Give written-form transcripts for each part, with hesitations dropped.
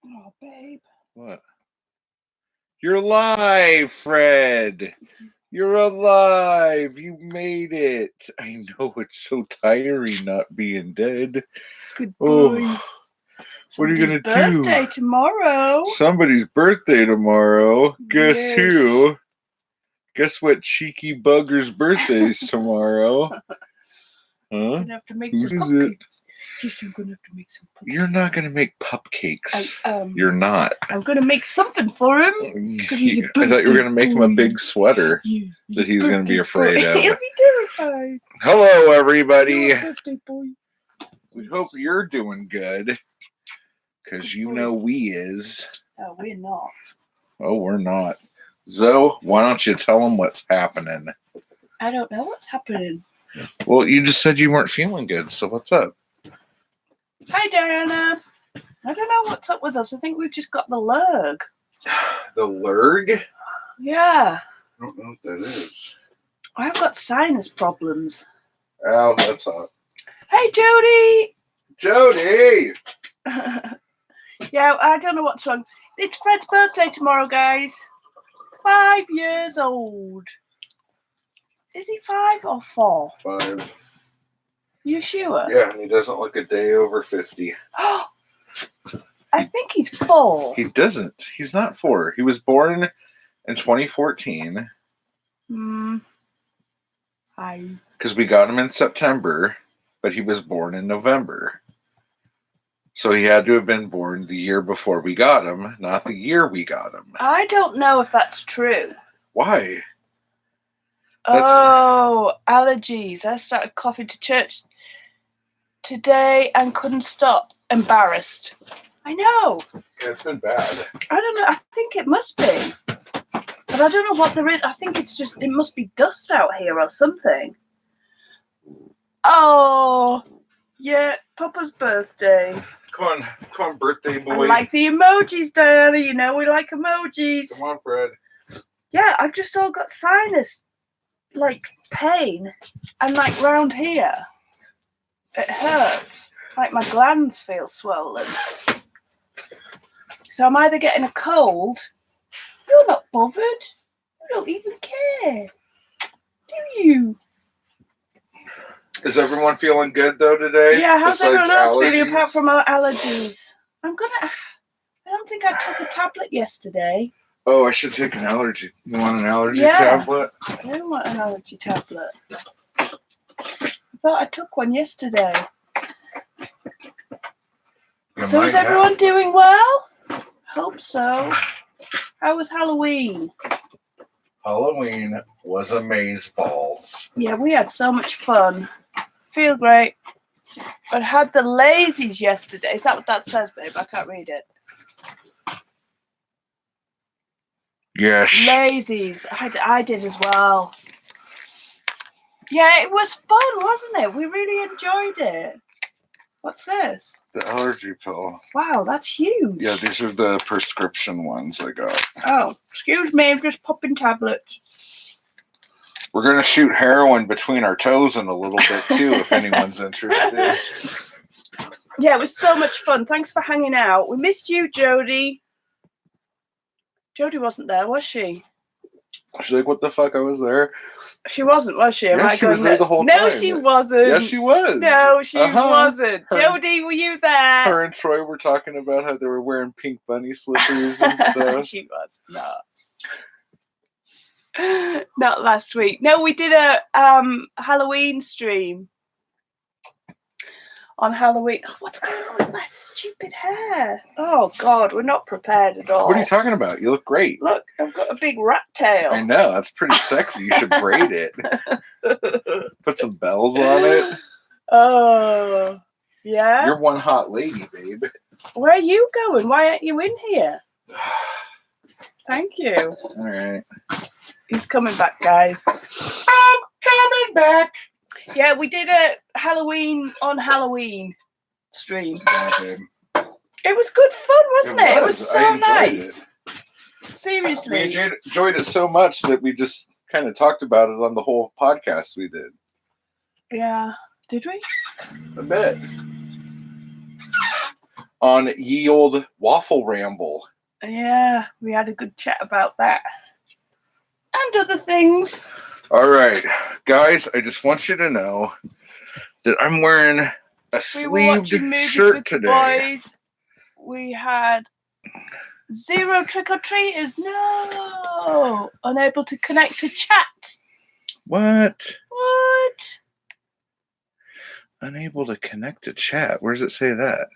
Oh, babe. What? You're alive, Fred. You're alive. You made it. I know it's so tiring not being dead. Good boy. Oh, what are you going to do? Birthday tomorrow. Somebody's birthday tomorrow. Guess Yes. who? Guess what cheeky bugger's birthday is tomorrow? Huh? I'm going to have to make Whose some is cupcakes. it? Yes, I'm going to have to make some cupcakes. You're not going to make cupcakes. You're not. I'm going to make something for him. I thought you were going to make him a big sweater that he's going to be afraid of. He'll be terrified. Hello, everybody. You're a birthday boy. We hope you're doing good. Because you know we is. No, we're not. Oh, we're not. Zoe, why don't you tell them what's happening? I don't know what's happening. Well, you just said you weren't feeling good, so what's up? Hi, Diana. I don't know what's up with us. I think we've just got the lurg. The lurg? Yeah. I don't know what that is. I've got sinus problems. Oh, that's hot. Hey, Jody. Jody! Yeah, I don't know what's wrong. It's Fred's birthday tomorrow, guys. 5 years old. Is he 5 or 4? 5. You sure? Yeah, and he doesn't look a day over 50. I think he's 4. He doesn't. He's not 4. He was born in 2014. Hi. Because we got him in September, but he was born in November. So he had to have been born the year before we got him, not the year we got him. I don't know if that's true. Why? Allergies. I started coughing to church today and couldn't stop. Embarrassed. I know. Yeah, it's been bad. I don't know. I think it must be. But I don't know what there is. I think it must be dust out here or something. Oh, yeah. Papa's birthday. Come on, birthday boy. I like the emojis, Diana. You know we like emojis. Come on, Fred. Yeah, I've just all got sinus, pain. And, round here. It hurts. My glands feel swollen. So I'm either getting a cold. You're not bothered. You don't even care. Do you? Is everyone feeling good, though, today? Yeah, how's everyone else feeling allergies? apart from our allergies? I don't think I took a tablet yesterday. Oh, I should take an allergy. You want an allergy tablet? I don't want an allergy tablet. I thought I took one yesterday. So is everyone doing well? Hope so. How was Halloween? Halloween was amazeballs. Yeah, we had so much fun. Feel great. I had the lazies yesterday. Is that what that says, babe? I can't read it. Yes. Lazies. I did as well. Yeah, it was fun, wasn't it? We really enjoyed it. What's this? The allergy pill. Wow, that's huge. Yeah, these are the prescription ones I got. Oh, excuse me, I'm just popping tablets. We're going to shoot heroin between our toes in a little bit, too, if anyone's interested. Yeah, it was so much fun. Thanks for hanging out. We missed you, Jody. Jody wasn't there, was she? She's like, what the fuck? I was there. She wasn't, was she? Yeah, she was there the whole time. No, she wasn't. Yeah, she was. No, she wasn't. Jody, were you there? Her and Troy were talking about how they were wearing pink bunny slippers and stuff. She was not. Not last week. No, we did a Halloween stream on Halloween. Oh, what's going on with my stupid hair? Oh, God, we're not prepared at all. What are you talking about? You look great. Look, I've got a big rat tail. I know. That's pretty sexy. You should braid it. Put some bells on it. Oh, yeah? You're one hot lady, babe. Where are you going? Why aren't you in here? Thank you. All right. He's coming back, guys. I'm coming back. Yeah, we did a Halloween stream. Yeah, babe. It was good fun, wasn't it? It was so nice. It. Seriously. We enjoyed it so much that we just kind of talked about it on the whole podcast we did. Yeah. Did we? A bit. on ye old waffle ramble. Yeah, we had a good chat about that. And other things. All right, guys, I just want you to know that I'm wearing a We were watching sleeved movies shirt with today. the boys. We had 0 trick-or-treaters. No! Unable to connect to chat. What? What? Unable to connect to chat. Where does it say that?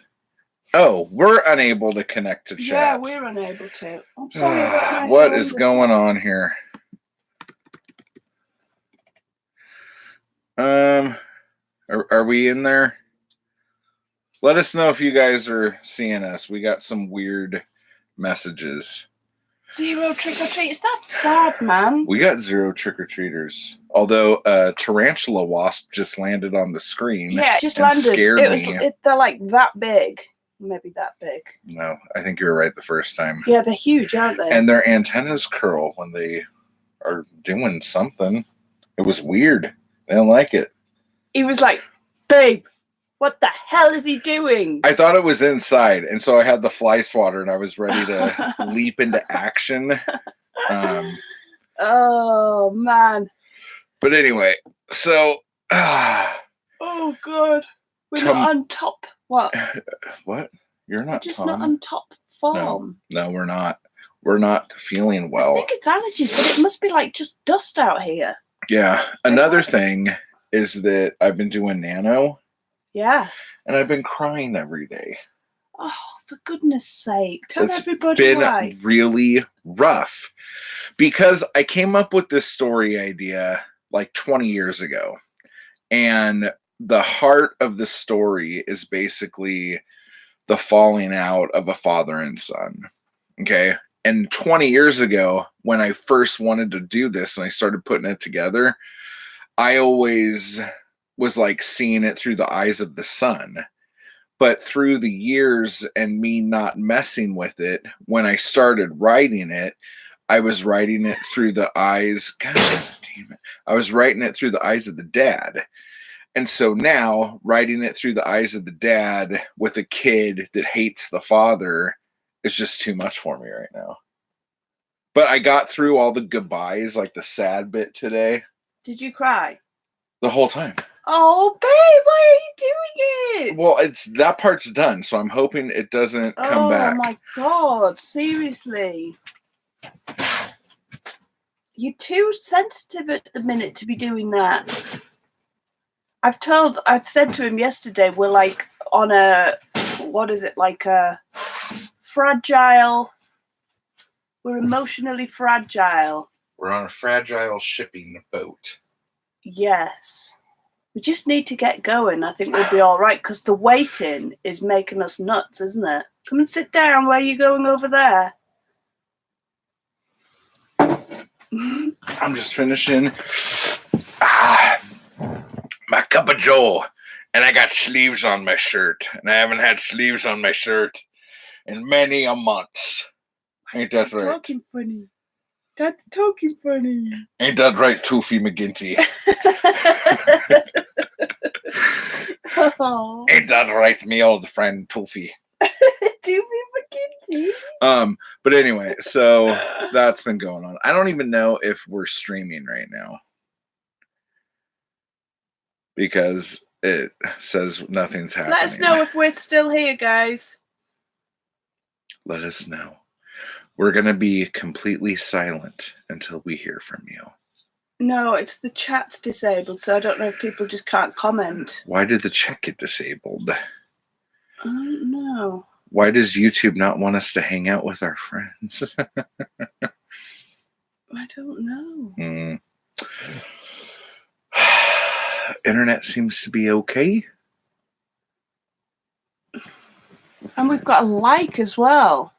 Oh, we're unable to connect to chat. Yeah, we're unable to. I'm sorry about my What is going on here? Are we in there? Let us know if you guys are seeing us. We got some weird messages. 0 trick-or-treaters. That's sad, man. We got 0 trick-or-treaters. Although a tarantula wasp just landed on the screen. Yeah, it just and landed. Scared me. They're like that big. Maybe that big. No, I think you were right the first time. Yeah, they're huge, aren't they? And their antennas curl when they are doing something. It was weird. I didn't like it. He was like, babe, what the hell is he doing? I thought it was inside, and so I had the fly swatter, and I was ready to leap into action. Oh, man. But anyway, so... oh, God. We're not on top. What? What? You're not just Tom? Not on top form. No, we're not. We're not feeling well. I think it's allergies, but it must be like just dust out here. Yeah. Another thing is that I've been doing nano. Yeah. And I've been crying every day. Oh, for goodness sake. Tell everybody been why. Really rough. Because I came up with this story idea like 20 years ago. And the heart of the story is basically the falling out of a father and son. Okay. And 20 years ago, when I first wanted to do this and I started putting it together, I always was like seeing it through the eyes of the son. But through the years and me not messing with it, when I started writing it, I was writing it through the eyes. God damn it. I was writing it through the eyes of the dad. And so now, writing it through the eyes of the dad with a kid that hates the father is just too much for me right now. But I got through all the goodbyes, like the sad bit today. Did you cry? The whole time. Oh, babe, why are you doing it? Well, that part's done, so I'm hoping it doesn't come back. Oh, my God. Seriously. You're too sensitive at the minute to be doing that. I'd said to him yesterday, we're like on like a fragile, we're emotionally fragile. We're on a fragile shipping boat. Yes. We just need to get going. I think we'll be all right because the waiting is making us nuts, isn't it? Come and sit down. Where are you going over there? I'm just finishing my cup of joe, and I got sleeves on my shirt, and I haven't had sleeves on my shirt in many a month. Ain't that right? Talking funny. That's talking funny. Ain't that right, Toofy McGinty? Oh. Ain't that right, me old friend Toofy? Toofy McGinty. But anyway, so that's been going on. I don't even know if we're streaming right now because it says nothing's happening. Let us know if we're still here, guys. Let us know. We're going to be completely silent until we hear from you. No, it's the chat's disabled, so I don't know if people just can't comment. Why did the chat get disabled? I don't know. Why does YouTube not want us to hang out with our friends? I don't know. Internet seems to be okay. And we've got a like as well.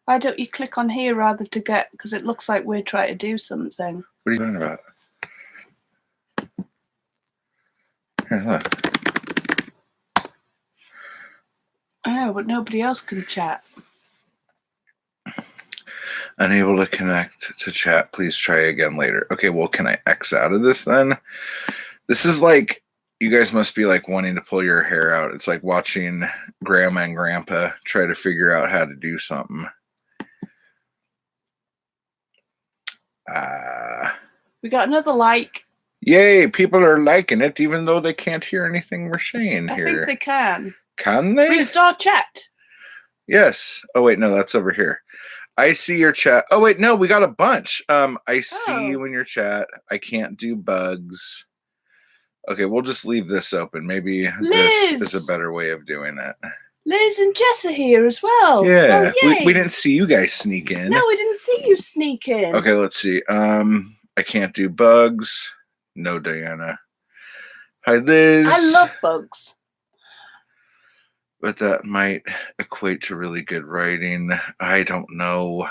Why don't you click on here rather to get, because it looks like we're trying to do something. What are you talking about? Here, look. I know, but nobody else can chat. Unable to connect to chat. Please try again later. Okay, well, can I X out of this then? This is like You guys must be like wanting to pull your hair out. It's like watching Grandma and Grandpa try to figure out how to do something. We got another like. Yay, people are liking it, even though they can't hear anything we're saying here. I think they can. Can they? Restore chat. Yes. Oh, wait, no, that's over here. I see your chat. Oh, wait, no, we got a bunch. I see you in your chat. I can't do bugs. Okay, we'll just leave this open. Maybe this is a better way of doing it. Liz and Jess are here as well. Yeah, oh, we didn't see you guys sneak in. No, we didn't see you sneak in. Okay, let's see. I can't do bugs. No, Diana. Hi, Liz. I love bugs. But that might equate to really good writing. I don't know.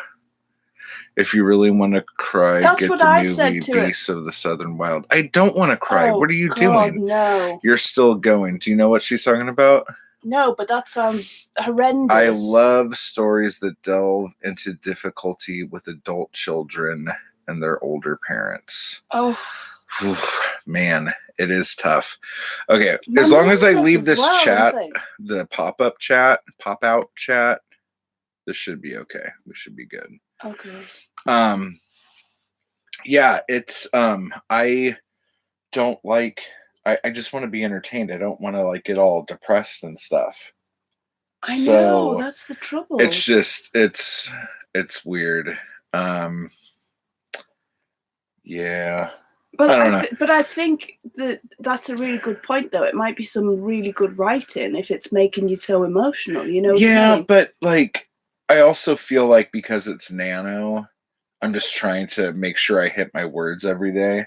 If you really want to cry, That's get what the I movie said to Beasts of the Southern Wild. I don't want to cry. Oh, What are you God, doing? No. You're still going. Do you know what she's talking about? No, but that sounds horrendous. I love stories that delve into difficulty with adult children and their older parents. Oh. Whew, man, it is tough. Okay, as long as I leave this chat, the pop-out chat, this should be okay. We should be good. Okay. Yeah, it's I don't like I just want to be entertained. I don't want to like get all depressed and stuff. I know, that's the trouble. It's just it's weird. Yeah. But I don't know. But I think that's a really good point, though. It might be some really good writing if it's making you so emotional, you know? Yeah, what I mean? but like I also feel like because it's Nano, I'm just trying to make sure I hit my words every day.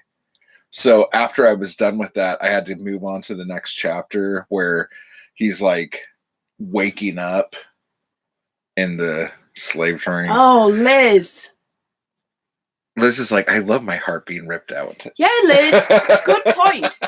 So after I was done with that, I had to move on to the next chapter where he's like waking up in the slave train. Oh, Liz. Liz is like, I love my heart being ripped out. Yeah, Liz. Good point.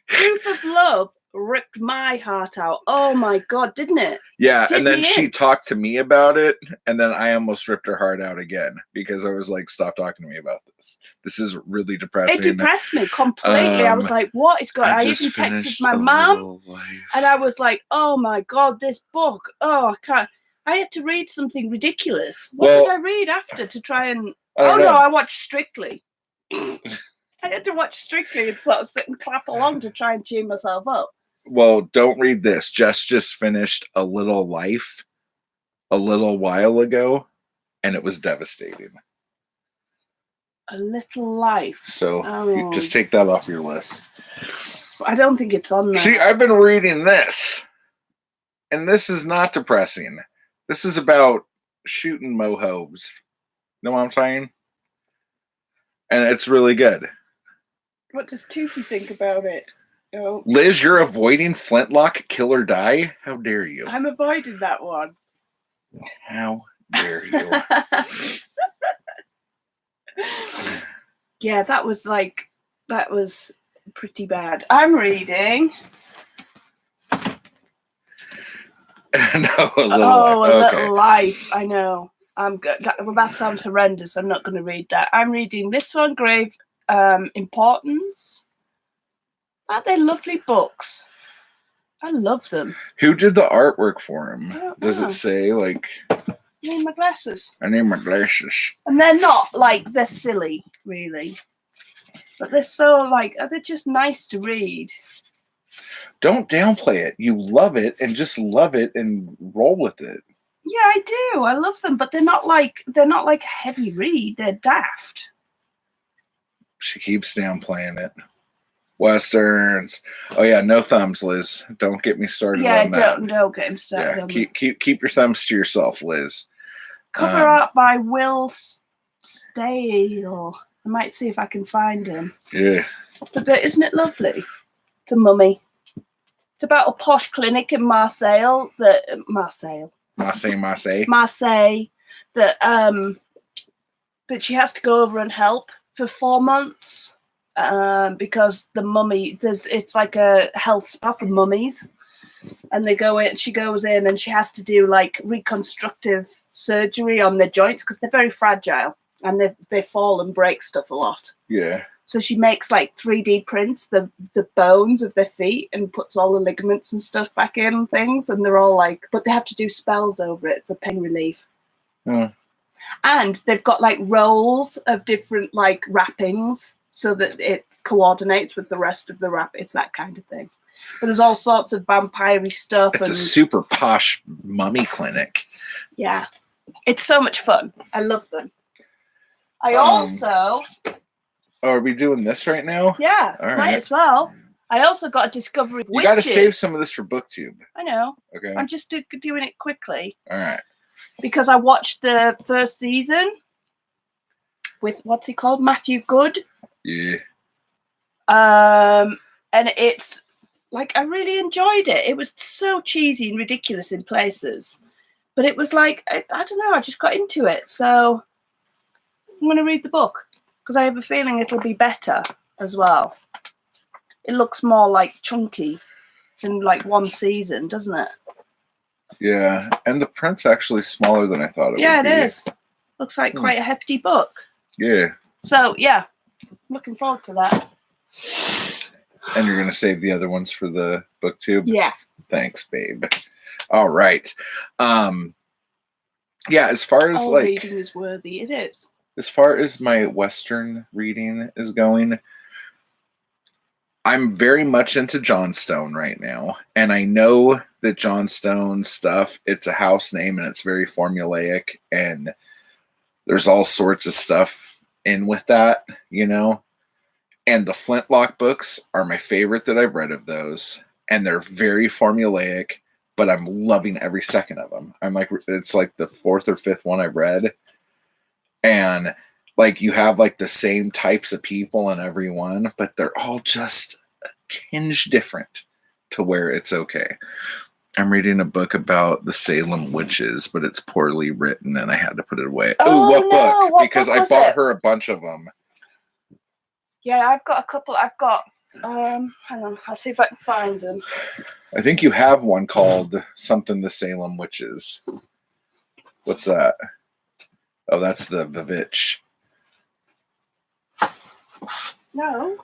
Proof of Love ripped my heart out. Oh my God, didn't it? Yeah, and then she talked to me about it, and then I almost ripped her heart out again because I was like, stop talking to me about this. This is really depressing. It depressed me completely. I was like, what is going on? I even texted my mom, and I was like, oh my God, this book. Oh, I can't. I had to read something ridiculous. What did I read after to try and... Oh, no, I watched Strictly. I had to watch Strictly and sort of sit and clap along to try and cheer myself up. Well, don't read this. Jess just finished A Little Life a little while ago, and it was devastating. A Little Life. So you just take that off your list. I don't think it's on there. See, I've been reading this, and this is not depressing. This is about shooting mohobes. Know what I'm saying? And it's really good. What does Toofy think about it? Oh. Liz, you're avoiding Flintlock Kill or Die? How dare you? I'm avoiding that one. How dare you? Yeah, that was pretty bad. I'm reading. No, A Little Life. Little Life. I know. I'm good. Well, that sounds horrendous. I'm not going to read that. I'm reading this one, Grave Importance. Aren't they lovely books? I love them. Who did the artwork for him? Does it say like? I need my glasses. I need my glasses. And they're not like they're silly, really, but they're so like they're just nice to read. Don't downplay it. You love it, and just love it and roll with it. Yeah, I do. I love them, but they're not like a heavy read. They're daft. She keeps downplaying it. Westerns. Oh yeah, no thumbs, Liz. Don't get me started on that. Yeah, don't get him started. Yeah, keep your thumbs to yourself, Liz. Cover art by Will Stale. I might see if I can find him. Yeah. But isn't it lovely? It's a mummy. It's about a posh clinic in Marseille Marseille that she has to go over and help for 4 months because the mummy it's like a health spa for mummies, and they go in. She goes in and she has to do like reconstructive surgery on their joints because they're very fragile and they fall and break stuff a lot. Yeah. So she makes like 3D prints, the bones of their feet, and puts all the ligaments and stuff back in and things. And they're all like, but they have to do spells over it for pain relief. And they've got like rolls of different like wrappings so that it coordinates with the rest of the wrap. It's that kind of thing. But there's all sorts of vampire-y stuff. It's a super posh mummy clinic. Yeah. It's so much fun. I love them. I also... are we doing this right now? Yeah, all right. Might as well. I also got a Discovery of Witches. You got to save some of this for BookTube. I know. Okay. I'm just doing it quickly. All right. Because I watched the first season with, what's he called? Matthew Good. Yeah. And it's like, I really enjoyed it. It was so cheesy and ridiculous in places. But it was like, I don't know, I just got into it. So I'm going to read the book because I have a feeling it'll be better as well. It looks more like chunky than like one season, doesn't it? Yeah, and the print's actually smaller than I thought it would be. Yeah, it is. Looks like quite a hefty book. Yeah. So, yeah, looking forward to that. And you're going to save the other ones for the BookTube? Yeah. Thanks, babe. All right. Yeah, as far as all like... reading is worthy. It is. As far as my Western reading is going, I'm very much into Johnstone right now. And I know that Johnstone stuff, it's a house name and it's very formulaic. And there's all sorts of stuff in with that, you know. And the Flintlock books are my favorite that I've read of those. And they're very formulaic, but I'm loving every second of them. I'm like, it's like the fourth or fifth one I've read. And like you have like the same types of people in every one, but they're all just a tinge different to where it's okay. I'm reading a book about the Salem witches, but it's poorly written and I had to put it away. Oh, what no, book? what Because book I was bought it? her a bunch of them. Yeah, I've got a couple. I've got, hang on, I'll see if I can find them. I think you have one called something the Salem witches. What's that? Oh, that's the Vivitch. No,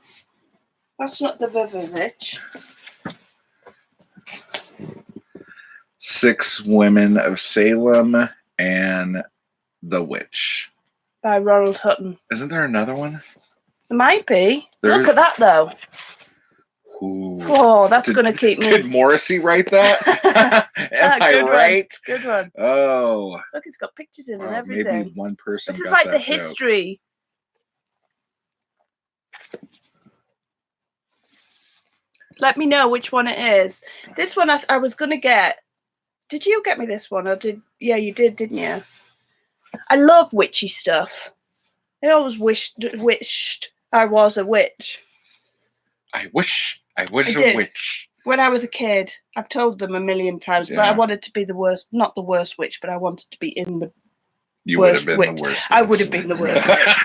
that's not the Vivitch. 6 Women of Salem and the Witch. By Ronald Hutton. Isn't there another one? There might be. Look at that, though. Ooh. Oh, that's going to keep me. Did Morrissey write that? Am I right? Good one. Oh. Look, it's got pictures in and everything. Maybe one person This is got like that the joke. history. Let me know which one it is. This one I was going to get. Did you get me this one? Or did? Yeah, you did, didn't you? I love witchy stuff. I always wished I was a witch. I wish I was I a did. witch. When I was a kid, I've told them a million times, but I wanted to be the worst, not the worst witch, but I wanted to be in the You worst would have been witch. the worst witch. I would have been the worst witch.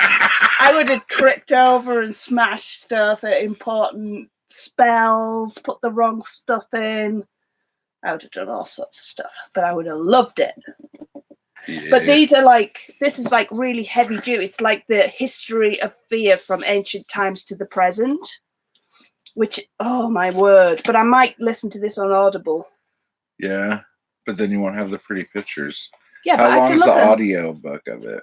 I would have tripped over and smashed stuff at important spells, put the wrong stuff in. I would have done all sorts of stuff, but I would have loved it. Yeah. But this is like really heavy duty. It's like the history of fear from ancient times to the present, which, oh my word. But I might listen to this on Audible. Yeah, but then you won't have the pretty pictures. Yeah, How but long I can is look the at, audio book of it?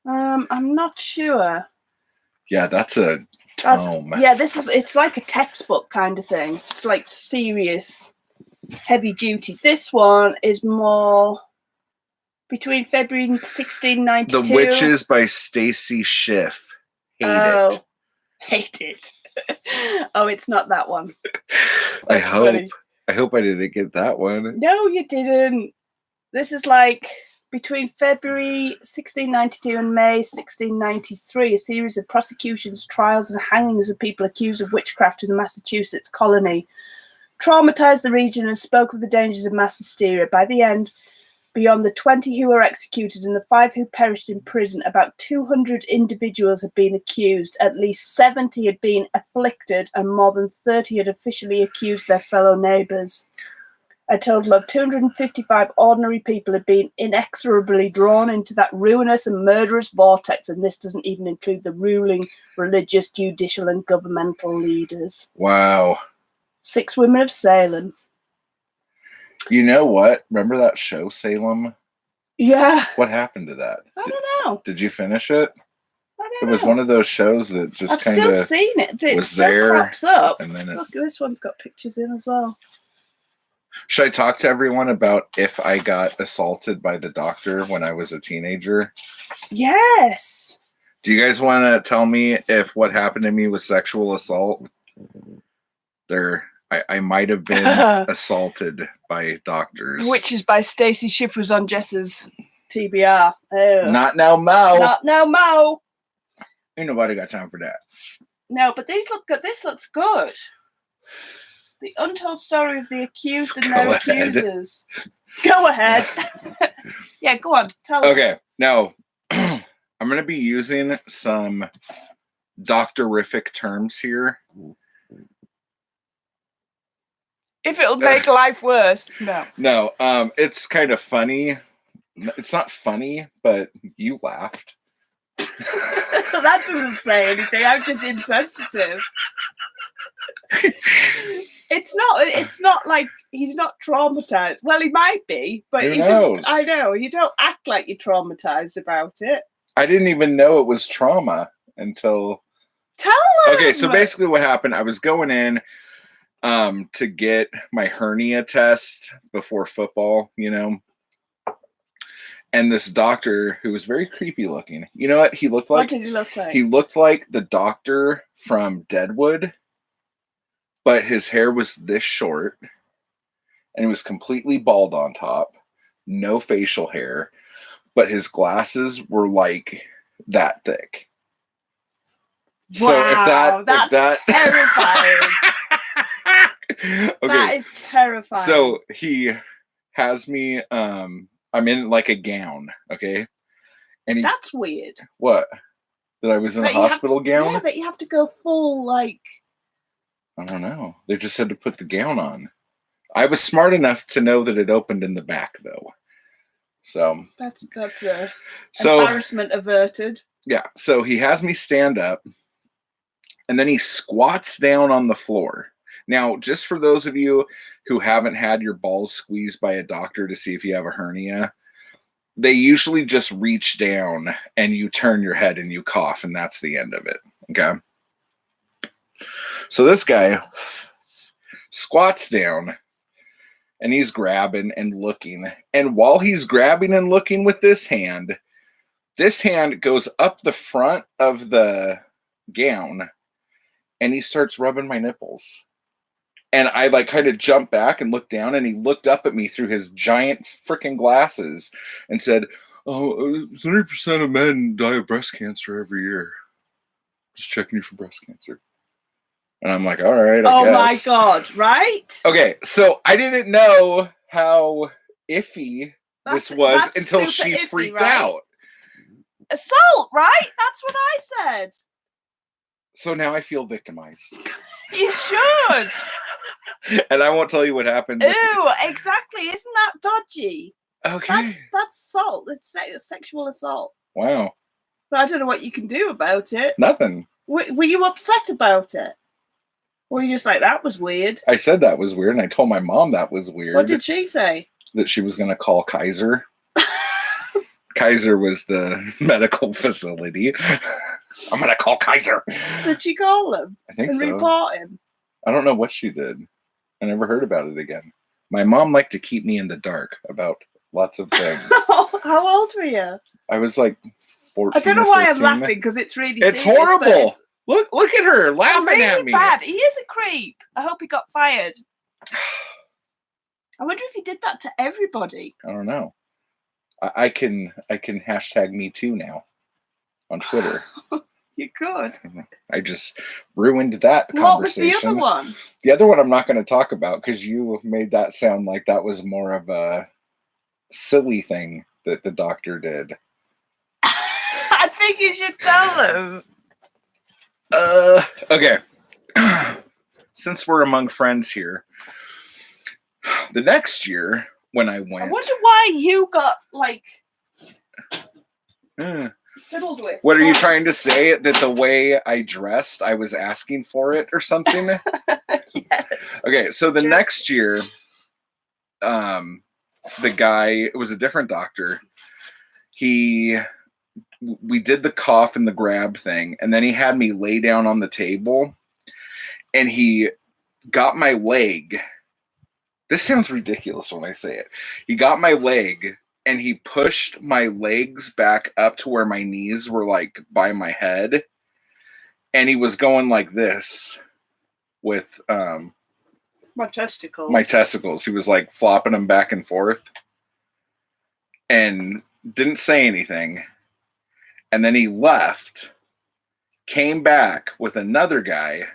I'm not sure. Yeah, that's a tome. It's like a textbook kind of thing. It's like serious, heavy duty. This one is more between February 1692. The Witches by Stacy Schiff. Hate it. Oh, it's not that one. I That's funny. hope I didn't get that one. No, you didn't. This is like between February 1692 and May 1693, a series of prosecutions, trials, and hangings of people accused of witchcraft in the Massachusetts colony traumatized the region and spoke of the dangers of mass hysteria. By the end, beyond the 20 who were executed and the 5 who perished in prison, about 200 individuals had been accused, at least 70 had been afflicted, and more than 30 had officially accused their fellow neighbours. A total of 255 ordinary people have been inexorably drawn into that ruinous and murderous vortex, and this doesn't even include the ruling, religious, judicial, and governmental leaders. Wow. 6 women of Salem. You know what? Remember that show, Salem? Yeah. What happened to that? I don't know. Did you finish it? I don't It was know. one of those shows that just I've kind still of seen it. It was still there, crops up. and then Look, this one's got pictures in as well. Should I talk to everyone about if I got assaulted by the doctor when I was a teenager? Yes. Do you guys want to tell me if what happened to me was sexual assault? I might have been assaulted by doctors. Which is by Stacey Schiff, was on Jess's TBR. Oh. Not now, Mo. Not now, Mo. Ain't nobody got time for that. No, but these look good. This looks good. The untold story of the accused and their accusers. Go ahead. Yeah, go on. Tell them. Okay, now I'm going to be using some doctorific terms here. If it'll make life worse, no. No, it's kind of funny. It's not funny, but you laughed. That doesn't say anything. I'm just insensitive. It's not like he's not traumatized. Well, he might be, but Who knows? I know. You don't act like you're traumatized about it. I didn't even know it was trauma until... Tell them! Okay, so basically what happened, I was going in to get my hernia test before football, you know. And this doctor who was very creepy looking. You know what he looked like? What did he look like? He looked like the doctor from Deadwood, but his hair was this short, and it was completely bald on top, no facial hair, but his glasses were like that thick. Wow, that's terrifying. Okay. That is terrifying. So he has me, I'm in like a gown, okay? And that's weird. What? That I was in a hospital gown? Yeah, that you have to go full, like... I don't know. They just had to put the gown on. I was smart enough to know that it opened in the back, though. So... That's a embarrassment averted. Yeah, so he has me stand up, and then he squats down on the floor. Now, just for those of you who haven't had your balls squeezed by a doctor to see if you have a hernia, they usually just reach down and you turn your head and you cough, and that's the end of it. Okay. So this guy squats down and he's grabbing and looking. And while he's grabbing and looking with this hand goes up the front of the gown and he starts rubbing my nipples. And I like kind of jumped back and looked down, and he looked up at me through his giant freaking glasses and said, "Oh, 30% of men die of breast cancer every year. Just checking you for breast cancer." And I'm like, all right, I guess. My God, right? Okay, so I didn't know how iffy this was until she freaked out. Assault, right? That's what I said. So now I feel victimized. You should. And I won't tell you what happened. Ew, exactly. Isn't that dodgy? Okay. That's assault. It's sexual assault. Wow. But I don't know what you can do about it. Nothing. Were you upset about it? Or were you just like, that was weird? I said that was weird, and I told my mom that was weird. What did she say? That she was going to call Kaiser. Kaiser was the medical facility. I'm going to call Kaiser. Did she call him? I think and so. Report him? I don't know what she did. I never heard about it again. My mom liked to keep me in the dark about lots of things. How old were you? I was like 14. I don't know why I'm laughing, because it's really It's serious, horrible. Look at her laughing really at me. Bad. He is a creep. I hope he got fired. I wonder if he did that to everybody. I don't know. I can hashtag me too now on Twitter. You could. I just ruined that conversation. What was the other one? The other one I'm not going to talk about because you made that sound like that was more of a silly thing that the doctor did. I think you should tell them. Okay. Since we're among friends here, The next year when I I went, wonder why you got like "Eh, fiddled with. what are you twice. trying to say? That the way I dressed, I was asking for it or something?" Yes. Okay, so the Sure. next year, the guy, it was a different doctor. We did the cough and the grab thing, and then he had me lay down on the table, and he got my leg. This sounds ridiculous when I say it. He got my leg, and he pushed my legs back up to where my knees were like by my head, and he was going like this with My testicles. my testicles. He was like flopping them back and forth and didn't say anything. And then he left, came back with another guy,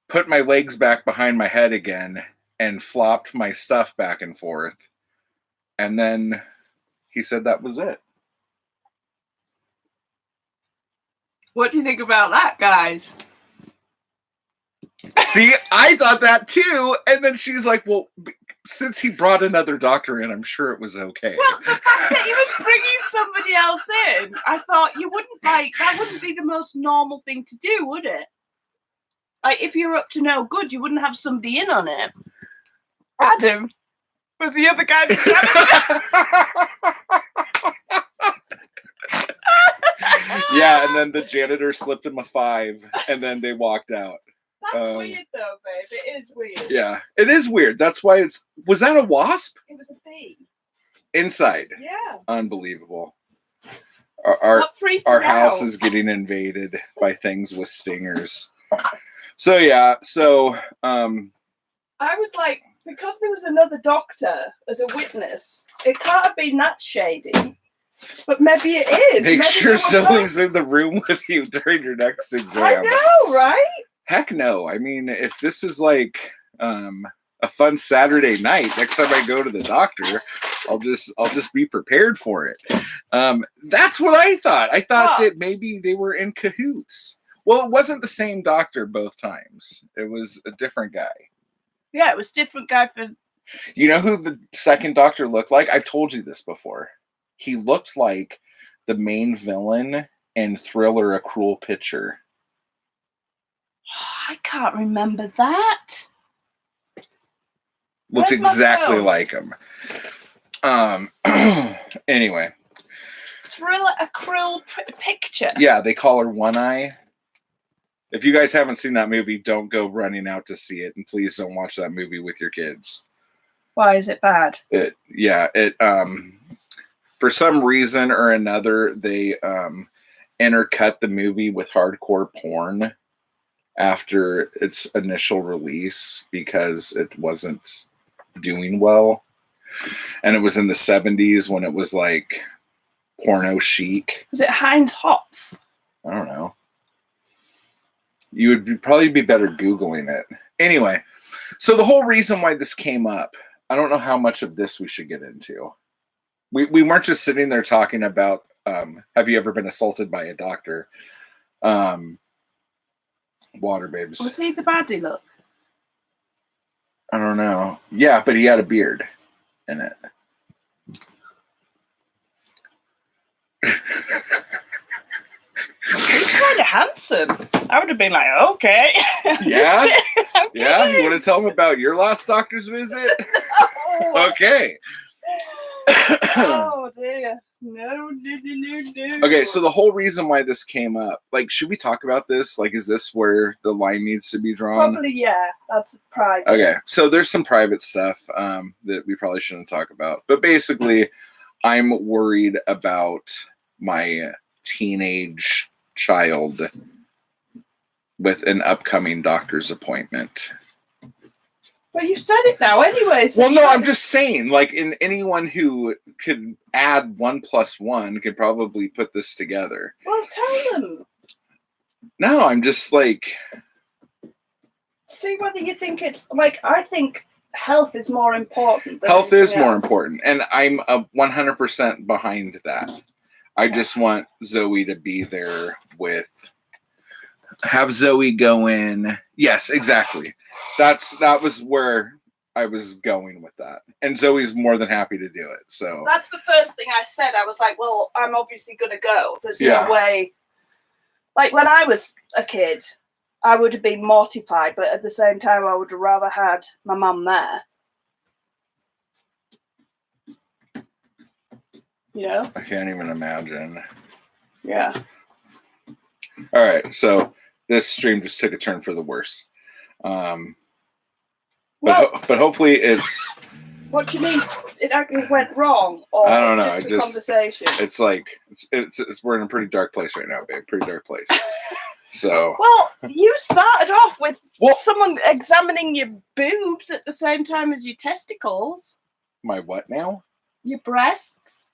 put my legs back behind my head again, and flopped my stuff back and forth. And then he said that was it. What do you think about that, guys? See, I thought that too. And then she's like, well, since he brought another doctor in, I'm sure it was okay. Well, the fact that he was bringing somebody else in, I thought you wouldn't like that. Wouldn't be the most normal thing to do, would it? Like, if you're up to no good, you wouldn't have somebody in on it. Adam was the other guy. Yeah, and then the janitor slipped him a 5, and then they walked out. That's weird, though, babe. It is weird. Yeah, it is weird. That's why it's. Was that a wasp? It was a bee. Inside. Yeah. Unbelievable. Our Stop freaking house out. is getting invaded by things with stingers. So yeah, I was like, because there was another doctor as a witness, it can't have been that shady. But maybe it is. Make Maybe sure they were both- Zoe's in the room with you during your next exam. I know, right? Heck no. I mean, if this is like a fun Saturday night, next time I go to the doctor, I'll just be prepared for it. That's what I thought. I thought that maybe they were in cahoots. Well, it wasn't the same doctor both times. It was a different guy. Yeah, it was different guy for. You know who the second doctor looked like? I've told you this before. He looked like the main villain in Thriller: A Cruel Picture. I can't remember that. Looked Where's my exactly phone? like him. Anyway. Thriller: A Cruel Picture. Yeah, they call her One Eye. If you guys haven't seen that movie, don't go running out to see it, and please don't watch that movie with your kids. Why is it bad? It for some reason or another, they intercut the movie with hardcore porn after its initial release because it wasn't doing well. And it was in the 70s when it was like porno chic. Was it Heinz Hopf? I don't know. You would probably be better Googling it. Anyway, so the whole reason why this came up, I don't know how much of this we should get into. We weren't just sitting there talking about, have you ever been assaulted by a doctor? Water babes. Was he the baddie look? I don't know. Yeah, but he had a beard in it. He's kind of handsome. I would have been like, okay. Yeah? Okay. Yeah? You want to tell him about your last doctor's visit? No. Okay. Oh dear. No. Okay, so the whole reason why this came up, like, should we talk about this? Like, is this where the line needs to be drawn? Probably, yeah. That's private. Okay, so there's some private stuff that we probably shouldn't talk about. But basically, I'm worried about my teenage child with an upcoming doctor's appointment. Well, you said it now anyway. So Well, no, I'm just saying, like, in anyone who could add 1 + 1 could probably put this together. Well, tell them. No, I'm just like, See whether you think it's like, I think health is more important. Than health is anything more else. important, and I'm 100% behind that. I just want Zoe to be there have Zoe go in. Yes, exactly. That was where I was going with that. And Zoe's more than happy to do it. So that's the first thing I said. I was like, well, I'm obviously going to go. There's Yeah. no way. Like when I was a kid, I would have been mortified, but at the same time, I would have rather had my mum there. You know? I can't even imagine. Yeah. All right. So this stream just took a turn for the worse. But hopefully it's... What do you mean? It actually went wrong, or I don't know. just the conversation? It's like it's we're in a pretty dark place right now, babe. Pretty dark place. So well, you started off with someone examining your boobs at the same time as your testicles. My what now? Your breasts.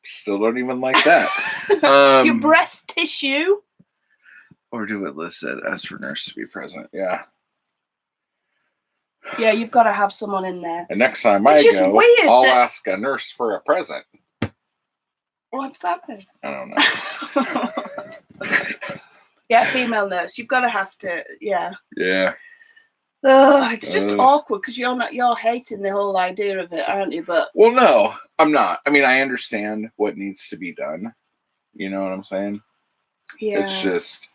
Still don't even like that. Your breast tissue. Or do it listed as for nurse to be present. Yeah. Yeah, you've got to have someone in there. And next time I go, I'll ask a nurse for a present. What's happened? I don't know. Yeah, female nurse. You've got to have to. Yeah. Yeah. It's just awkward because you're hating the whole idea of it, aren't you? But well, no, I'm not. I mean, I understand what needs to be done. You know what I'm saying? Yeah. It's just,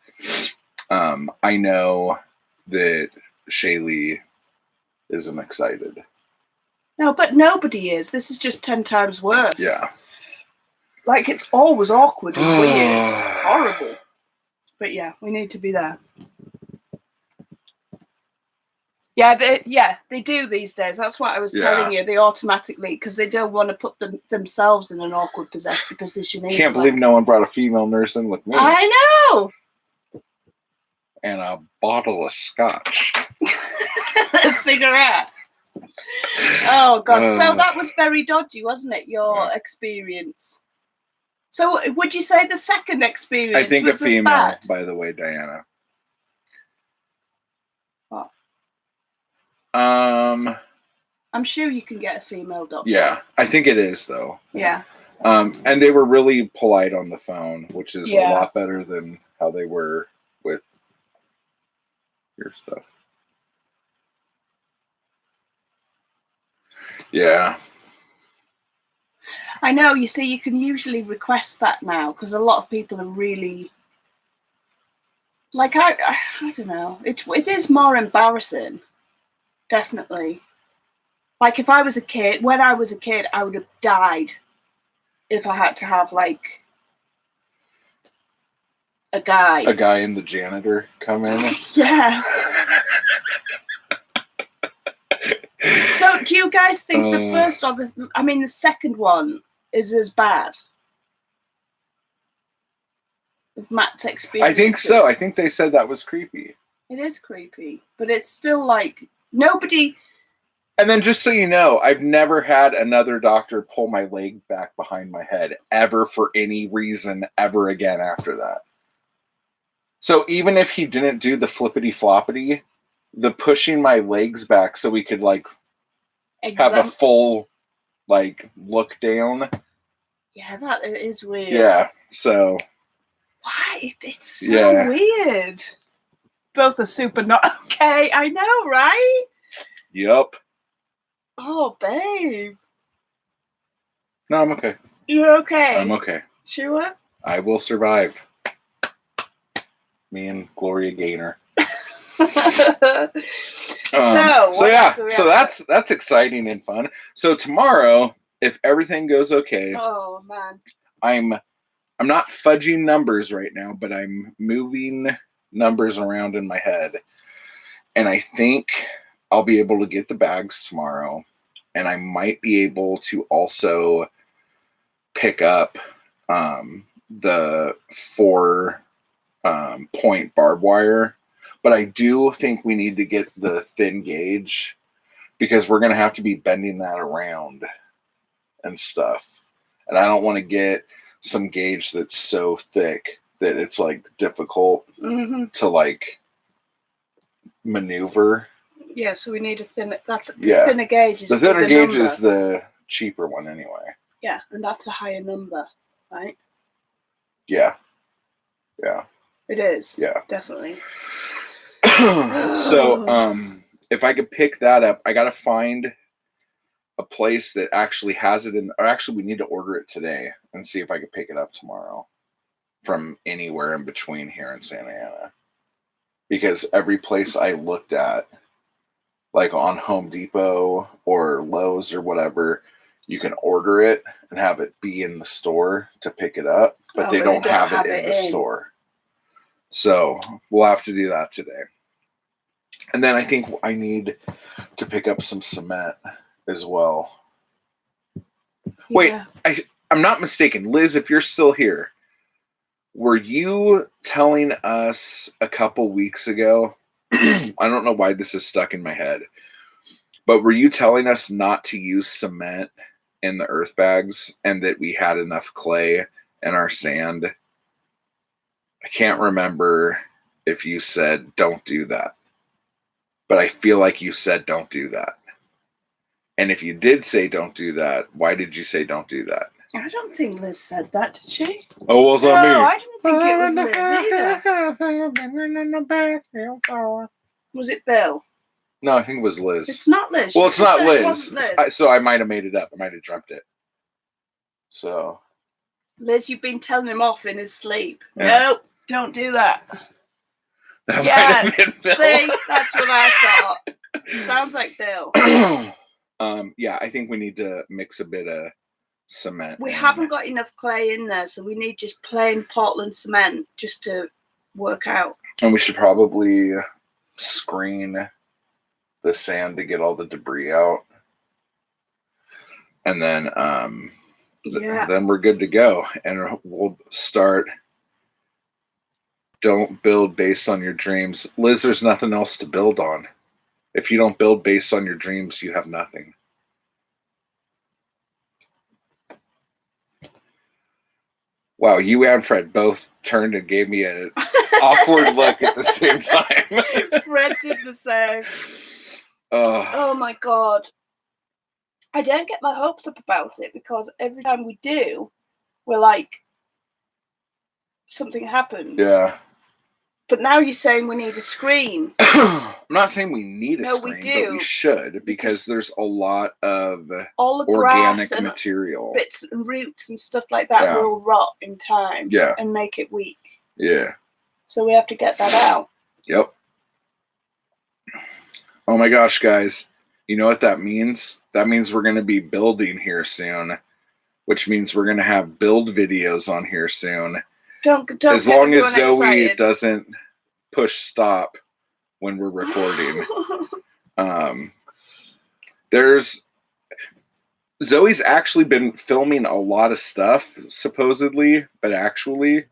I know that Shaylee isn't excited. No, but nobody is. This is just 10 times worse. Yeah. Like, it's always awkward and weird. It's horrible. But yeah, we need to be there. Yeah, they do these days. That's what I was telling you. They automatically, because they don't want to put themselves in an awkward position. Either. Can't believe no one brought a female nurse in with me. I know. And a bottle of scotch. A cigarette. Oh God! So that was very dodgy, wasn't it? Your experience. So would you say the second experience? I think was a female, bad? by the way, Diana. What? I'm sure you can get a female doctor. Yeah, I think it is though. Yeah. And they were really polite on the phone, which is a lot better than how they were with your stuff. Yeah. I know. You see, you can usually request that now because a lot of people are really like I don't know. It is more embarrassing, definitely. Like if I was a kid, when I was a kid, I would have died if I had to have like a guy and the janitor come in. Yeah. So do you guys think the first or the second one is as bad? With Matt's experience? I think so. I think they said that was creepy. It is creepy, but it's still like nobody. And then just so you know, I've never had another doctor pull my leg back behind my head ever for any reason ever again after that. So even if he didn't do the flippity floppity, the pushing my legs back so we could like have a full like look down. Yeah, that is weird. Yeah. So why? It's so weird. Both are super not okay. I know, right? Yep. Oh, babe. No, I'm okay. You're okay? I'm okay. Sure? I will survive. Me and Gloria Gaynor. So that's exciting and fun. So tomorrow, if everything goes okay, oh man, I'm not fudging numbers right now, but I'm moving numbers around in my head, and I think I'll be able to get the bags tomorrow, and I might be able to also pick up the 4-point barbed wire. But I do think we need to get the thin gauge because we're going to have to be bending that around and stuff. And I don't want to get some gauge that's so thick that it's like difficult to like maneuver. Yeah, so we need a thin. That's the thinner gauge. The thinner gauge is the cheaper one anyway. Yeah, and that's a higher number, right? Yeah. Yeah. It is. Yeah. Definitely. So, if I could pick that up, I got to find a place that actually has it or actually we need to order it today and see if I could pick it up tomorrow from anywhere in between here in Santa Ana. Because every place I looked at, like on Home Depot or Lowe's or whatever, you can order it and have it be in the store to pick it up, but they don't have it in the store. So we'll have to do that today. And then I think I need to pick up some cement as well. Wait, I'm not mistaken. Liz, if you're still here, were you telling us a couple weeks ago? I don't know why this is stuck in my head, but were you telling us not to use cement in the earth bags and that we had enough clay in our sand? I can't remember if you said don't do that, but I feel like you said don't do that. And if you did say don't do that, why did you say don't do that? I don't think Liz said that, did she? Oh, was that me? No, I didn't think it was Liz either. Was it Bill? No, I think it was Liz. It's not Liz. Well, it's not Liz. It wasn't Liz. So I might have made it up. I might have dreamt it. So. Liz, you've been telling him off in his sleep. Yeah. Nope, don't do that. That Yeah, might have been Bill. See, that's what I thought. Sounds like Bill. Yeah, I think we need to mix a bit of cement. We haven't got enough clay in there, so we need just plain Portland cement just to work out. And we should probably screen the sand to get all the debris out. And then then we're good to go. And we'll start. Don't build based on your dreams. Liz, there's nothing else to build on. If you don't build based on your dreams, you have nothing. Wow, you and Fred both turned and gave me an awkward look at the same time. Fred did the same. Oh my God. I don't get my hopes up about it because every time we do, we're like, something happens. Yeah. But now you're saying we need a screen. I'm not saying we need a screen, we do. But we should because there's a lot of all the organic grass material. And bits and roots and stuff like that will rot in time and make it weak. Yeah. So we have to get that out. Yep. Oh my gosh, guys. You know what that means? That means we're going to be building here soon, which means we're going to have build videos on here soon. Don't as long as Zoe excited. Doesn't push stop when we're recording. There's Zoe's actually been filming a lot of stuff, supposedly, but actually,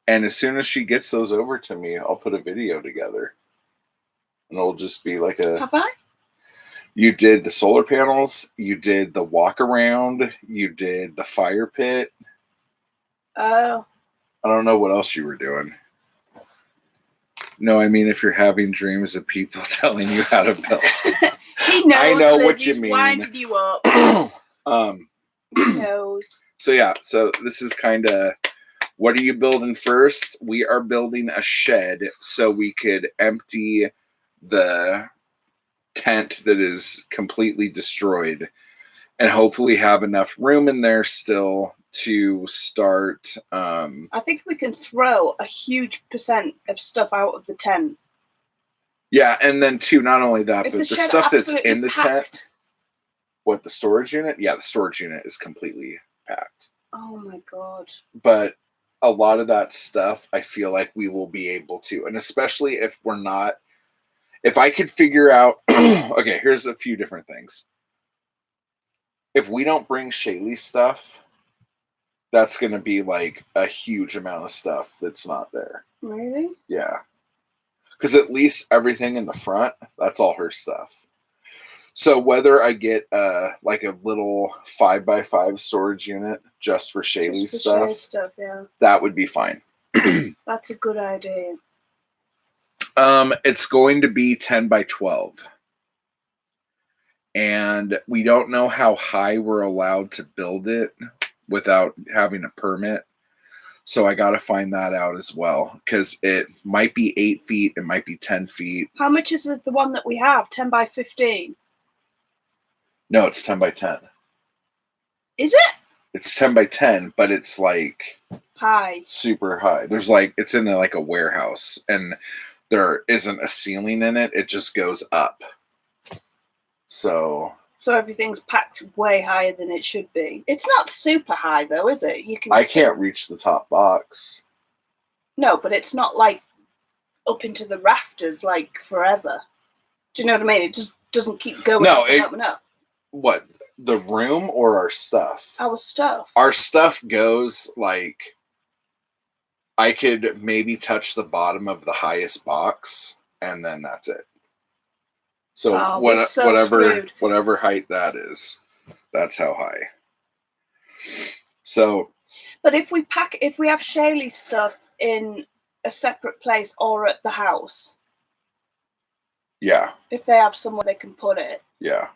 and as soon as she gets those over to me, I'll put a video together. And it'll just be like a... Have I? You did the solar panels, you did the walk around, you did the fire pit. Oh. I don't know what else you were doing. No, I mean if you're having dreams of people telling you how to build. He knows. I know Liz, what you he's mean. Winded you up. He knows. So yeah, so this is kind of what are you building first? We are building a shed so we could empty the tent that is completely destroyed and hopefully have enough room in there still to start. I think we can throw a huge percent of stuff out of the tent. Yeah, and then too, not only that, Is but the shed stuff that's absolutely in the packed? tent. What, the storage unit? Yeah, the storage unit is completely packed. Oh my God. But a lot of that stuff, I feel like we will be able to, and especially if we're not, if I could figure out, okay, here's a few different things. If we don't bring Shaylee's stuff, that's going to be like a huge amount of stuff that's not there. Really? Yeah. Because at least everything in the front, that's all her stuff. So whether I get like a little 5x5 storage unit just for Shaylee's stuff, yeah, that would be fine. That's a good idea. It's going to be 10x12. And we don't know how high we're allowed to build it without having a permit. So I got to find that out as well, because it might be 8 feet, it might be 10 feet. How much is the one that we have? 10 by 15? No, it's 10 by 10. Is it? It's 10 by 10, but it's like high, super high. There's like, it's in like a warehouse, and there isn't a ceiling in it. It just goes up. So everything's packed way higher than it should be. It's not super high though, is it? I can't reach the top box. No, but it's not like up into the rafters like forever. Do you know what I mean? It just doesn't keep going up and up. What? The room or our stuff? Our stuff. Our stuff goes like, I could maybe touch the bottom of the highest box, and then that's it. So, whatever height that is, that's how high. So, but if we have Shaylee's stuff in a separate place or at the house, yeah. If they have somewhere they can put it, yeah.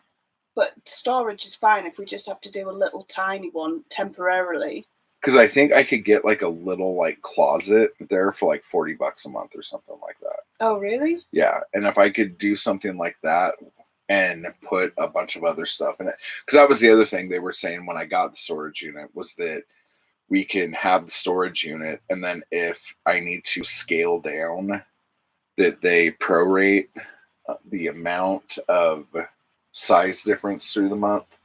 But storage is fine if we just have to do a little tiny one temporarily. Because I think I could get like a little like closet there for like $40 a month or something like that. Oh, really? Yeah, and if I could do something like that and put a bunch of other stuff in it, because that was the other thing they were saying when I got the storage unit, was that we can have the storage unit, and then if I need to scale down, that they prorate the amount of size difference through the month,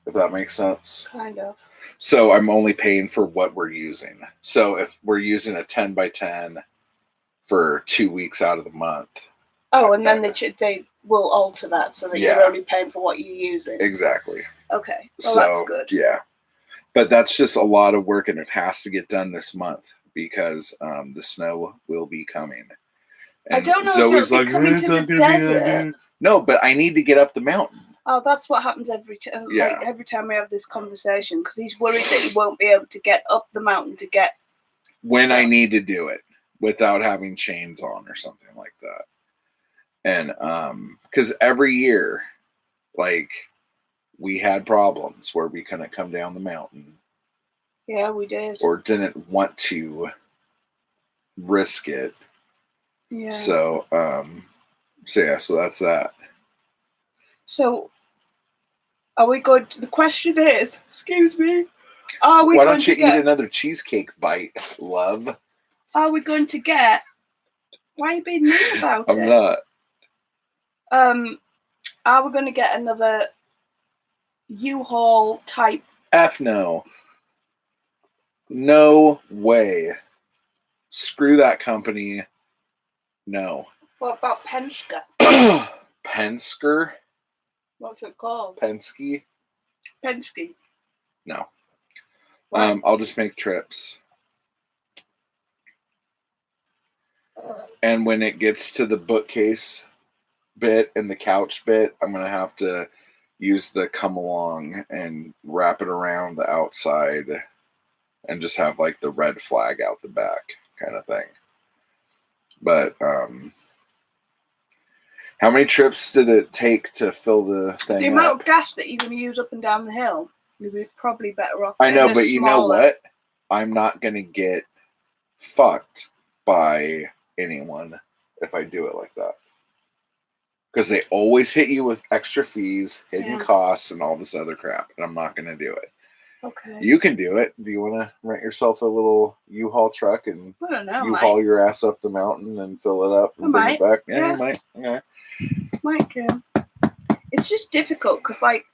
if that makes sense. Kind of. So I'm only paying for what we're using. So if we're using a 10 by 10 for 2 weeks out of the month. Oh, and then they will alter that so that you're only paying for what you're using. Exactly. Okay. Well, that's good. Yeah. But that's just a lot of work, and it has to get done this month because the snow will be coming. And I don't know Zoe's if it'll be coming to the desert. No, but I need to get up the mountain. Oh, that's what happens every time. Like every time we have this conversation, because he's worried that he won't be able to get up the mountain to get when stuff. I need to do it without having chains on or something like that. And because every year, like, we had problems where we couldn't come down the mountain. Yeah, we did. Or didn't want to risk it. Yeah. So that's that. So, are we going to, the question is, excuse me, are we Why going don't you eat another cheesecake bite, love? Are we going to get, why are you being mean about it? I'm not. Are we going to get another U-Haul type? F no. No way. Screw that company. No. What about Penske? Penske? What's it called? Penske? Penske. No. I'll just make trips. And when it gets to the bookcase bit and the couch bit, I'm going to have to use the come along and wrap it around the outside and just have like the red flag out the back kind of thing. But how many trips did it take to fill the thing? The amount of gas that you're going to use up and down the hill, you'd be probably better off. I know, but you know what? I'm not going to get fucked by anyone if I do it like that. Because they always hit you with extra fees, hidden costs, and all this other crap. And I'm not going to do it. Okay. You can do it. Do you want to rent yourself a little U-Haul truck and I don't know, U-Haul your ass up the mountain and fill it up and bring it back? Yeah, you might. Okay. Might can. It's just difficult because, like,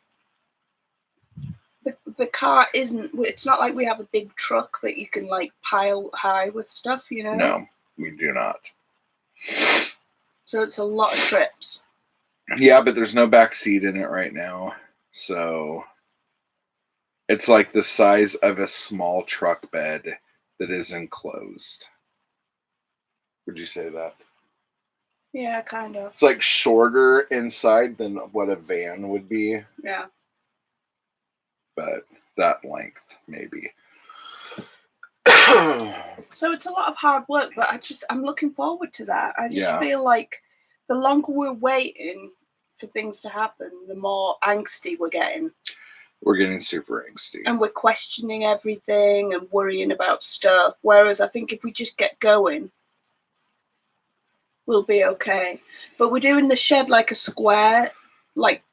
the car isn't. It's not like we have a big truck that you can like pile high with stuff. You know. No, we do not. So it's a lot of trips. Yeah, but there's no back seat in it right now, so it's like the size of a small truck bed that is enclosed. Would you say that? Yeah, kind of. It's like shorter inside than what a van would be. Yeah. But that length, maybe. So it's a lot of hard work, but I'm looking forward to that. I just feel like the longer we're waiting for things to happen, the more angsty we're getting. We're getting super angsty. And we're questioning everything and worrying about stuff. Whereas I think if we just get going, we'll be okay. But we're doing the shed like a square, like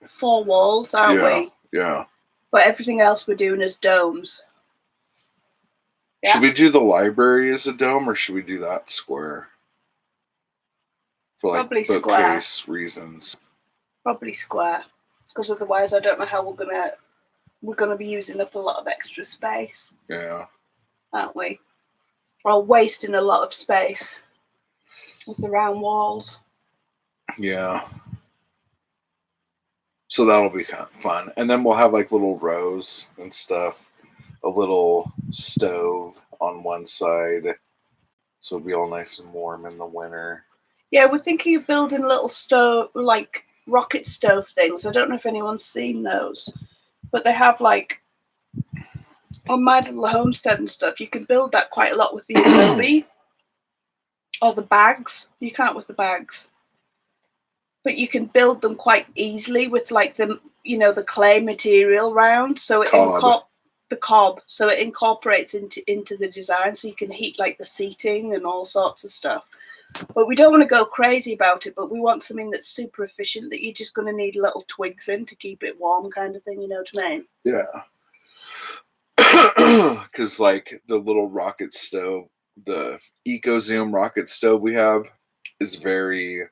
4 walls, aren't we? Yeah. But everything else we're doing as domes. Yeah. Should we do the library as a dome, or should we do that square? For like Probably bookcase square. reasons. Probably square. Because otherwise I don't know how we're gonna be using up a lot of extra space. Yeah. Aren't we? Or wasting a lot of space with the round walls. Yeah. So that'll be kind of fun. And then we'll have like little rows and stuff. A little stove on one side. So it'll be all nice and warm in the winter. Yeah, we're thinking of building little stove, like rocket stove things. I don't know if anyone's seen those. But they have like, on my little homestead and stuff, you can build that quite a lot with the adobe. Or the bags. You can't with the bags. But you can build them quite easily with like the clay material round. So it the cob. So it incorporates into the design. So you can heat like the seating and all sorts of stuff. But we don't want to go crazy about it, but we want something that's super efficient that you're just going to need little twigs in to keep it warm kind of thing, you know what I mean? Yeah. Because like the little rocket stove, the EcoZoom rocket stove we have is very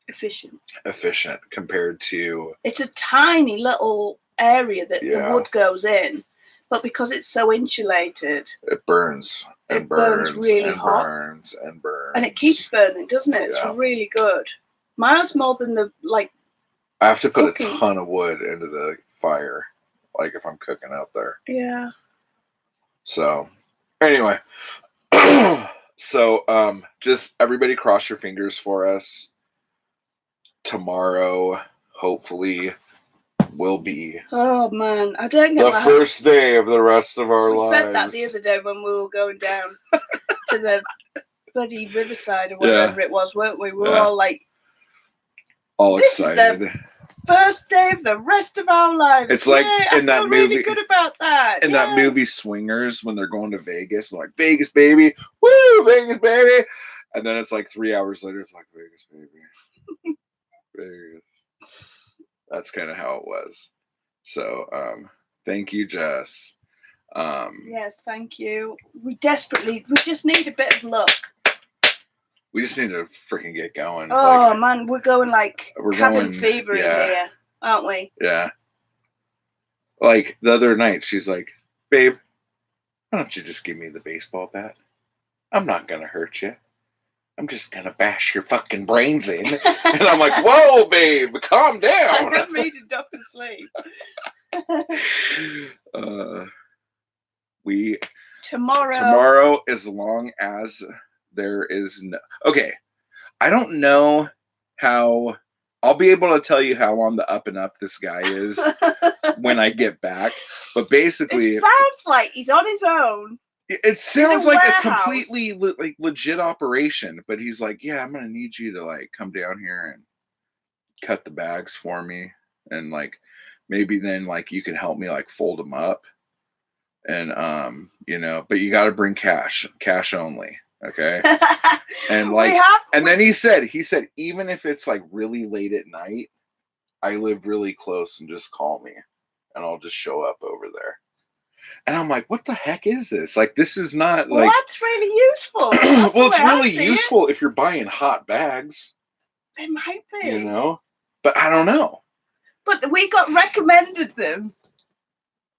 efficient compared to... It's a tiny little area that the wood goes in, but because it's so insulated, it burns and it burns really hot. Burns and burns. And it keeps burning, doesn't it? It's really good. Miles more than the, like... I have to put a ton of wood into the fire, like if I'm cooking out there. Yeah. So, anyway. So, just everybody cross your fingers for us. Tomorrow, hopefully, will be... Oh, man. I don't get the first day of the rest of our lives. We said that the other day when we were going down to the bloody riverside or whatever it was, weren't we? We were all like... all excited. Is the first day of the rest of our lives. It's like in that movie. Really good about that. In that movie Swingers, when they're going to Vegas, they're like, Vegas, baby. Woo, Vegas, baby. And then it's like 3 hours later, it's like, Vegas, baby. Vegas. That's kind of how it was. So, thank you, Jess. Yes, thank you. We just need a bit of luck. We just need to freaking get going. Oh, man, we're going like cabin fever in here, aren't we? Yeah. Like the other night, she's like, babe, why don't you just give me the baseball bat? I'm not going to hurt you. I'm just going to bash your fucking brains in. And I'm like, whoa, babe, calm down. I made a Dr. Sleep. Tomorrow, as long as there is no... Okay, I don't know how... I'll be able to tell you how on the up and up this guy is when I get back. But basically... It sounds like he's on his own. It sounds like a completely legit operation. But he's like, yeah, I'm going to need you to like come down here and cut the bags for me. And like, maybe then like you can help me like fold them up. And, but you got to bring cash only. Okay. And like, then he said, even if it's like really late at night, I live really close and just call me and I'll just show up over there. And I'm like, what the heck is this? Like, this is not like... Well, that's really useful. Well, it's really useful if you're buying hot bags. It might be. You know? But I don't know. But we got recommended them.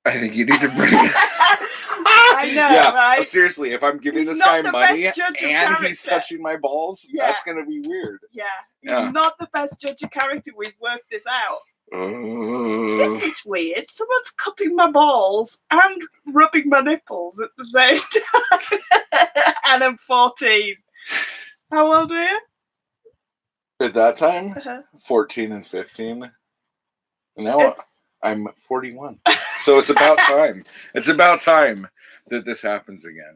I think you need to bring it. I know, right? Seriously, if I'm giving this guy money and he's touching my balls, that's going to be weird. Yeah. He's not the best judge of character. We've worked this out. Isn't this weird? Someone's cupping my balls and rubbing my nipples at the same time. And I'm 14. How old are you? At that time, 14 and 15. And now I'm 41. So it's about time. It's about time that this happens again.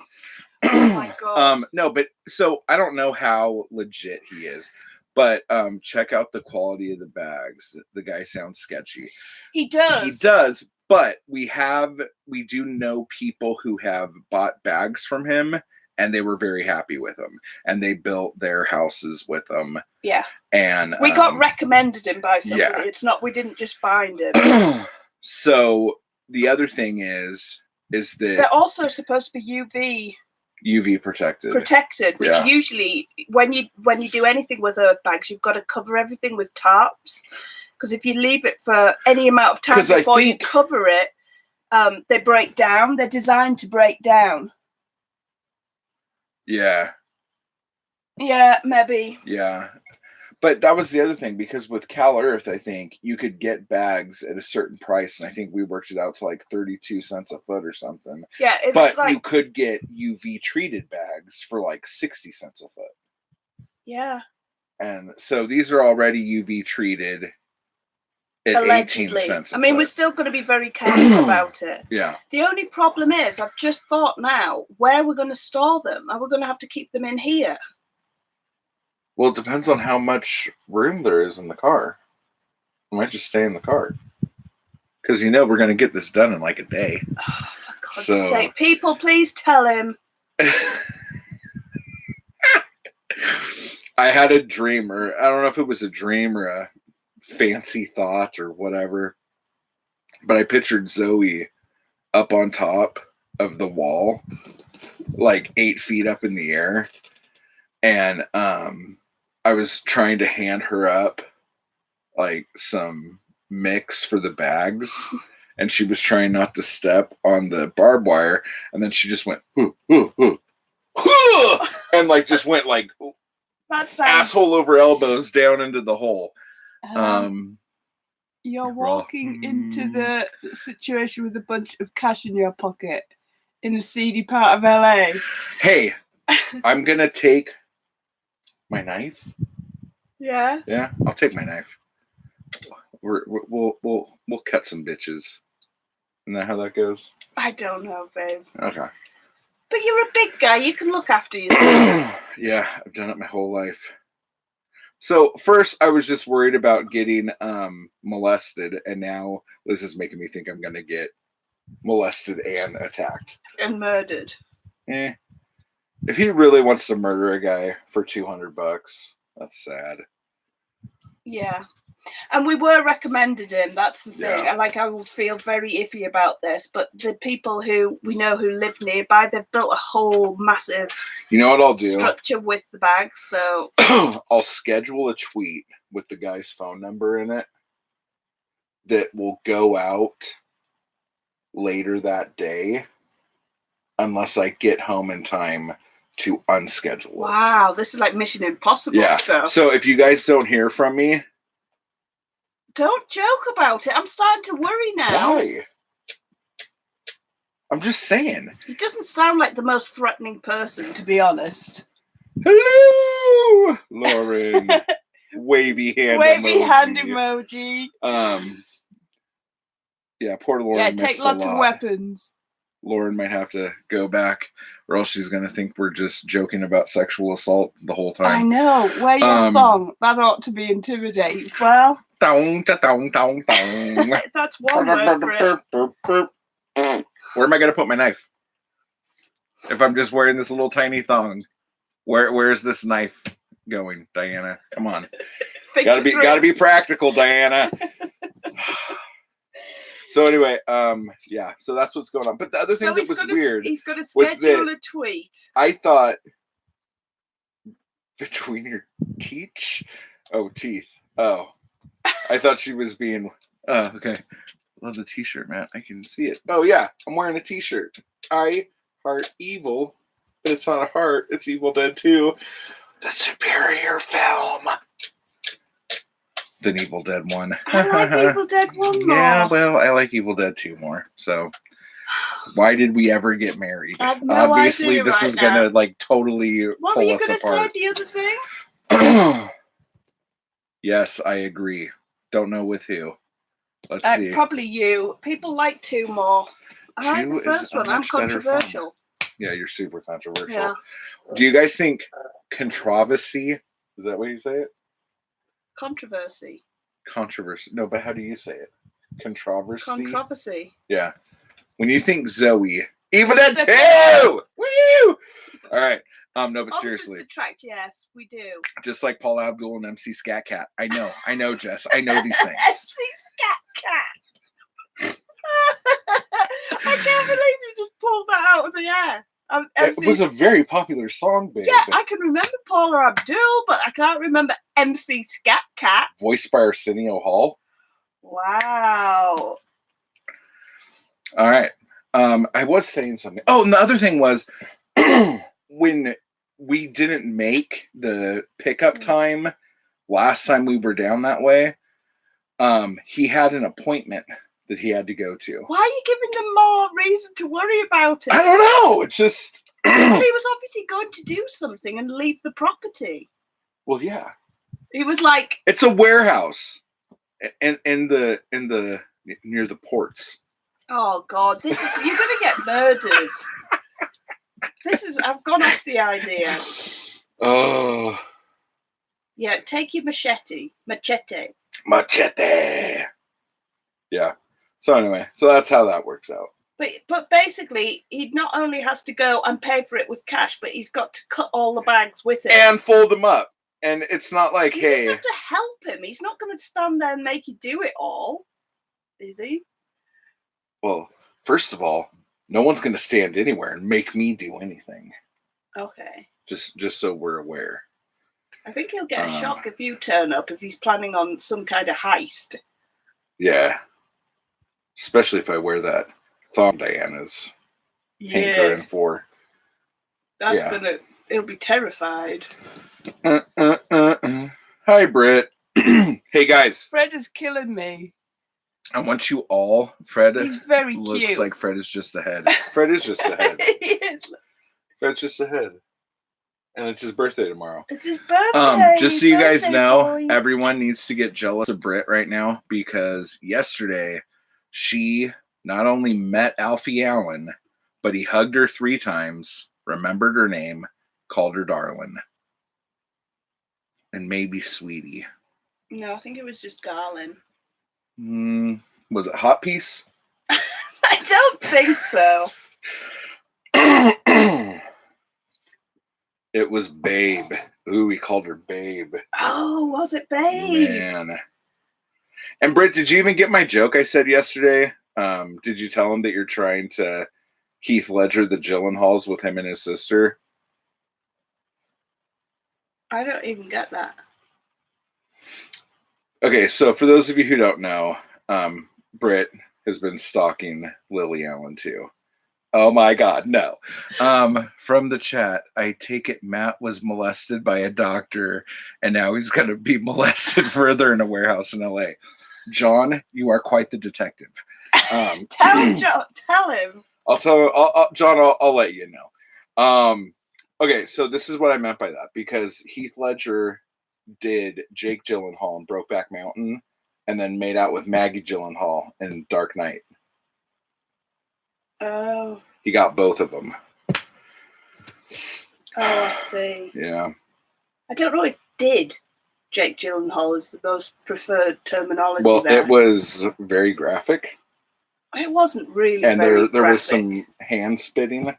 Oh my God. No, but so I don't know how legit he is. But check out the quality of the bags. The guy sounds sketchy. He does. He does, But we do know people who have bought bags from him, and they were very happy with them, and they built their houses with them. Yeah. And we got recommended him by somebody. Yeah. It's not, we didn't just find him. So the other thing is that they're also supposed to be UV protected, which Yeah. usually when you do anything with earth bags, you've got to cover everything with tarps, because if you leave it for any amount of time before you cover it, they break down. They're designed to break down. Yeah. Yeah, maybe. Yeah. But that was the other thing, because with Cal Earth, I think you could get bags at a certain price, and I think we worked it out to like 32 cents a foot or something. Yeah, but you could get UV treated bags for like 60 cents a foot. Yeah. And so these are already UV treated at allegedly. 18 cents a I mean, foot. We're still going to be very careful about it. Yeah. The only problem is, I've just thought now, where we're going to store them. Are we going to have to keep them in here? Well, it depends on how much room there is in the car. I might just stay in the car. Because, we're going to get this done in like a day. Oh, for God's sake. People, please tell him. I had a dream, or I don't know if it was a dream or a fancy thought or whatever, but I pictured Zoe up on top of the wall, like 8 feet up in the air. And I was trying to hand her up like some mix for the bags, and she was trying not to step on the barbed wire, and then she just went hoo, hoo, hoo, hoo, and like just went like asshole over elbows down into the hole. You're walking into the situation with a bunch of cash in your pocket in a seedy part of LA. Hey, I'm gonna take my knife. Yeah. Yeah, I'll take my knife. We'll cut some bitches. Isn't that how that goes? I don't know, babe. Okay. But you're a big guy. You can look after yourself. Yeah, I've done it my whole life. So first, I was just worried about getting molested, and now this is making me think I'm going to get molested and attacked. And murdered. If he really wants to murder a guy for $200, that's sad. Yeah. And we were recommended him. That's the thing. Yeah. I would feel very iffy about this, but the people who we know who live nearby, they've built a whole massive what I'll do? Structure with the bags. So I'll schedule a tweet with the guy's phone number in it that will go out later that day, unless I get home in time to unschedule it. Wow, this is like Mission Impossible stuff. So if you guys don't hear from me, don't joke about it. I'm starting to worry now. Why? I'm just saying. He doesn't sound like the most threatening person, to be honest. Hello, Lauren. Wavy hand emoji. Yeah, poor Lauren. Yeah, take lots of weapons. Lauren might have to go back, or else she's going to think we're just joking about sexual assault the whole time. I know. Wear your thong. That ought to be intimidating. Well, that's one word for it. Where am I going to put my knife? If I'm just wearing this little tiny thong, where's this knife going, Diana? Come on. Gotta be practical, Diana. So anyway, yeah, so that's what's going on. But the other thing that was weird, he's got to schedule a tweet. I thought between your teeth. Oh, I thought she was being. Okay. Love the t-shirt, Matt. I can see it. Oh yeah, I'm wearing a t-shirt. I heart evil, but it's not a heart. It's Evil Dead 2, the superior film. Than Evil Dead 1. I like Evil Dead 1 more. Yeah, well, I like Evil Dead 2 more. So, why did we ever get married? I have no Obviously, idea this is going to, like, totally what pull were you us gonna apart. Say the other thing? Yes, I agree. Don't know with who. Let's see. Probably you. People like 2 more. I like the first one. I'm controversial. Yeah, you're super controversial. Yeah. Do you guys think controversy, is that what you say it? Controversy. Controversy. No, but how do you say it? Controversy. Yeah. When you think Zoe, even a 2! Woo! All right. No, but seriously. Opposites attract, yes, we do. Just like Paul Abdul and MC Scat Cat. I know, Jess. I know these things. MC Scat Cat. I can't believe you just pulled that out of the air. It was a very popular song, babe. Yeah, I can remember Paula Abdul, but I can't remember MC Scat Cat. Voiced by Arsenio Hall. Wow. All right. I was saying something. Oh, and the other thing was when we didn't make the pickup time last time we were down that way, he had an appointment that he had to go to. Why are you giving them more reason to worry about it? I don't know. It's just well, he was obviously going to do something and leave the property. Well, yeah. He was like, it's a warehouse in the near the ports. Oh God, you're gonna get murdered. I've gone off the idea. Oh. Yeah, take your machete. Yeah. So anyway, that's how that works out. But basically, he not only has to go and pay for it with cash, but he's got to cut all the bags with it. And fold them up. And it's not like, you hey. You just have to help him. He's not going to stand there and make you do it all. Is he? Well, first of all, no one's going to stand anywhere and make me do anything. Okay. Just so we're aware. I think he'll get a shock if you turn up, if he's planning on some kind of heist. Yeah. Especially if I wear that thong Diana's hankering for. He'll be terrified. Hi, Britt. Hey, guys. Fred is killing me. I want you all, Fred. He's very looks cute. Like Fred is just ahead. Fred is just ahead. He is. Fred's just ahead. And it's his birthday tomorrow. It's his birthday. Just so you guys know, boy. everyone needs to get jealous of Britt right now because yesterday she not only met Alfie Allen, but he hugged her 3 times, remembered her name, called her darling. And maybe sweetie. No, I think it was just darling. Was it hot piece? I don't think so. It was babe. Ooh, he called her babe. Oh, was it babe? Man. And Britt, did you even get my joke I said yesterday? Did you tell him that you're trying to Heath Ledger the Gyllenhaals with him and his sister? I don't even get that. Okay, so for those of you who don't know, Britt has been stalking Lily Allen too. Oh my God, no. From the chat, I take it Matt was molested by a doctor and now he's going to be molested further in a warehouse in LA. John, you are quite the detective. Tell him. I'll tell him. John, I'll let you know. Okay, so this is what I meant by that because Heath Ledger did Jake Gyllenhaal in Brokeback Mountain and then made out with Maggie Gyllenhaal in Dark Knight. Oh. He got both of them. Oh, I see. Yeah. I don't know if did Jake Gyllenhaal is the most preferred terminology. Well, there. it was very graphic. It wasn't really. And very there was graphic. some hand spitting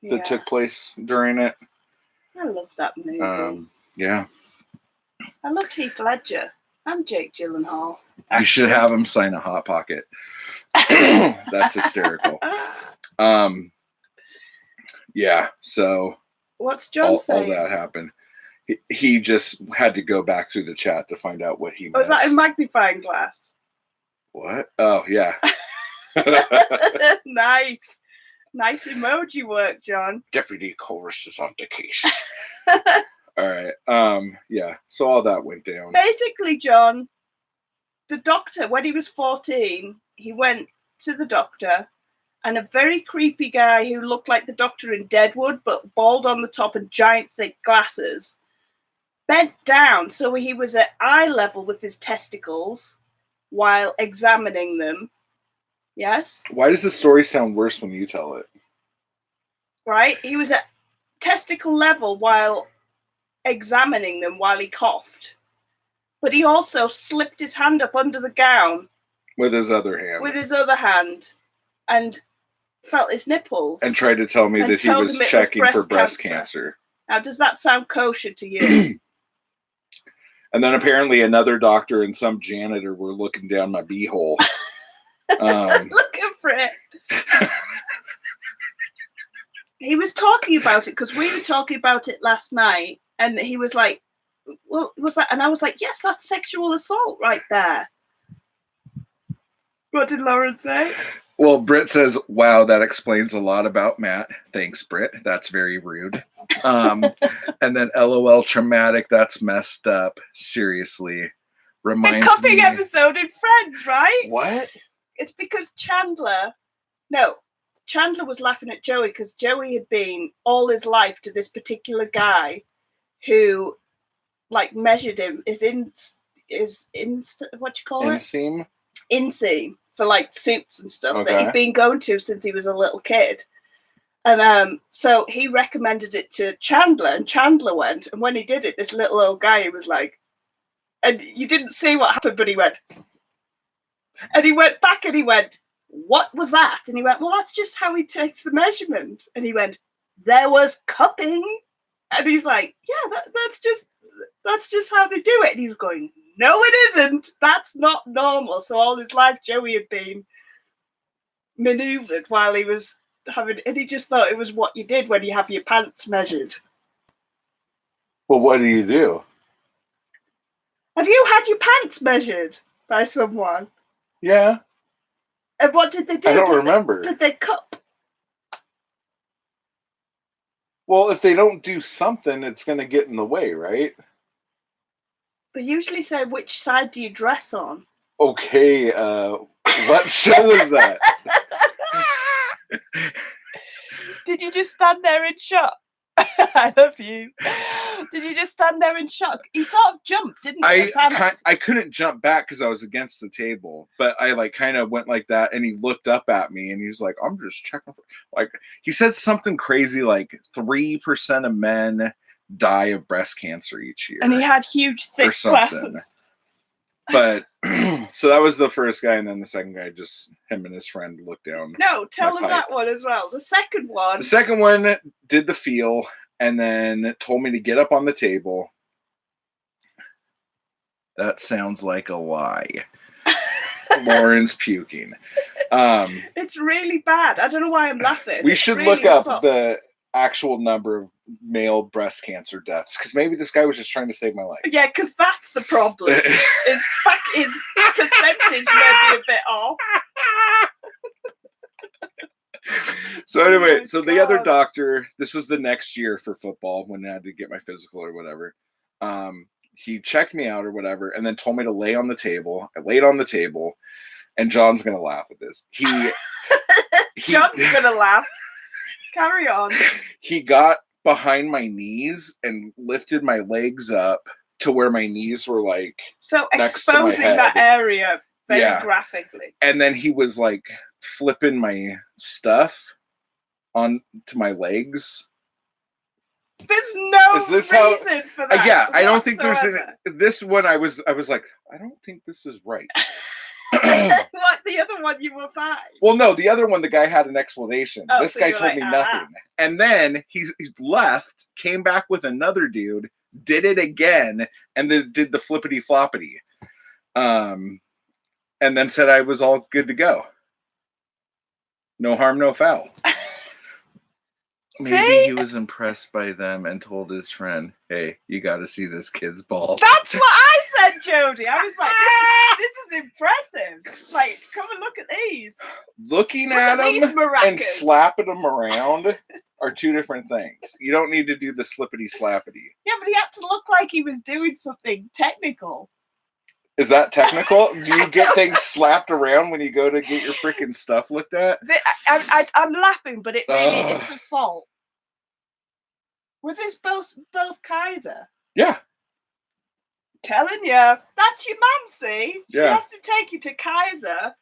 that took place during it. I love that movie. Yeah. I loved Heath Ledger and Jake Gyllenhaal. You should have him sign a Hot Pocket. That's hysterical. Yeah, so what's John saying? All that happened. He just had to go back through the chat to find out what he missed. Was that a magnifying glass? What? Oh, yeah. Nice emoji work, John. Deputy Chorus is on the case. All right. Yeah. So all that went down. Basically, John, the doctor, when he was 14, he went to the doctor, and a very creepy guy who looked like the doctor in Deadwood, but bald on the top and giant thick glasses, bent down so he was at eye level with his testicles while examining them. Yes? Why does the story sound worse when you tell it? Right? He was at testicle level while examining them while he coughed. But he also slipped his hand up under the gown with his other hand. With his other hand, and felt his nipples. And tried to tell me that he was checking for breast cancer. Now, does that sound kosher to you? And then apparently another doctor and some janitor were looking down my beehole. Looking for it. He was talking about it because we were talking about it last night, and he was like, "Well, was that?" And I was like, "Yes, that's sexual assault right there." What did Lauren say? Well, Britt says, "Wow, that explains a lot about Matt." Thanks, Britt. That's very rude. And then, LOL, traumatic. That's messed up. Seriously, reminds the cupping me. episode in Friends, right? What? It's because Chandler was laughing at Joey because Joey had been all his life to this particular guy who, like, measured him. What do you call it? Inseam for like suits and stuff that he'd been going to since he was a little kid. And so he recommended it to Chandler, and Chandler went. And when he did it, this little old guy, he was like, and you didn't see what happened, but he went, and he went back and he went, "What was that?" And he went, "Well, that's just how he takes the measurement." And he went, "There was cupping." And he's like, "Yeah, that's just how they do it." And he was going, "No, it isn't. That's not normal." So all his life, Joey had been maneuvered while he was having, and he just thought it was what you did when you have your pants measured. Well, what do you do? Have you had your pants measured by someone? Yeah. And what did they do? I don't remember. Did they cup? Well, if they don't do something, it's going to get in the way, right? They usually say, "Which side do you dress on?" Okay, what show is that? Did you just stand there in shock? I love you. Did you just stand there in shock? You sort of jumped, didn't you? I couldn't jump back because I was against the table, but I like kind of went like that, and he looked up at me, and he was like, "I'm just checking for," like, he said something crazy like 3% of men die of breast cancer each year, and he had huge thick glasses. But so that was the first guy, and then the second guy, just him and his friend looked down. No, tell him that one as well. The second one did the feel and then told me to get up on the table. That sounds like a lie. Lauren's puking. It's really bad. I don't know why I'm laughing. We should look up the actual number of male breast cancer deaths, because maybe this guy was just trying to save my life. Yeah, because that's the problem. His percentage may be a bit off. So anyway, the other doctor, this was the next year for football when I had to get my physical or whatever. He checked me out or whatever, and then told me to lay on the table. I laid on the table, and John's gonna laugh at this. John's gonna laugh. Carry on. He got behind my knees and lifted my legs up to where my knees were like next to my head. That area very graphically. And then he was like flipping my stuff on to my legs. There's no reason for that. Yeah, I don't think there's this one. I was like, I don't think this is right. What, the other one you were fine? Well, no, the other one, the guy had an explanation. This guy told me nothing. And then he left, came back with another dude, did it again, and then did the flippity floppity. And then said I was all good to go. No harm, no foul. Maybe he was impressed by them and told his friend, "Hey, you got to see this kid's balls." That's what I said, Jody. I was like, this is impressive. Like, come and look at these. Looking at them and slapping them around are two different things. You don't need to do the slippity slappity. Yeah, but he had to look like he was doing something technical. Is that technical? Do you get things slapped around when you go to get your freaking stuff looked at? I'm laughing, but it's assault. Was this both Kaiser? Yeah. Telling you, that's your mum, see? She has to take you to Kaiser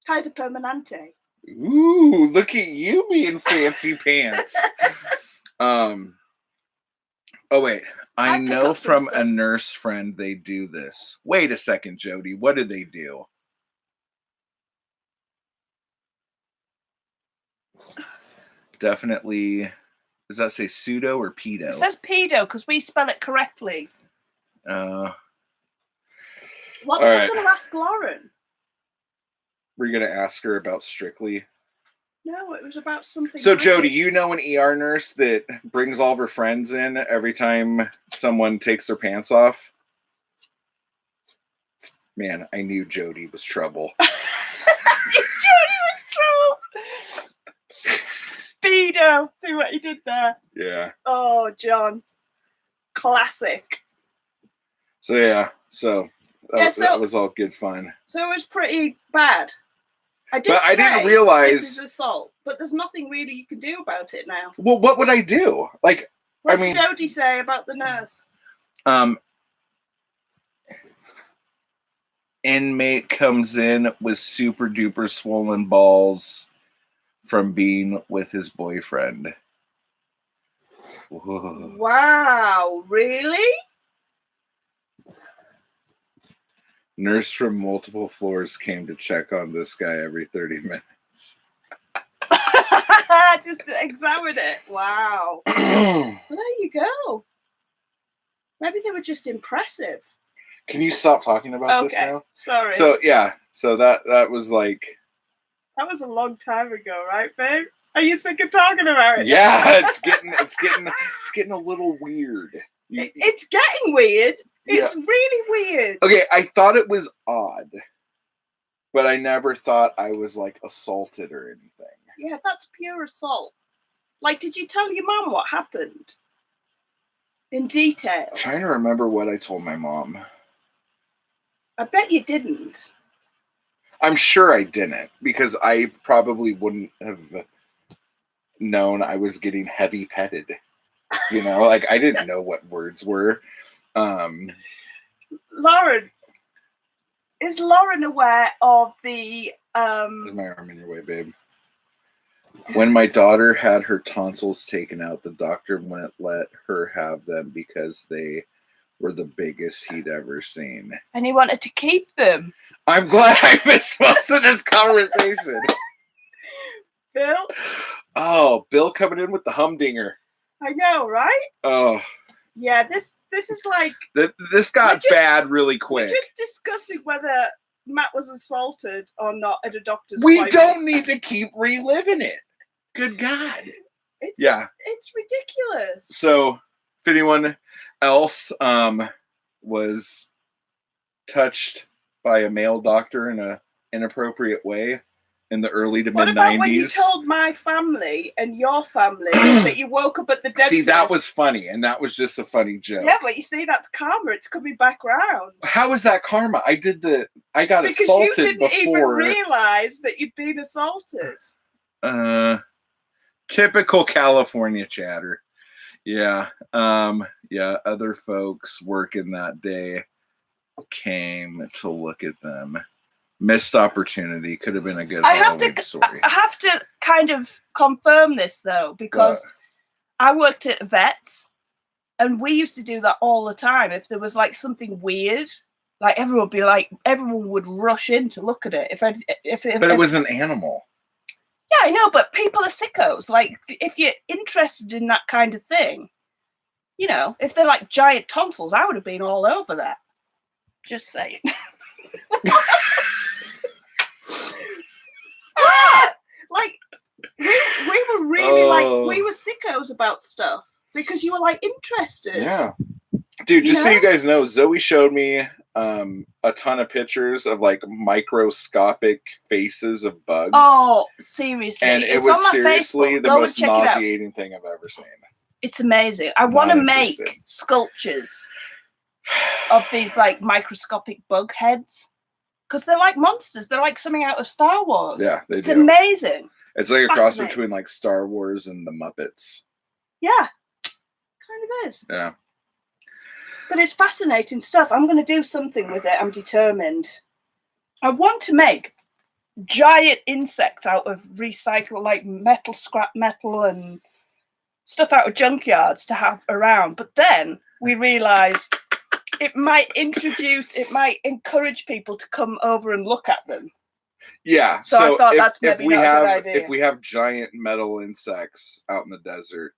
Permanente. Ooh, look at you being fancy pants. Oh, wait. I know from a nurse friend they do this. Wait a second, Jody. What do they do? definitely. Does that say pseudo or pedo? It says pedo because we spell it correctly. What was I going to ask Lauren? Were you going to ask her about Strictly? No, it was about something. So, Joe, do you know an ER nurse that brings all of her friends in every time someone takes their pants off? Man, I knew Jody was trouble. Jody was trouble. Speedo. See what he did there? Yeah. Oh, John. Classic. So, yeah. That was all good fun. So it was pretty bad. I didn't realize this is assault, but there's nothing really you can do about it now. Well, what would I do? Like, what did Jody say about the nurse? Inmate comes in with super duper swollen balls from being with his boyfriend. Whoa. Wow, really? Nurse from multiple floors came to check on this guy every 30 minutes. Just to examine it. Wow. Well, there you go. Maybe they were just impressive. Can you stop talking about this now? Sorry. So yeah, so that was like. That was a long time ago, right, babe? Are you sick of talking about it? Yeah, it's getting a little weird. It's getting weird. It's really weird. Okay, I thought it was odd, but I never thought I was like assaulted or anything. Yeah, that's pure assault. Like, did you tell your mom what happened? In detail? I'm trying to remember what I told my mom. I bet you didn't. I'm sure I didn't, because I probably wouldn't have known I was getting heavy petted. You know, like I didn't know what words were. Lauren, is Lauren aware of the Is my arm in your way, babe? When my daughter had her tonsils taken out, the doctor wouldn't let her have them because they were the biggest he'd ever seen. And he wanted to keep them. I'm glad I missed most of this conversation. Bill? Oh, Bill coming in with the humdinger. I know, right? Oh. Yeah, this is like... This got bad really quick. We're just discussing whether Matt was assaulted or not at a doctor's appointment. We don't need to keep reliving it. Good God. It's ridiculous. So, if anyone else was touched by a male doctor in an inappropriate way in the early to mid-90s. What about when you told my family and your family that you woke up at the dentist? See, that was funny, and that was just a funny joke. Yeah, but you see, that's karma. It's coming back round. How is that karma? I got assaulted before. Because you didn't even realize that you'd been assaulted. Typical California chatter. Yeah. Other folks working that day came to look at them. Missed opportunity. Could have been a good Halloween story. I have to kind of confirm this though, because I worked at vets and we used to do that all the time. If there was like something weird, like everyone would rush in to look at it. But it was an animal. Yeah, I know, but people are sickos. Like, if you're interested in that kind of thing, you know, if they're like giant tonsils, I would have been all over that. Just saying. Like, we were really we were sickos about stuff because you were like interested. Yeah. Dude, just so you guys know, Zoe showed me a ton of pictures of like microscopic faces of bugs. Oh, seriously. And it was seriously the most nauseating thing I've ever seen. It's amazing. I want to make sculptures of these like microscopic bug heads because they're like monsters. They're like something out of Star Wars. Yeah, they do. It's amazing. It's like a cross between like Star Wars and the Muppets. Yeah, kind of is. Yeah. But it's fascinating stuff. I'm going to do something with it. I'm determined. I want to make giant insects out of recycled, like metal, scrap metal and stuff out of junkyards to have around. But then we realised it might encourage people to come over and look at them. Yeah. So I thought that's if maybe we not a have good idea. if we have giant metal insects out in the desert,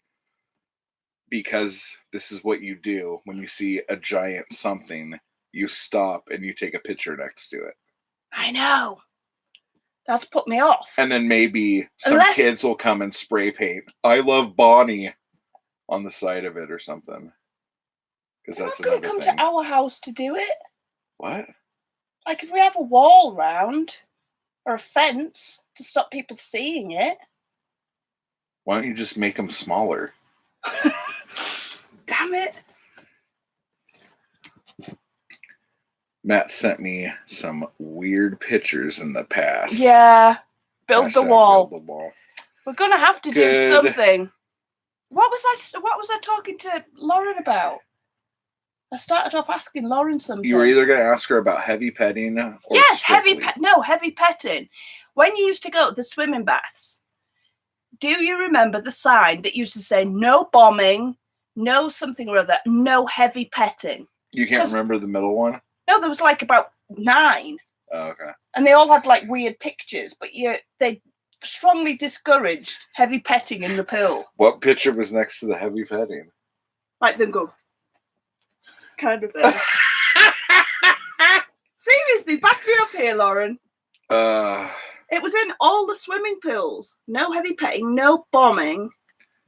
because this is what you do when you see a giant something, you stop and you take a picture next to it. I know. That's put me off. And then maybe some kids will come and spray paint "I love Bonnie" on the side of it or something. Because that's another thing. They're not going to come to our house to do it. What? Like if we have a wall round or a fence to stop people seeing it. Why don't you just make them smaller? Damn it. Matt sent me some weird pictures in the past. Yeah. Build the wall. Build the wall. We're gonna have to do something. What was I talking to Lauren about? I started off asking Lauren something. You were either gonna ask her about heavy petting or yes, heavy petting. When you used to go to the swimming baths, do you remember the sign that used to say no bombing, no something or other, no heavy petting? You can't remember the middle one? No, there was like about 9. Oh, okay. And they all had like weird pictures, but they strongly discouraged heavy petting in the pool. What picture was next to the heavy petting? Like them go kind of thing. Seriously, back me up here, Lauren. It was in all the swimming pools. No heavy petting, no bombing,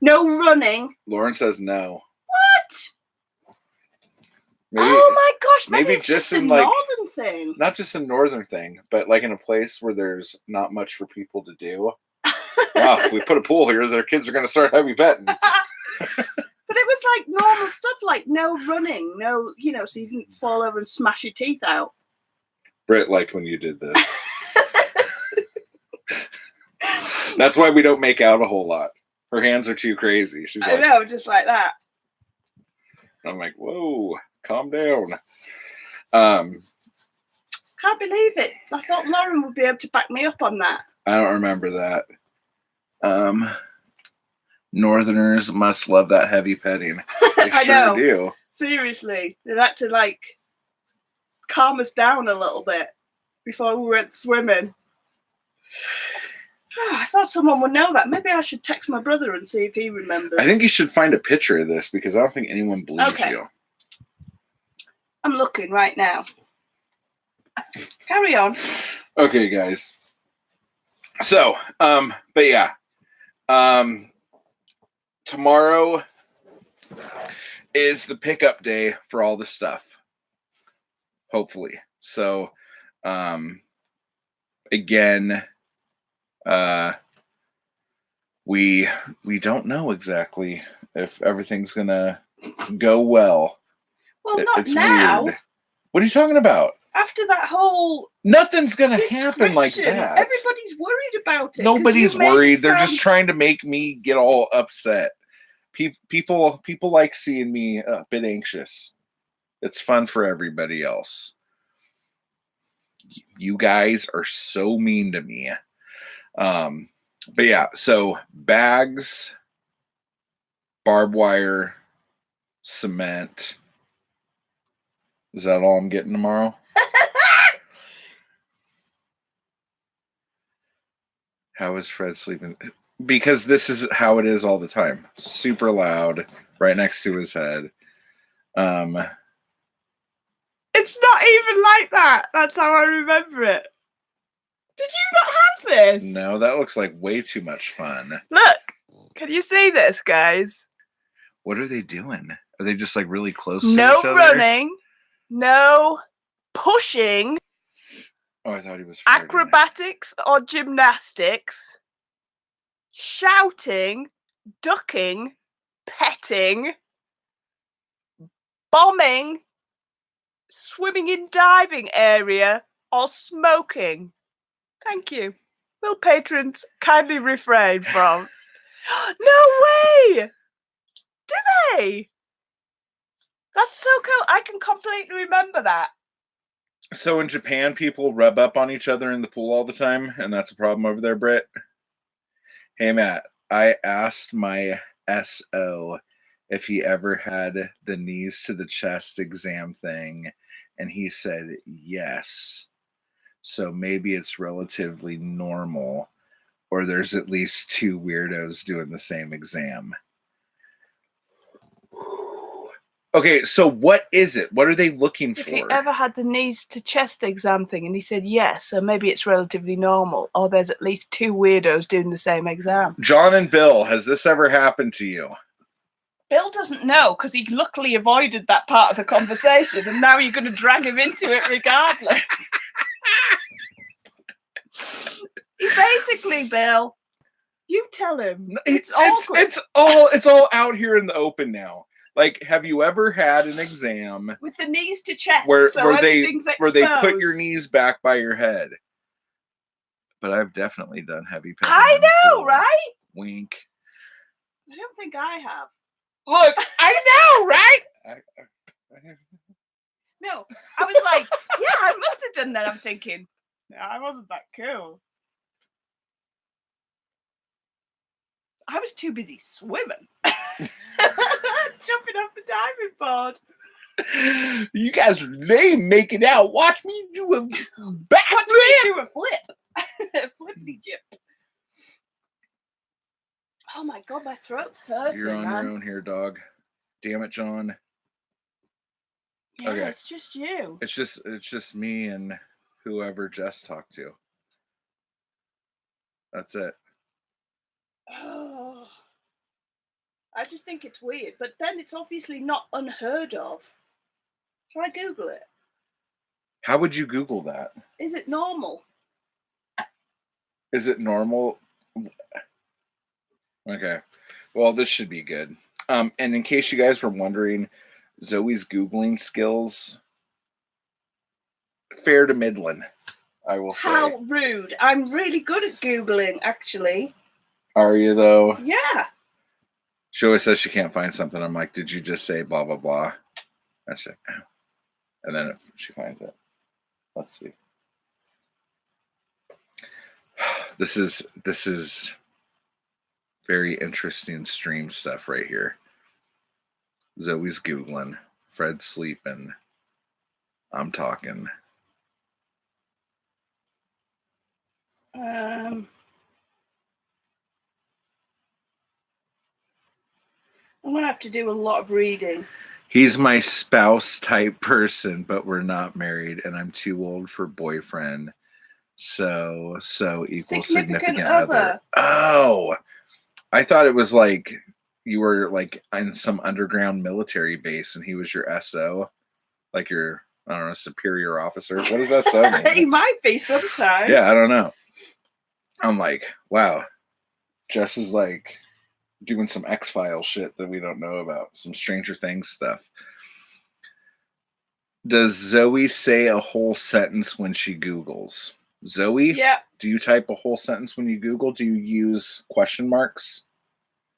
no running. Lauren says no. What? Maybe, oh my gosh, maybe it's just a northern thing. Not just a northern thing, but like in a place where there's not much for people to do. Wow, if we put a pool here, their kids are going to start heavy petting. But it was like normal stuff, like no running, no, so you didn't fall over and smash your teeth out. Britt liked when you did this. That's why we don't make out a whole lot. Her hands are too crazy. She's like, I know, just like that. I'm like, whoa, calm down. Can't believe it. I thought Lauren would be able to back me up on that. I don't remember that. Northerners must love that heavy petting. They I sure know. do. Seriously, they had to like calm us down a little bit before we went swimming. I thought someone would know that. Maybe I should text my brother and see if he remembers. I think you should find a picture of this because I don't think anyone believes you. I'm looking right now. Carry on. Okay, guys. So, but yeah. Tomorrow is the pickup day for all the stuff. Hopefully. So, again, we don't know exactly if everything's gonna go well. Well, not now. Weird. What are you talking about? After that whole nothing's gonna happen like that. Everybody's worried about it. Nobody's worried. They're just trying to make me get all upset. People like seeing me a bit anxious. It's fun for everybody else. You guys are so mean to me. But yeah, so bags, barbed wire, cement. Is that all I'm getting tomorrow? How is Fred sleeping? Because this is how it is all the time. Super loud, right next to his head. It's not even like that. That's how I remember it. Did you not have this? No, that looks like way too much fun. Look, can you see this, guys? What are they doing? Are they just like really close to no each other? No running, no pushing. Oh, I thought he was flirting. Acrobatics or gymnastics, shouting, ducking, petting, bombing, swimming in diving area, or smoking. Thank you. Will patrons kindly refrain from? No way! Do they? That's so cool. I can completely remember that. So in Japan, people rub up on each other in the pool all the time, and that's a problem over there, Britt? Hey, Matt, I asked my SO if he ever had the knees to the chest exam thing, and he said yes. So maybe it's relatively normal, or there's at least 2 weirdos doing the same exam. Okay, so what is it? What are they looking If for? he ever had the knees to chest exam thing, and he said yes, so maybe it's relatively normal, or there's at least 2 weirdos doing the same exam. John and Bill, has this ever happened to you? Bill doesn't know because he luckily avoided that part of the conversation, and now you're going to drag him into it regardless. He basically, Bill, you tell him. It's awkward. It's all out here in the open now. Like, have you ever had an exam with the knees to chest where they put your knees back by your head? But I've definitely done heavy petting. I know, before. Right? Wink. I don't think I have. Look, I know, right? No, I was like, yeah, I must have done that. I'm thinking, no, I wasn't that cool. I was too busy swimming. Jumping off the diving board. You guys they making out. Watch me do a back. Watch me do a flip. Flippity jip. Oh my god, my throat's hurting. You're on your own here, dog. Damn it, John. Yeah, okay. It's just you. It's just me and whoever Jess talked to. That's it. Oh. I just think it's weird, but then it's obviously not unheard of. Shall I Google it? How would you Google that? Is it normal? Is it normal? Okay. Well, this should be good. And in case you guys were wondering, Zoe's Googling skills, fair to middling, I will say. How rude. I'm really good at Googling, actually. Are you, though? Yeah. She always says she can't find something. I'm like, did you just say blah, blah, blah? I said, oh. And then she finds it. Let's see. This is very interesting stream stuff right here. Zoe's Googling. Fred's sleeping. I'm talking. I'm going to have to do a lot of reading. He's my spouse type person, but we're not married, and I'm too old for boyfriend. So equals significant other. Oh, I thought it was like you were like in some underground military base, and he was your SO, like your, I don't know, superior officer. What does that sound mean? He might be sometimes. Yeah, I don't know. I'm like, wow, Jess is like doing some X-Files shit that we don't know about, some Stranger Things stuff. Does Zoe say a whole sentence when she Googles? Zoe? Yeah. Do you type a whole sentence when you Google? Do you use question marks?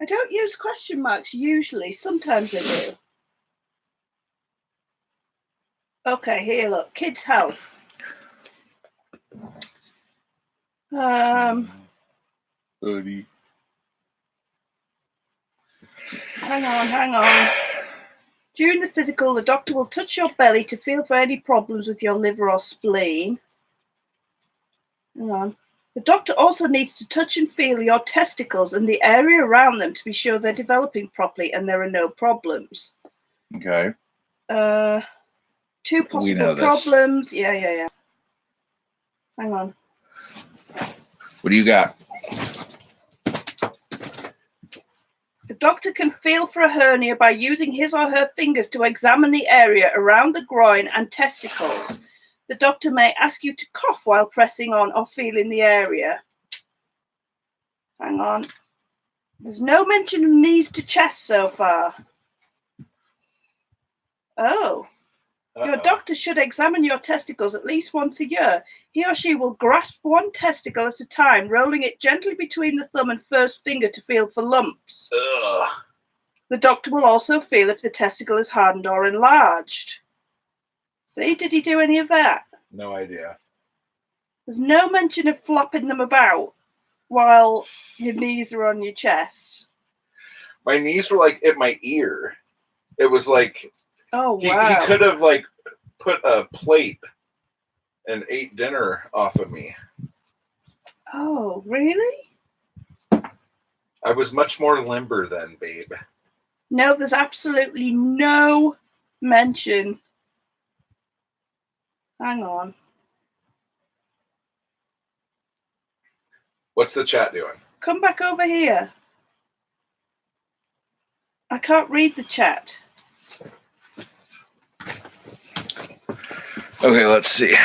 I don't use question marks usually. Sometimes I do. Okay, here, look. Kids' health. Buddy. Hang on. During the physical, the doctor will touch your belly to feel for any problems with your liver or spleen. Hang on. The doctor also needs to touch and feel your testicles and the area around them to be sure they're developing properly and there are no problems. Okay. 2 possible problems. Yeah. Hang on. What do you got? The doctor can feel for a hernia by using his or her fingers to examine the area around the groin and testicles. The doctor may ask you to cough while pressing on or feeling the area. Hang on. There's no mention of knees to chest so far. Oh. Uh-oh. Your doctor should examine your testicles at least once a year. He or she will grasp one testicle at a time, rolling it gently between the thumb and first finger to feel for lumps. Ugh. The doctor will also feel if the testicle is hardened or enlarged. See, did he do any of that? No idea. There's no mention of flopping them about while your knees are on your chest. My knees were like at my ear. It was like, oh wow. He could have like put a plate and ate dinner off of me. Oh, really? I was much more limber then, babe. No, there's absolutely no mention. Hang on. What's the chat doing? Come back over here. I can't read the chat. Okay, let's see.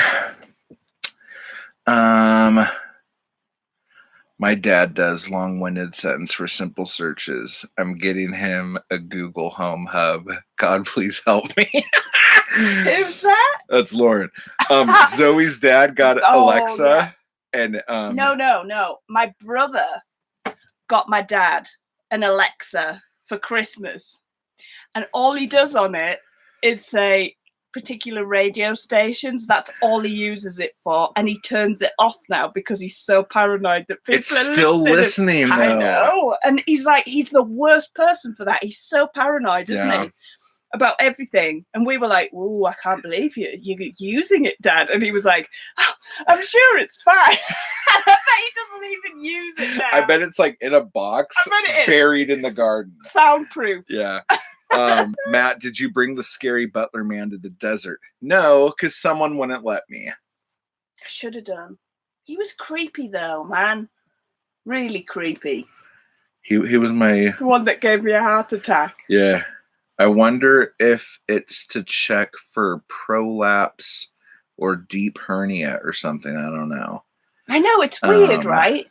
My dad does long-winded sentence for simple searches. I'm getting him a Google Home Hub. God, please help me. Who's that? That's Lauren. Zoe's dad got Alexa, yeah. and No. My brother got my dad an Alexa for Christmas, and all he does on it is say particular radio stations. That's all he uses it for, and he turns it off now because he's so paranoid that people it's are still listening. I know, and he's the worst person for that. He's so paranoid, isn't he, about everything? And we were like, "Oh, I can't believe you're using it, Dad." And he was like, oh, "I'm sure it's fine." I bet he doesn't even use it now. I bet it's like in a box, buried in the garden, soundproof. Yeah. Matt, did you bring the scary butler man to the desert? No, because someone wouldn't let me. I should have done. He was creepy though, man. Really creepy. He was the one that gave me a heart attack. Yeah. I wonder if it's to check for prolapse or deep hernia or something. I don't know. I know, it's weird, right?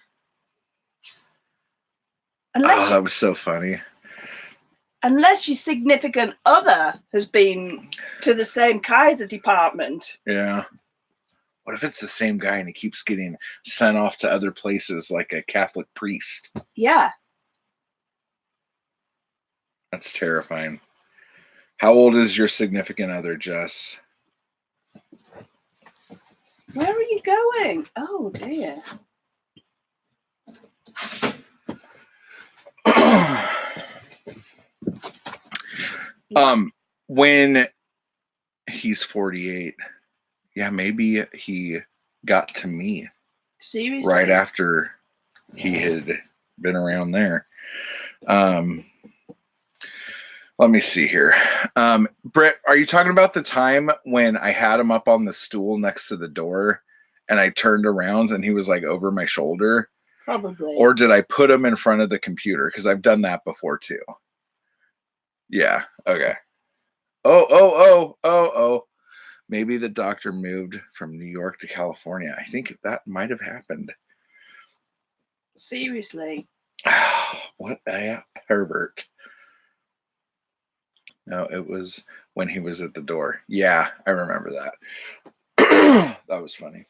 That was so funny. Unless your significant other has been to the same Kaiser department. Yeah. What if it's the same guy and he keeps getting sent off to other places like a Catholic priest? Yeah. That's terrifying. How old is your significant other, Jess? Where are you going? Oh, dear. When he's 48, yeah, maybe he got to me. Seriously? Right after he had been around there. Let me see here. Britt, are you talking about the time when I had him up on the stool next to the door and I turned around and he was like over my shoulder? Probably. Or did I put him in front of the computer? Because I've done that before too. Yeah. Okay. Oh. Maybe the doctor moved from New York to California. I think that might have happened. Seriously. What a pervert. No, it was when he was at the door. Yeah, I remember that. That was funny.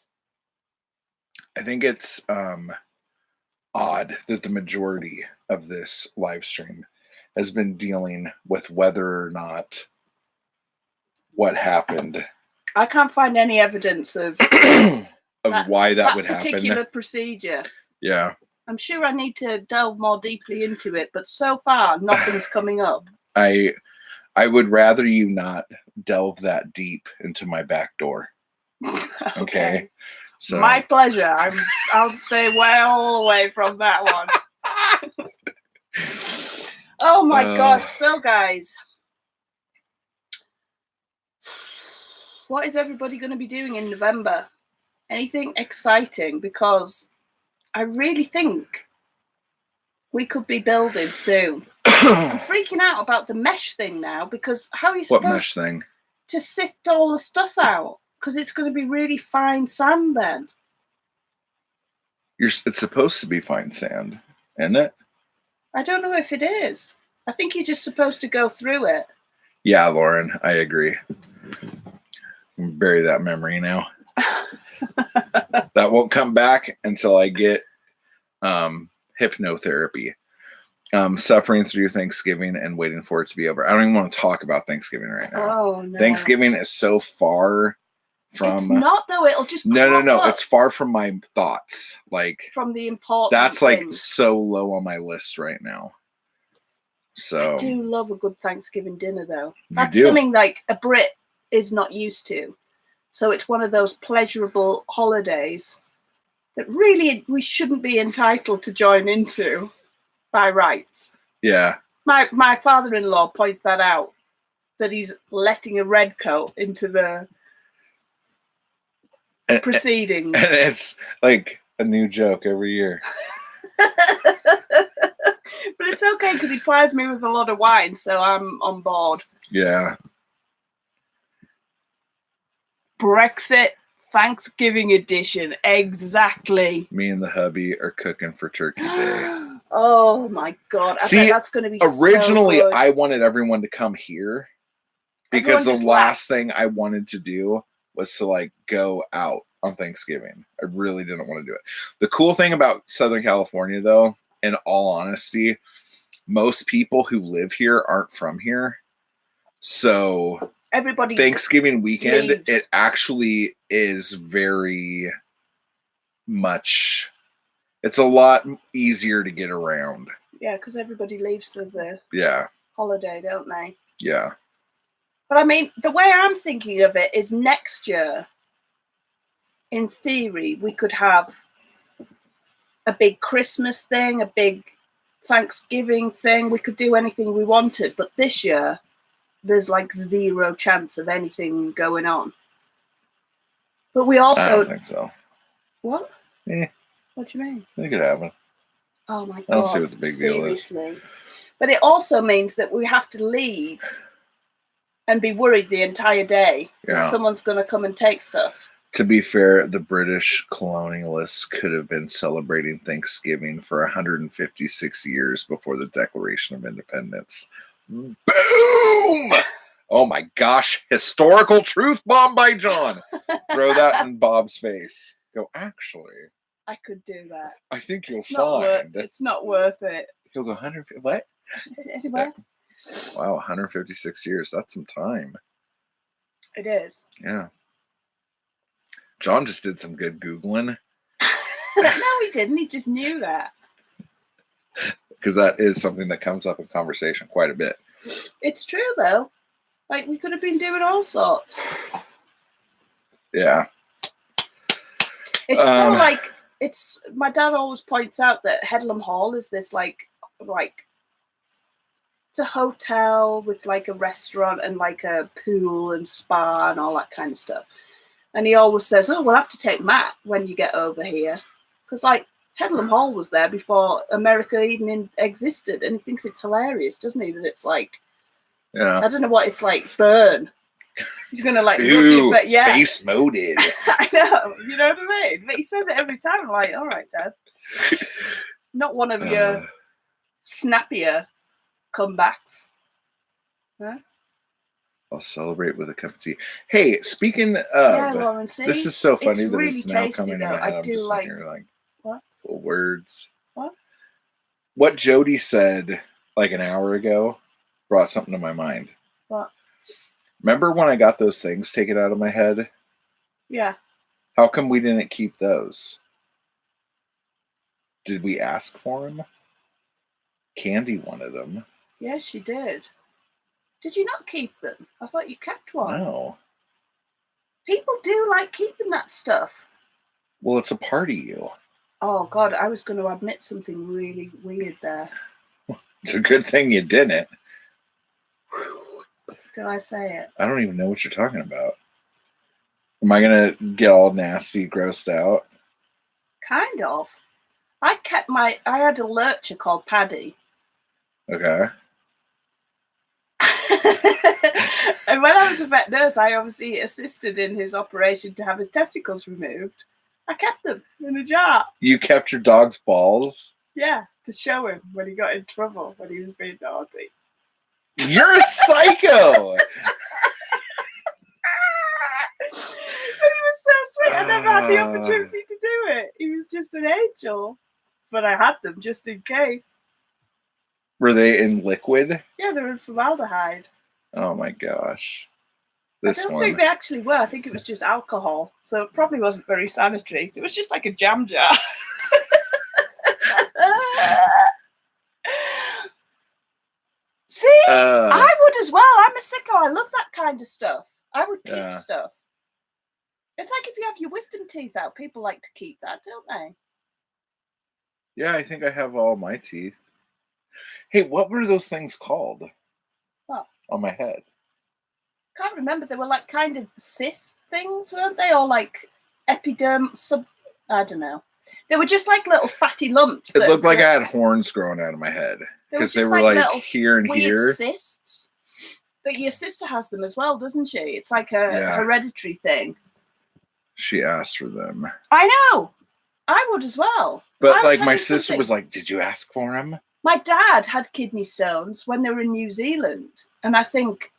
I think it's odd that the majority of this live stream has been dealing with whether or not what happened. I can't find any evidence of why that would happen. Particular procedure. Yeah. I'm sure I need to delve more deeply into it, but so far nothing's coming up. I would rather you not delve that deep into my back door. Okay. So my pleasure. I'll stay well away from that one. Oh my gosh. So guys, what is everybody going to be doing in November? Anything exciting? Because I really think we could be building soon. I'm freaking out about the mesh thing now, because how are you supposed what mesh thing? To sift all the stuff out? Because it's going to be really fine sand then. It's supposed to be fine sand, isn't it? I don't know if it is. I think you're just supposed to go through it. Yeah, Lauren, I agree. Bury that memory now. That won't come back until I get hypnotherapy. Suffering through Thanksgiving and waiting for it to be over. I don't even want to talk about Thanksgiving right now. Oh, no. Thanksgiving is so far from. It's not though. It'll just no. It's far from my thoughts. Like from the important. That's things. Like so low on my list right now. So I do love a good Thanksgiving dinner though. That's something like a Brit is not used to. So it's one of those pleasurable holidays that really we shouldn't be entitled to join into by rights. Yeah. My father-in-law points that out, that he's letting a redcoat into the proceedings. And it's like a new joke every year. But it's okay because he plies me with a lot of wine, so I'm on board. Yeah. Brexit Thanksgiving edition. Exactly. Me and the hubby are cooking for Turkey Day. Oh my God. I bet that's going to be originally, so good. I wanted everyone to come here because the last thing I wanted to do was to like go out on Thanksgiving. I really didn't want to do it. The cool thing about Southern California, though, in all honesty, most people who live here aren't from here. So everybody Thanksgiving weekend, leaves. it actually is very much, it's a lot easier to get around. Yeah, because everybody leaves for the holiday, don't they? Yeah. But I mean, the way I'm thinking of it is next year, in theory, we could have a big Christmas thing, a big Thanksgiving thing. We could do anything we wanted. But this year, there's like zero chance of anything going on. But we also... I don't think so. What? Yeah. What do you mean? It could happen. Oh my God. I don't see what the big deal is. Seriously. But it also means that we have to leave and be worried the entire day that someone's going to come and take stuff. To be fair, the British colonialists could have been celebrating Thanksgiving for 156 years before the Declaration of Independence. Boom! Oh my gosh. Historical truth bomb by John. Throw that in Bob's face. Go, actually, I could do that. I think you'll find. It's not worth it. He'll go, 150, what? Anyway. Wow, 156 years. That's some time. It is. Yeah. John just did some good Googling. No, he didn't. He just knew that. Because that is something that comes up in conversation quite a bit. It's true, though. Like, we could have been doing all sorts. Yeah. It's so like, it's, my dad always points out that Headlam Hall is this like, it's a hotel with like a restaurant and like a pool and spa and all that kind of stuff. And he always says, oh, we'll have to take Matt when you get over here. Because like, Headlam Hall was there before America even existed. And he thinks it's hilarious, doesn't he? That it's like, I don't know what it's like, burn. He's going to like, face moded. I know, you know what I mean? But he says it every time. I'm like, all right, Dad. Not one of your snappier comebacks. Huh? I'll celebrate with a cup of tea. Hey, speaking of, Lauren, this is so funny that really it's now tasty, coming though. in my head. I I'm do just like, sitting here like, what? Words. What? What Jody said like an hour ago brought something to my mind. What? Remember when I got those things taken out of my head? Yeah. How come we didn't keep those? Did we ask for them? Candy wanted them. Yes, she did. Did you not keep them? I thought you kept one. No. People do like keeping that stuff. Well, it's a part of you. Oh, God, I was going to admit something really weird there. It's a good thing you didn't. Did I say it? I don't even know what you're talking about. Am I going to get all nasty, grossed out? Kind of. I had a lurcher called Paddy. Okay. And when I was a vet nurse, I obviously assisted in his operation to have his testicles removed. I kept them in a jar. You kept your dog's balls? Yeah, to show him when he got in trouble, when he was being naughty. You're a psycho! But he was so sweet. I never had the opportunity to do it. He was just an angel. But I had them just in case. Were they in liquid? Yeah, they were in formaldehyde. Oh my gosh. I don't think they actually were. I think it was just alcohol. So it probably wasn't very sanitary. It was just like a jam jar. See? I would as well. I'm a sicko. I love that kind of stuff. I would keep stuff. It's like if you have your wisdom teeth out, people like to keep that, don't they? Yeah, I think I have all my teeth. Hey, what were those things called? What? On my head. Can't remember. They were like kind of cyst things, weren't they? Or like epiderm I don't know. They were just like little fatty lumps. It looked like I had horns growing out of my head because they were like here and weird here. Cysts. But your sister has them as well, doesn't she? It's like a hereditary thing. She asked for them. I know. I would as well. But like my sister was like, "Did you ask for them?" My dad had kidney stones when they were in New Zealand, and I think.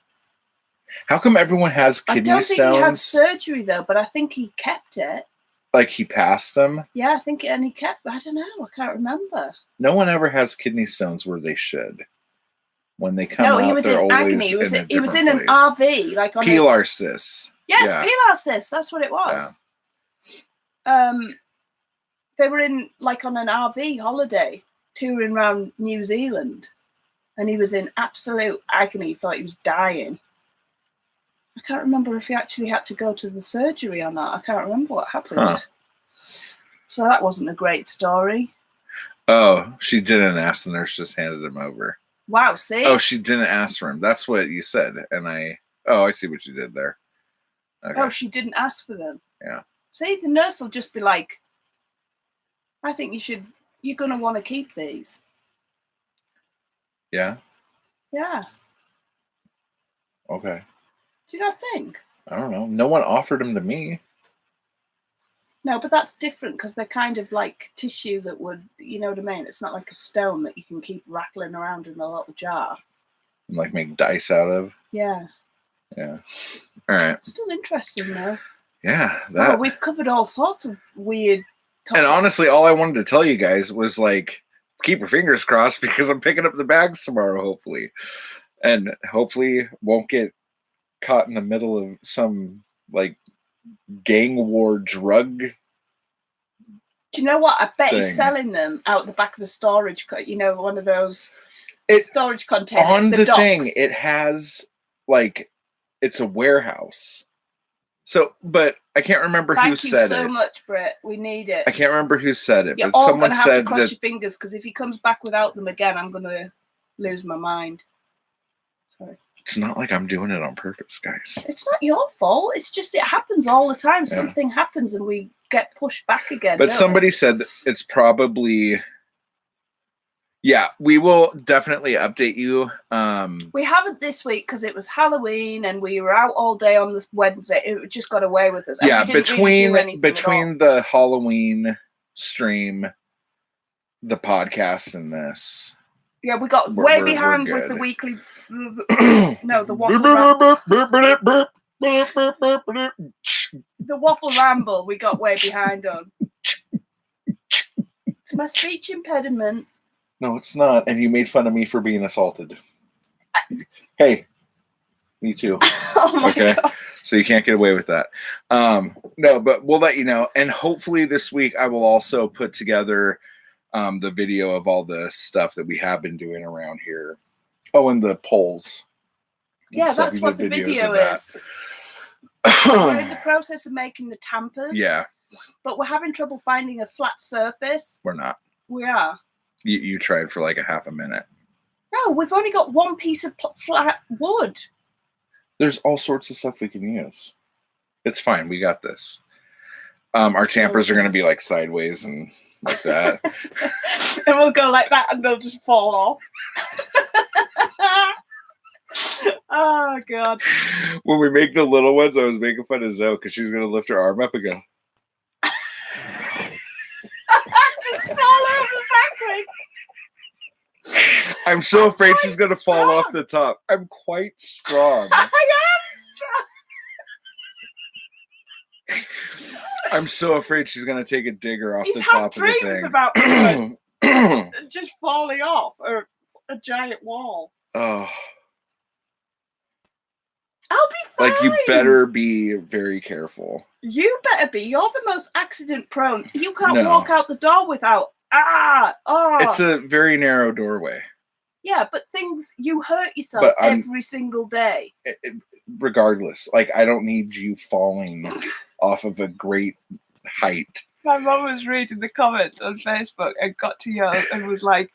How come everyone has kidney stones? I don't think he had surgery though, but I think he kept it. Like he passed them? Yeah, I think, and he kept. I don't know. I can't remember. No one ever has kidney stones where they should. When they come out, he was they're in always agony. He was in an RV, like on Pilar cysts. Yes, yeah. Pilar cysts. That's what it was. Yeah. They were in like on an RV holiday, touring around New Zealand, and he was in absolute agony. He thought he was dying. I can't remember if he actually had to go to the surgery or not. I can't remember what happened. Huh. So that wasn't a great story. Oh, she didn't ask. The nurse just handed him over. Wow, see? Oh, she didn't ask for him. That's what you said. And I see what you did there. Okay. Oh, she didn't ask for them. Yeah. See, the nurse will just be like, I think you're going to want to keep these. Yeah? Yeah. Okay. Do you not think? I don't know. No one offered them to me. No, but that's different because they're kind of like tissue that would, you know what I mean? It's not like a stone that you can keep rattling around in a little jar. And like make dice out of? Yeah. Yeah. All right. Still interesting though. Yeah. We've covered all sorts of weird topics. And honestly, all I wanted to tell you guys was like, keep your fingers crossed because I'm picking up the bags tomorrow, hopefully. And hopefully won't get caught in the middle of some like gang war drug. Do you know what? I bet he's selling them out the back of a storage, one of those storage containers. On the thing, it has like it's a warehouse. So, but I can't remember who said it. Thank you so much, Britt. We need it. I can't remember who said it, but someone said to cross your fingers because if he comes back without them again, I'm going to lose my mind. Sorry. It's not like I'm doing it on purpose, guys. It's not your fault. It's just it happens all the time. Yeah. Something happens and we get pushed back again. But somebody said that it's probably... Yeah, we will definitely update you. We haven't this week because it was Halloween and we were out all day on this Wednesday. It just got away with us. And yeah, between the Halloween stream, the podcast, and this. Yeah, we got way behind with the weekly... No, the waffle the waffle ramble we got way behind on. It's my speech impediment. No, it's not. And you made fun of me for being assaulted. Hey, me too. Oh my God. So you can't get away with that. No, but we'll let you know. And hopefully this week I will also put together the video of all the stuff that we have been doing around here. Oh, and the polls. Yeah, that's what the video is. We're in the process of making the tampers. Yeah. But we're having trouble finding a flat surface. We're not. We are. You tried for like a half a minute. No, we've only got one piece of flat wood. There's all sorts of stuff we can use. It's fine. We got this. Our tampers are going to be like sideways and like that. And we'll go like that and they'll just fall off. Oh, God. When we make the little ones, I was making fun of Zoe because she's going to lift her arm up and go. Just fall over backwards. I'm so afraid she's going to fall off the top. I'm quite strong. I am strong. I'm so afraid she's going to take a digger off the top of the thing. Dreams about just falling off or a giant wall. Oh. I'll be fine. Like, you better be very careful. You better be. You're the most accident prone. You can't walk out the door without, It's a very narrow doorway. Yeah, but you hurt yourself every single day. Regardless, like, I don't need you falling off of a great height. My mum was reading the comments on Facebook and got to yours and was like,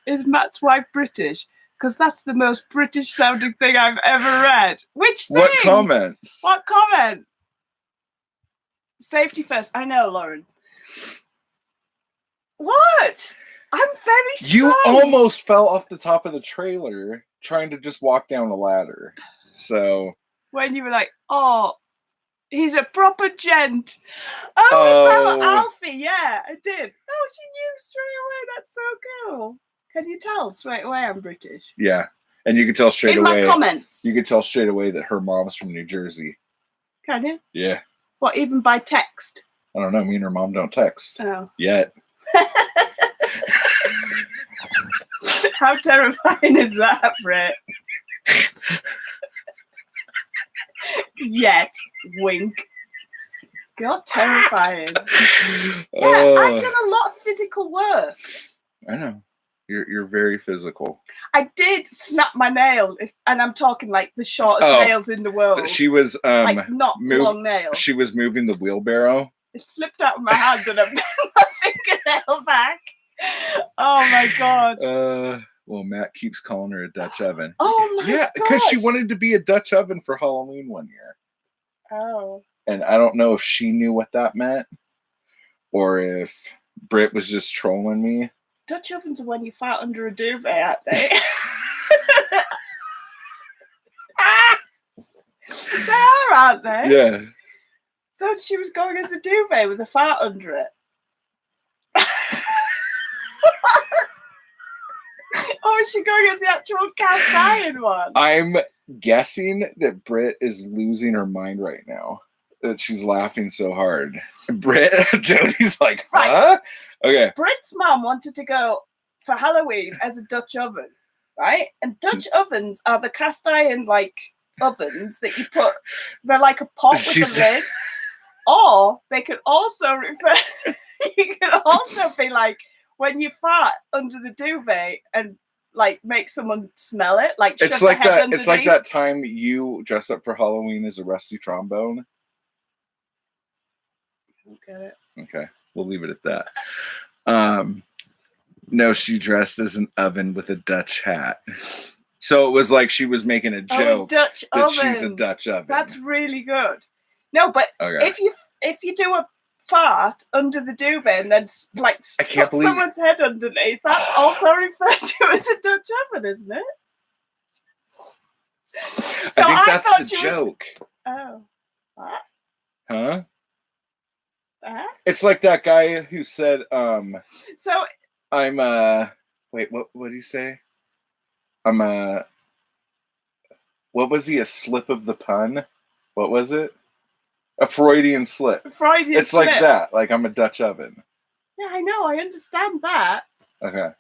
"Is Matt's wife British? Because that's the most British sounding thing I've ever read." Which thing? What comments? What comment? Safety first. I know, Lauren. What? I'm very strong. You almost fell off the top of the trailer trying to just walk down a ladder. So when you were like, "Oh, he's a proper gent." Oh, Alfie, yeah, I did. Oh, she knew straight away. That's so cool. Can you tell straight away I'm British? Yeah, and you can tell straight away. In my comments. You can tell straight away that her mom's from New Jersey. Can you? Yeah. What, even by text? I don't know. Me and her mom don't text. Oh. Yet. How terrifying is that, Britt? Yet, wink. You're terrifying. Yeah, I've done a lot of physical work. I know. You're very physical. I did snap my nail, and I'm talking like the shortest nails in the world. She was like not long nails. She was moving the wheelbarrow. It slipped out of my hand and I bent my fingernail back. Oh my god. Well, Matt keeps calling her a Dutch oven. Oh my god. Yeah, because she wanted to be a Dutch oven for Halloween one year. Oh. And I don't know if she knew what that meant or if Britt was just trolling me. Dutch ovens are when you fart under a duvet, aren't they? They are, aren't they? Yeah. So she was going as a duvet with a fart under it. Or is she going as the actual cast iron one? I'm guessing that Britt is losing her mind right now. That she's laughing so hard. Britt, Jody's like, huh? Right. Okay. Britt's mom wanted to go for Halloween as a Dutch oven, right? And Dutch ovens are the cast iron like ovens that you put. They're like a pot with a lid, or they could also refer. You can also be like when you fart under the duvet and like make someone smell it. Like it's like that. Underneath. It's like that time you dress up for Halloween as a rusty trombone. I don't get it. Okay, we'll leave it at that. No, she dressed as an oven with a Dutch hat. So it was like she was making a joke Dutch that oven. She's a Dutch oven. That's really good. No, but if you do a fart under the duvet and then like put someone's head underneath, that's also referred to as a Dutch oven, isn't it? So I think that's the joke. Oh. What? Huh? It's like that guy who said, so I'm wait, what did he say? I'm what was he? A slip of the pun? What was it? A Freudian slip. It's slip. Like that. Like I'm a Dutch oven. Yeah, I know. I understand that. Okay.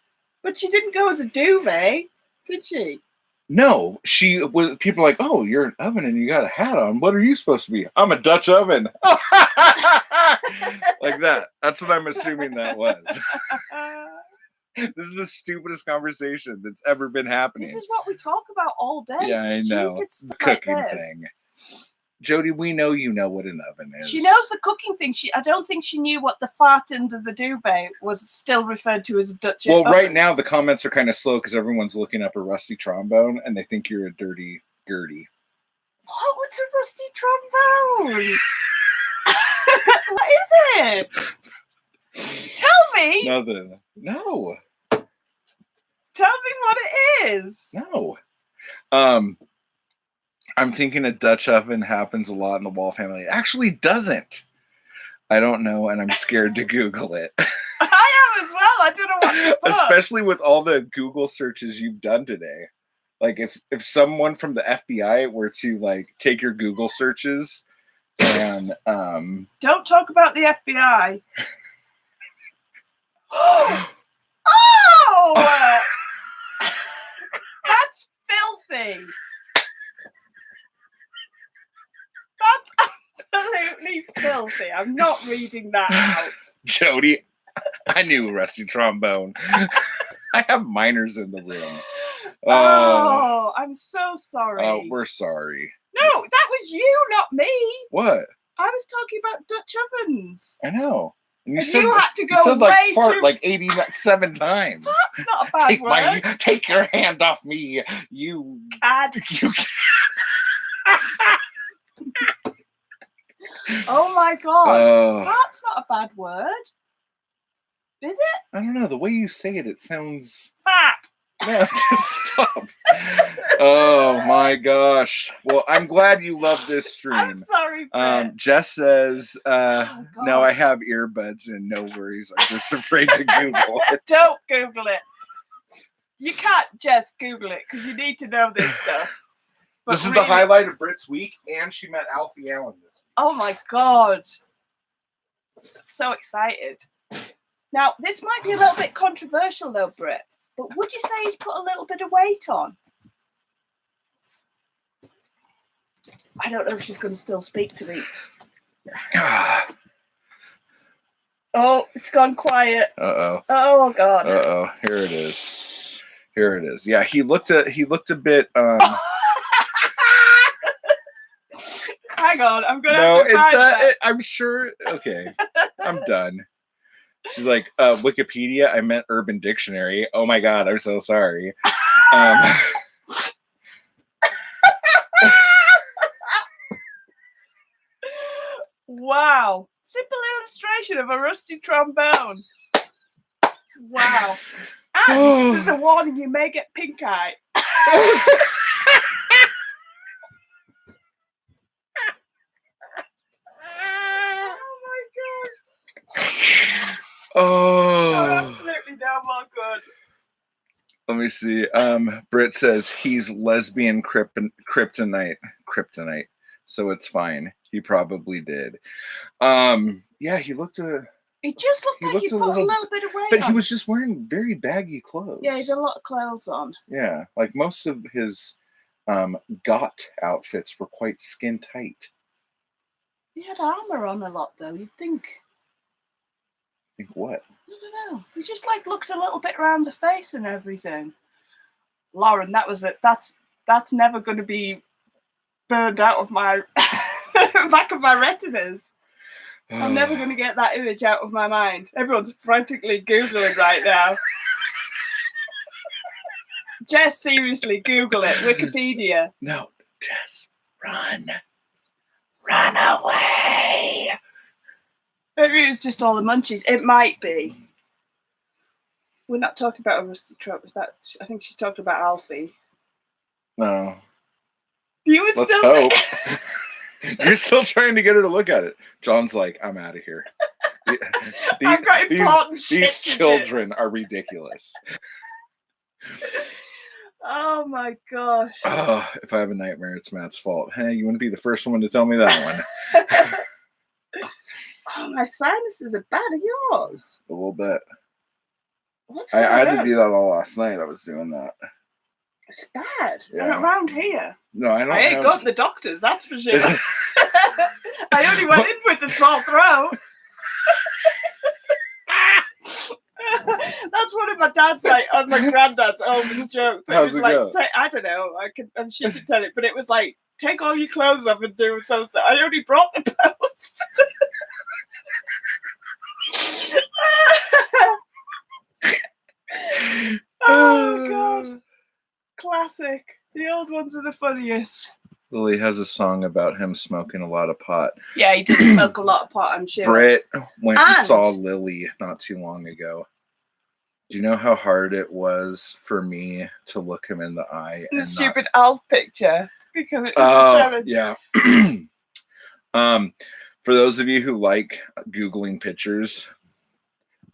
But she didn't go as a duvet, did she? No, she was. People are like, oh, you're an oven and you got a hat on. What are you supposed to be? I'm a Dutch oven. Like that. That's what I'm assuming that was. This is the stupidest conversation that's ever been happening. This is what we talk about all day. Yeah, I know. The cooking thing. Jody, we know you know what an oven is. She knows the cooking thing. I don't think she knew what the fart under the duvet was still referred to as a Dutch oven. Well, right now the comments are kind of slow because everyone's looking up a rusty trombone and they think you're a dirty Gertie. What? What's a rusty trombone? What is it? Tell me. Nothing. No. Tell me what it is. No. I'm thinking a Dutch oven happens a lot in the Wall family. It actually doesn't. I don't know, and I'm scared to Google it. I am as well. I don't know what to put. Especially with all the Google searches you've done today. Like if someone from the FBI were to like take your Google searches and don't talk about the FBI. Oh! That's filthy. That's absolutely filthy. I'm not reading that out. Jody, I knew rusty trombone. I have minors in the room. Oh, I'm so sorry. We're sorry. No, that was you, not me. What? I was talking about Dutch ovens. I know. And And you had to go said like way fart too- like 87 times. That's not a bad word. Take your hand off me, you. Cad. You. Oh my god. That's not a bad word. Is it? I don't know. The way you say it, it sounds. Fat. No, just stop. Oh my gosh. Well, I'm glad you love this stream. I'm sorry, Brett. Jess says, God. no, I have earbuds and no worries. I'm just afraid to Google it. Don't Google it. You can't just Google it because you need to know this stuff. But This is really, the highlight of Britt's week, and she met Alfie Allen this week. oh my god. So excited. Now, this might be a little bit controversial though, Britt, but would you say he's put a little bit of weight on? I don't know if she's going to still speak to me. Oh, it's gone quiet. Uh-oh. Oh god. Uh-oh. Here it is. Here it is. Yeah, he looked a bit Hang on, I'm gonna no, have to find that. I'm sure. Okay, I'm done. She's like, Wikipedia. I meant Urban Dictionary. Oh my god, I'm so sorry. Wow. Simple illustration of a rusty trombone. Wow. And there's a warning, you may get pink eye. Oh, absolutely no more good. Let me see. Britt says he's lesbian kryptonite, so it's fine. He probably did. Yeah, he looked He just looked like he put a little bit of weight but on. he was just wearing very baggy clothes. Yeah, he had a lot of clothes on. Yeah, like most of his got outfits were quite skin tight. He had armor on a lot though, you'd think. Think what? I don't know. He just like looked a little bit around the face and everything. Lauren, that was it. That's never going to be burned out of my back of my retinas. I'm never going to get that image out of my mind. Everyone's frantically Googling right now. Jess, seriously, Google it. Wikipedia. No, Jess, run. Run away. Maybe it was just all the munchies. It might be. We're not talking about a rusty trap. I think she's talking about Alfie. No. You were Let's still hope. You're still trying to get her to look at it. John's like, I'm out of here. I've got important shit these to children are ridiculous. Oh my gosh. Oh, if I have a nightmare, it's Matt's fault. Hey, you want to be the first one to tell me that one? Oh, my sinuses are bad. Are yours? A little bit. What's I had to do that all last night. I was doing that. It's bad. Yeah. And around here. No, I don't. I ain't got the doctors, that's for sure. I only went in with the sore throat. That's one of my dad's and my granddad's oldest jokes. How's it go? I don't know. I'm shit to tell it, but it was like, take all your clothes off and do so. I only brought the post. Oh god. Classic. The old ones are the funniest. Lily has a song about him smoking a lot of pot. Yeah, he did smoke a lot of pot, I'm sure. Britt went and saw Lily not too long ago. Do you know how hard it was for me to look him in the eye? The stupid Alf picture. Because it was a challenge. Yeah. For those of you who like Googling pictures,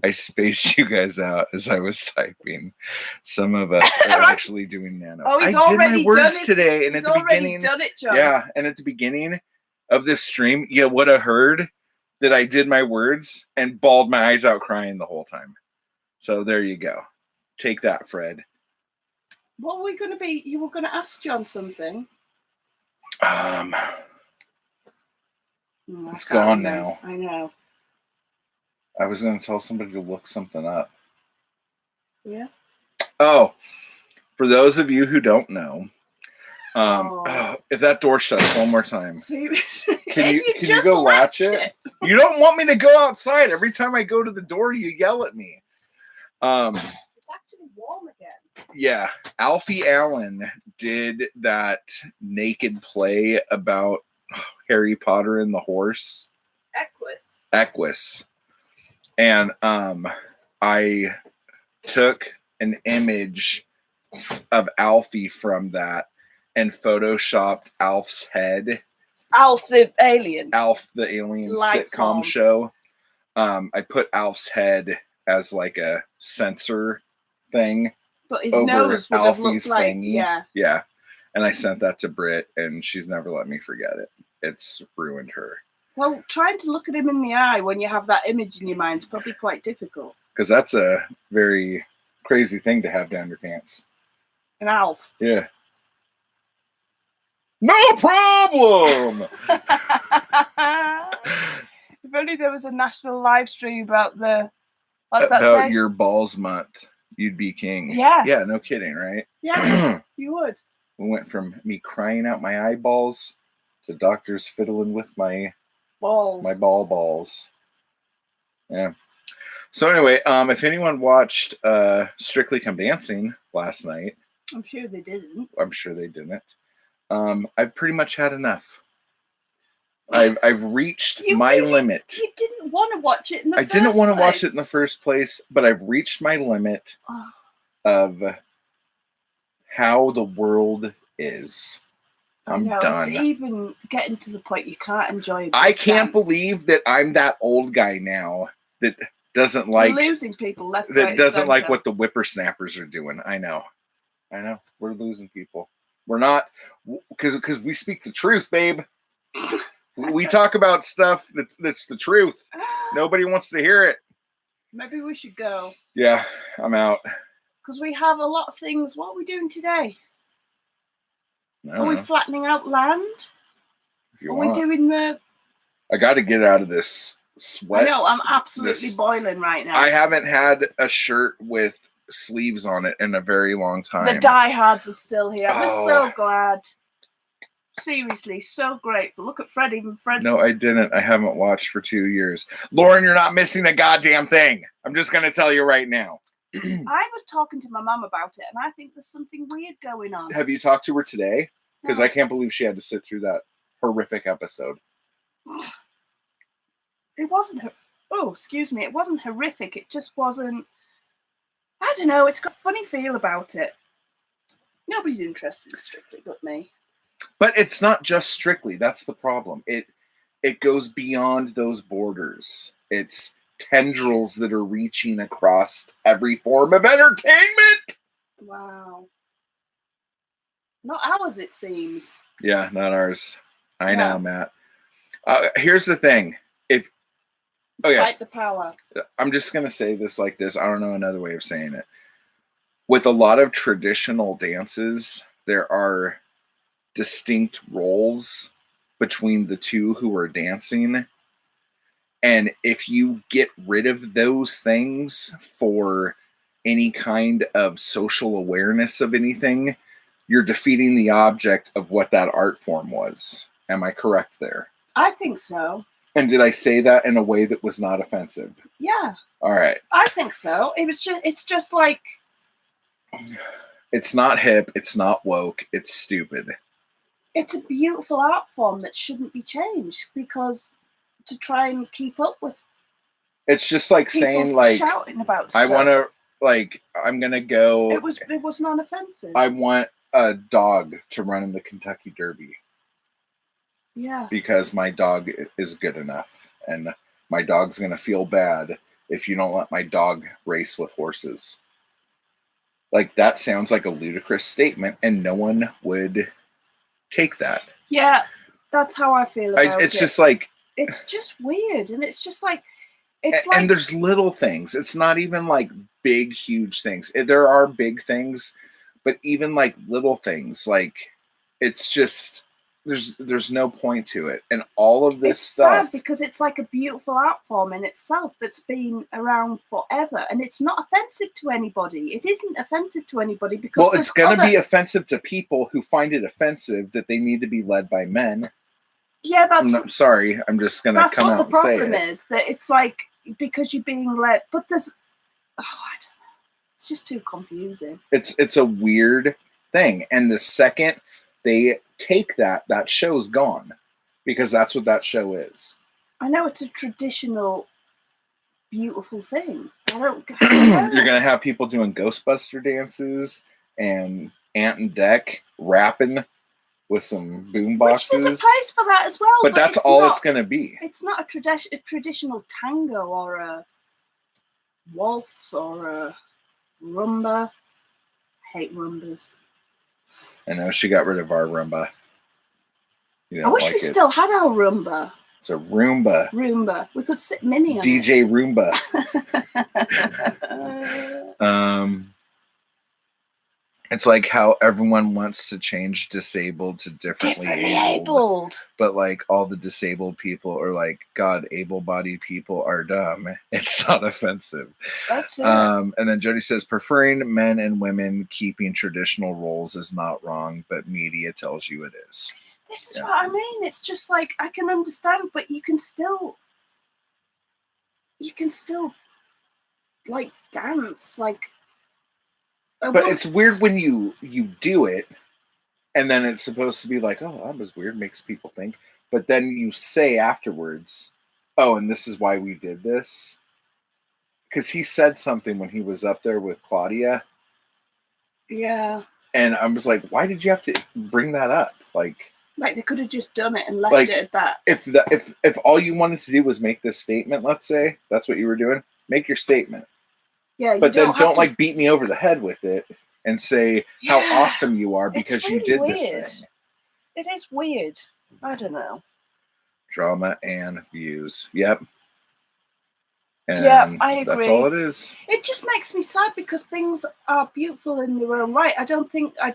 I spaced you guys out as I was typing. Some of us are actually doing nano. Oh, he's I already did my words done it. today, and He's at the already beginning, done it, John. yeah, and at the beginning of this stream, you would have heard that I did my words and bawled my eyes out crying the whole time. So there you go. Take that, Fred. What were we going to be? You were going to ask John something. It's gone now. I know. I was going to tell somebody to look something up. Yeah. Oh, for those of you who don't know, If that door shuts one more time, Seriously? can you just go latch latched it? You don't want me to go outside. Every time I go to the door, you yell at me. It's actually warm again. Yeah, Alfie Allen did that naked play about Harry Potter and the horse. Equus. And I took an image of Alfie from that and photoshopped Alf's head. Alf the alien. Alf the alien Life sitcom form. show. I put Alf's head as like a sensor thing. But his over nose would have Alfie's looked like, thingy. Yeah. And I sent that to Britt, and she's never let me forget it. It's ruined her. Well, trying to look at him in the eye when you have that image in your mind is probably quite difficult. Because that's a very crazy thing to have down your pants. An Alf. Yeah. No problem! If only there was a national live stream about your balls month. You'd be king. Yeah. Yeah, no kidding, right? Yeah, you would. We went from me crying out my eyeballs to doctors fiddling with my balls. My balls. Yeah. So anyway, if anyone watched Strictly Come Dancing last night, I'm sure they didn't. I'm sure they didn't. I've pretty much had enough. I've reached my limit. You didn't want to watch it in the first place. I didn't want to watch it in the first place, but I've reached my limit of how the world is. I'm done. It's even getting to the point you can't enjoy it. I can't believe that I'm that old guy now that doesn't like losing people left. That doesn't like what the whippersnappers are doing. I know. We're losing people. We're not, because we speak the truth, babe. We talk about stuff that's the truth. Nobody wants to hear it. Maybe we should go. Yeah, I'm out. Because we have a lot of things. What are we doing today? Are we flattening out land? We doing the... I got to get out of this sweat. I know, I'm absolutely boiling right now. I haven't had a shirt with sleeves on it in a very long time. The diehards are still here. I'm so glad. Seriously, so grateful. Look at Fred, even Fred. No, I didn't. I haven't watched for 2 years. Lauren, you're not missing a goddamn thing. I'm just going to tell you right now. I was talking to my mum about it, and I think there's something weird going on. Have you talked to her today? Because I can't believe she had to sit through that horrific episode. It wasn't... It wasn't horrific. It just wasn't... I don't know. It's got a funny feel about it. Nobody's interested in Strictly but me. But it's not just Strictly. That's the problem. It goes beyond those borders. It's tendrils that are reaching across every form of entertainment. Wow. Not ours, it seems. Yeah, not ours. I know, Matt. Here's the thing. Fight the power. I'm just going to say this like this. I don't know another way of saying it. With a lot of traditional dances, there are distinct roles between the two who are dancing. And if you get rid of those things for any kind of social awareness of anything, you're defeating the object of what that art form was. Am I correct there? I think so. And did I say that in a way that was not offensive? Yeah. All right. I think so. It's just like... It's not hip. It's not woke. It's stupid. It's a beautiful art form that shouldn't be changed because to try and keep up with... It's just like saying like... shouting about stuff. I want to, like, I'm going to go... It was non-offensive. I want a dog to run in the Kentucky Derby. Yeah. Because my dog is good enough. And my dog's going to feel bad if you don't let my dog race with horses. Like, that sounds like a ludicrous statement, and no one would take that. Yeah, that's how I feel about it. It's just like... It's just weird, and it's just like... And there's little things. It's not even like big, huge things. There are big things, but even like little things, like it's just there's no point to it, and all of this it's stuff. sad because it's like a beautiful art form in itself that's been around forever, and it's not offensive to anybody. It isn't offensive to anybody because Well, it's going to be offensive to people who find it offensive that they need to be led by men. Yeah, sorry. I'm just going to come out and say it. That's what the problem is, that it's like because you're being led, but there's, I don't know. It's just too confusing. It's a weird thing, and the second they take that show's gone, because that's what that show is. I know it's a traditional, beautiful thing. I don't. You're gonna have people doing Ghostbuster dances and Ant and Dec rapping with some boom boxes. Which there's a place for that as well. But that's all it's gonna be. It's not a traditional tango or a waltz or a rumba. I hate rumbas. I know, she got rid of our rumba. I wish we still had our rumba. It's a Roomba. Roomba. We could sit mini on DJ Roomba. It's like how everyone wants to change disabled to differently abled. But like all the disabled people are like, God, able-bodied people are dumb. It's not offensive. That's it. And then Jody says, preferring men and women keeping traditional roles is not wrong, but media tells you it is. This is what I mean. It's just like, I can understand, but you can still like dance, like. But it's weird when you do it, and then it's supposed to be like, oh, that was weird, makes people think. But then you say afterwards, oh, and this is why we did this. Because he said something when he was up there with Claudia. Yeah. And I was like, why did you have to bring that up? Like they could have just done it and left it at that. If all you wanted to do was make this statement, let's say, that's what you were doing, make your statement. Yeah, but then don't like beat me over the head with it and say how awesome you are because really you did weird. This thing. It is weird. I don't know. Drama and views. Yep. And yeah, I agree. That's all it is. It just makes me sad because things are beautiful in their own right. I don't think I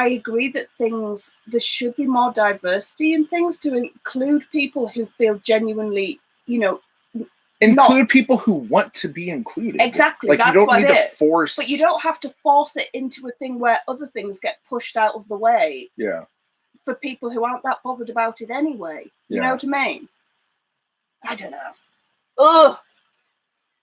agree that there should be more diversity in things to include people who feel genuinely, include people who want to be included. Exactly. Like that's you don't need to force. But you don't have to force it into a thing where other things get pushed out of the way. Yeah. For people who aren't that bothered about it anyway. You know what I mean? I don't know. Ugh.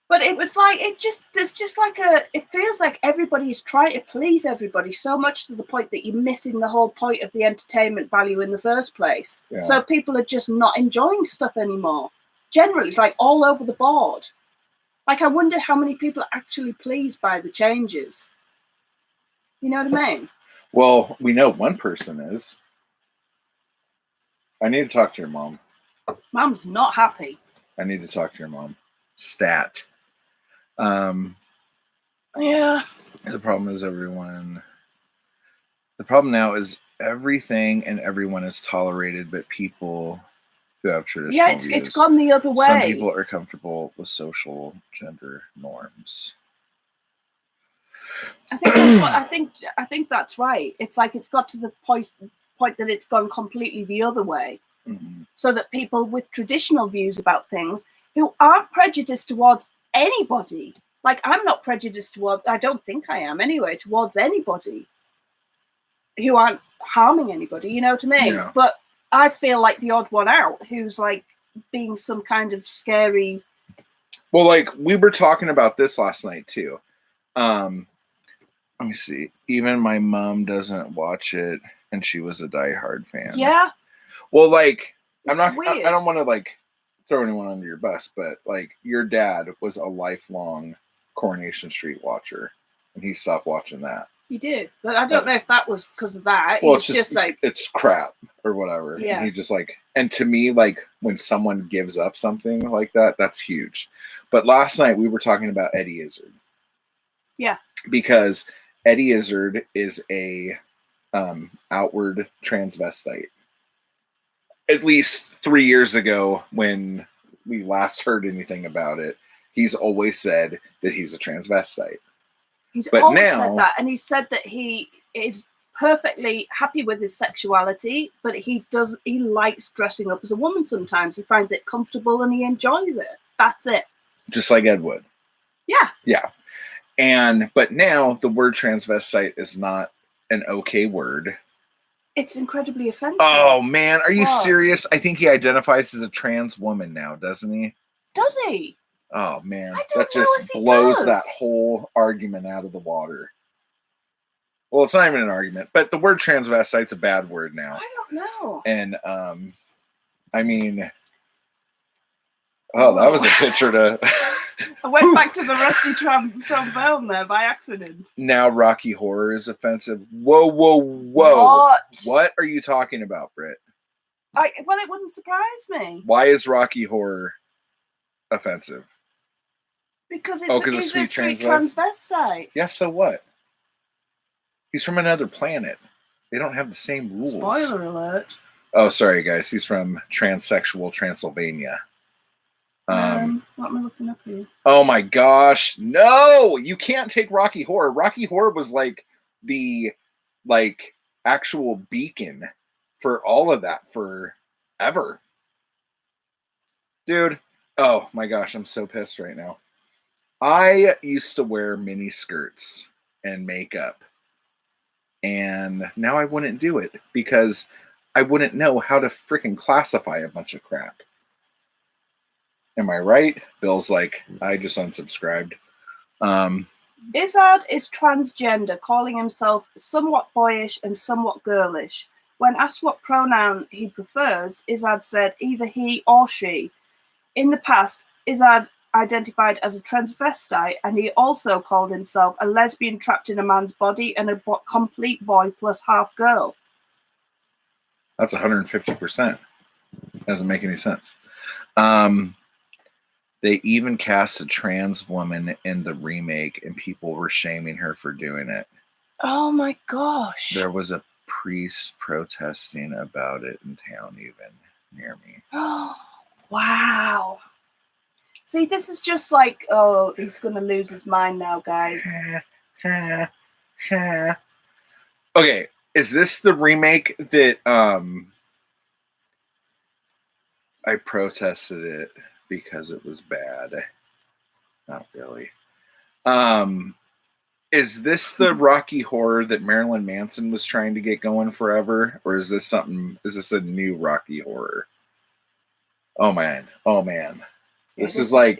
But it was like, it feels like everybody is trying to please everybody so much to the point that you're missing the whole point of the entertainment value in the first place. Yeah. So people are just not enjoying stuff anymore. Generally, like all over the board. Like, I wonder how many people are actually pleased by the changes. You know what I mean? Well, we know one person is. I need to talk to your mom. Mom's not happy. I need to talk to your mom. Stat. Yeah. The problem now is everything and everyone is tolerated, but people who have traditional views. It's gone the other way. Some people are comfortable with social gender norms. I think that's right. It's like it's got to the point that it's gone completely the other way. Mm-hmm. So that people with traditional views about things who aren't prejudiced towards anybody, like I'm not prejudiced towards, I don't think I am anyway, towards anybody who aren't harming anybody, you know what I mean? Yeah. But I feel like the odd one out who's like being some kind of scary. Well, like we were talking about this last night too. Let me see. Even my mom doesn't watch it, and she was a diehard fan. Yeah. Well, like it's I don't want to like throw anyone under your bus, but like your dad was a lifelong Coronation Street watcher, and he stopped watching that. He did, but I don't know if that was because of that. Well, it's just like it's crap or whatever. Yeah. And he just like, and to me, like when someone gives up something like that, that's huge. But last night we were talking about Eddie Izzard. Yeah. Because Eddie Izzard is a outward transvestite. At least 3 years ago, when we last heard anything about it, he's always said that he's a transvestite. He's always said that, and he said that he is perfectly happy with his sexuality, but he likes dressing up as a woman sometimes. He finds it comfortable and he enjoys it. That's it. Just like Ed would. Yeah. Yeah. But now the word transvestite is not an okay word. It's incredibly offensive. Oh, man. Are you serious? I think he identifies as a trans woman now, doesn't he? Does he? Oh, man. I don't That know just if he blows does. that whole argument out of the water. Well, it's not even an argument, but the word transvestite's a bad word now. I don't know. And, I mean... Oh, that was a picture to... I went back to the rusty trombone there by accident. Now Rocky Horror is offensive. Whoa, whoa, whoa. What are you talking about, Britt? Well, it wouldn't surprise me. Why is Rocky Horror offensive? Because he's a sweet transvestite. Yeah, so what? He's from another planet. They don't have the same rules. Spoiler alert. Oh, sorry, guys. He's from transsexual Transylvania. What am I looking up here? Oh my gosh. No! You can't take Rocky Horror. Rocky Horror was like the actual beacon for all of that forever. Dude. Oh my gosh, I'm so pissed right now. I used to wear mini skirts and makeup. And now I wouldn't do it because I wouldn't know how to freaking classify a bunch of crap. Am I right? Bill's like, I just unsubscribed. Izzard is transgender, calling himself somewhat boyish and somewhat girlish. When asked what pronoun he prefers, Izzard said either he or she. In the past, Izzard identified as a transvestite, and he also called himself a lesbian trapped in a man's body and a complete boy plus half girl. That's 150%. Doesn't make any sense. They even cast a trans woman in the remake, and people were shaming her for doing it. Oh my gosh. There was a priest protesting about it in town, even near me. Wow. See, this is just like, oh, he's going to lose his mind now, guys. Okay, is this the remake that I protested it because it was bad? Not really. Is this the Rocky Horror that Marilyn Manson was trying to get going forever? Or is this a new Rocky Horror? Oh man. This is like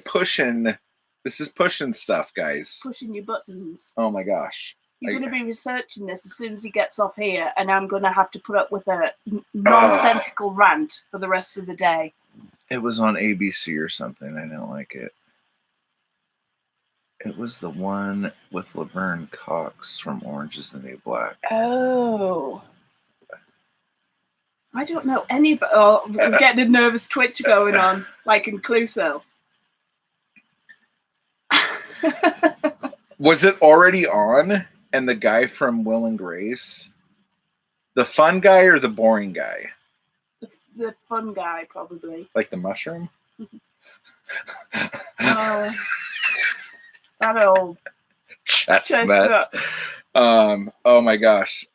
pushing stuff, guys. Pushing your buttons. Oh my gosh. You're going to be researching this as soon as he gets off here, and I'm going to have to put up with a nonsensical rant for the rest of the day. It was on ABC or something. I didn't like it. It was the one with Laverne Cox from Orange is the New Black. Oh. I don't know anybody. Oh, I'm getting a nervous twitch going on, like in Cluso. Was it already on? And the guy from Will and Grace? The fun guy or the boring guy? The fun guy, probably. Like the mushroom? Oh, that old chestnut. Oh my gosh.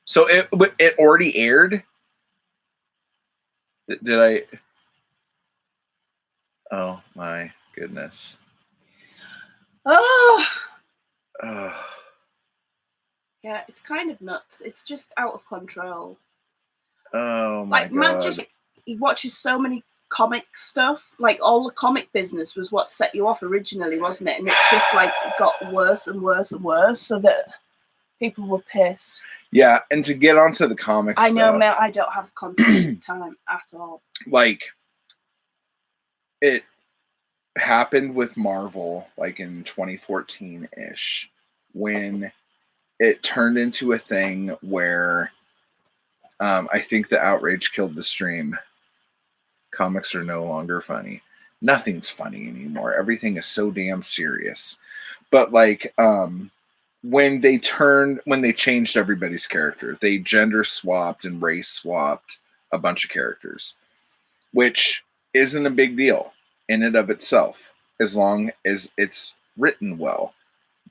So it already aired? Did I? Oh my goodness. Oh. Yeah, it's kind of nuts. It's just out of control. Oh my god. Matt he watches so many comic stuff. Like all the comic business was what set you off originally, wasn't it? And it's just like got worse and worse and worse, so that people were pissed. Yeah, and to get onto the comics, I know, Mel, I don't have constant time at all. Like, it happened with Marvel, like in 2014-ish, when it turned into a thing where I think the outrage killed the stream. Comics are no longer funny. Nothing's funny anymore. Everything is so damn serious. But like, when they changed everybody's character, they gender swapped and race swapped a bunch of characters, which isn't a big deal in and of itself, as long as it's written well.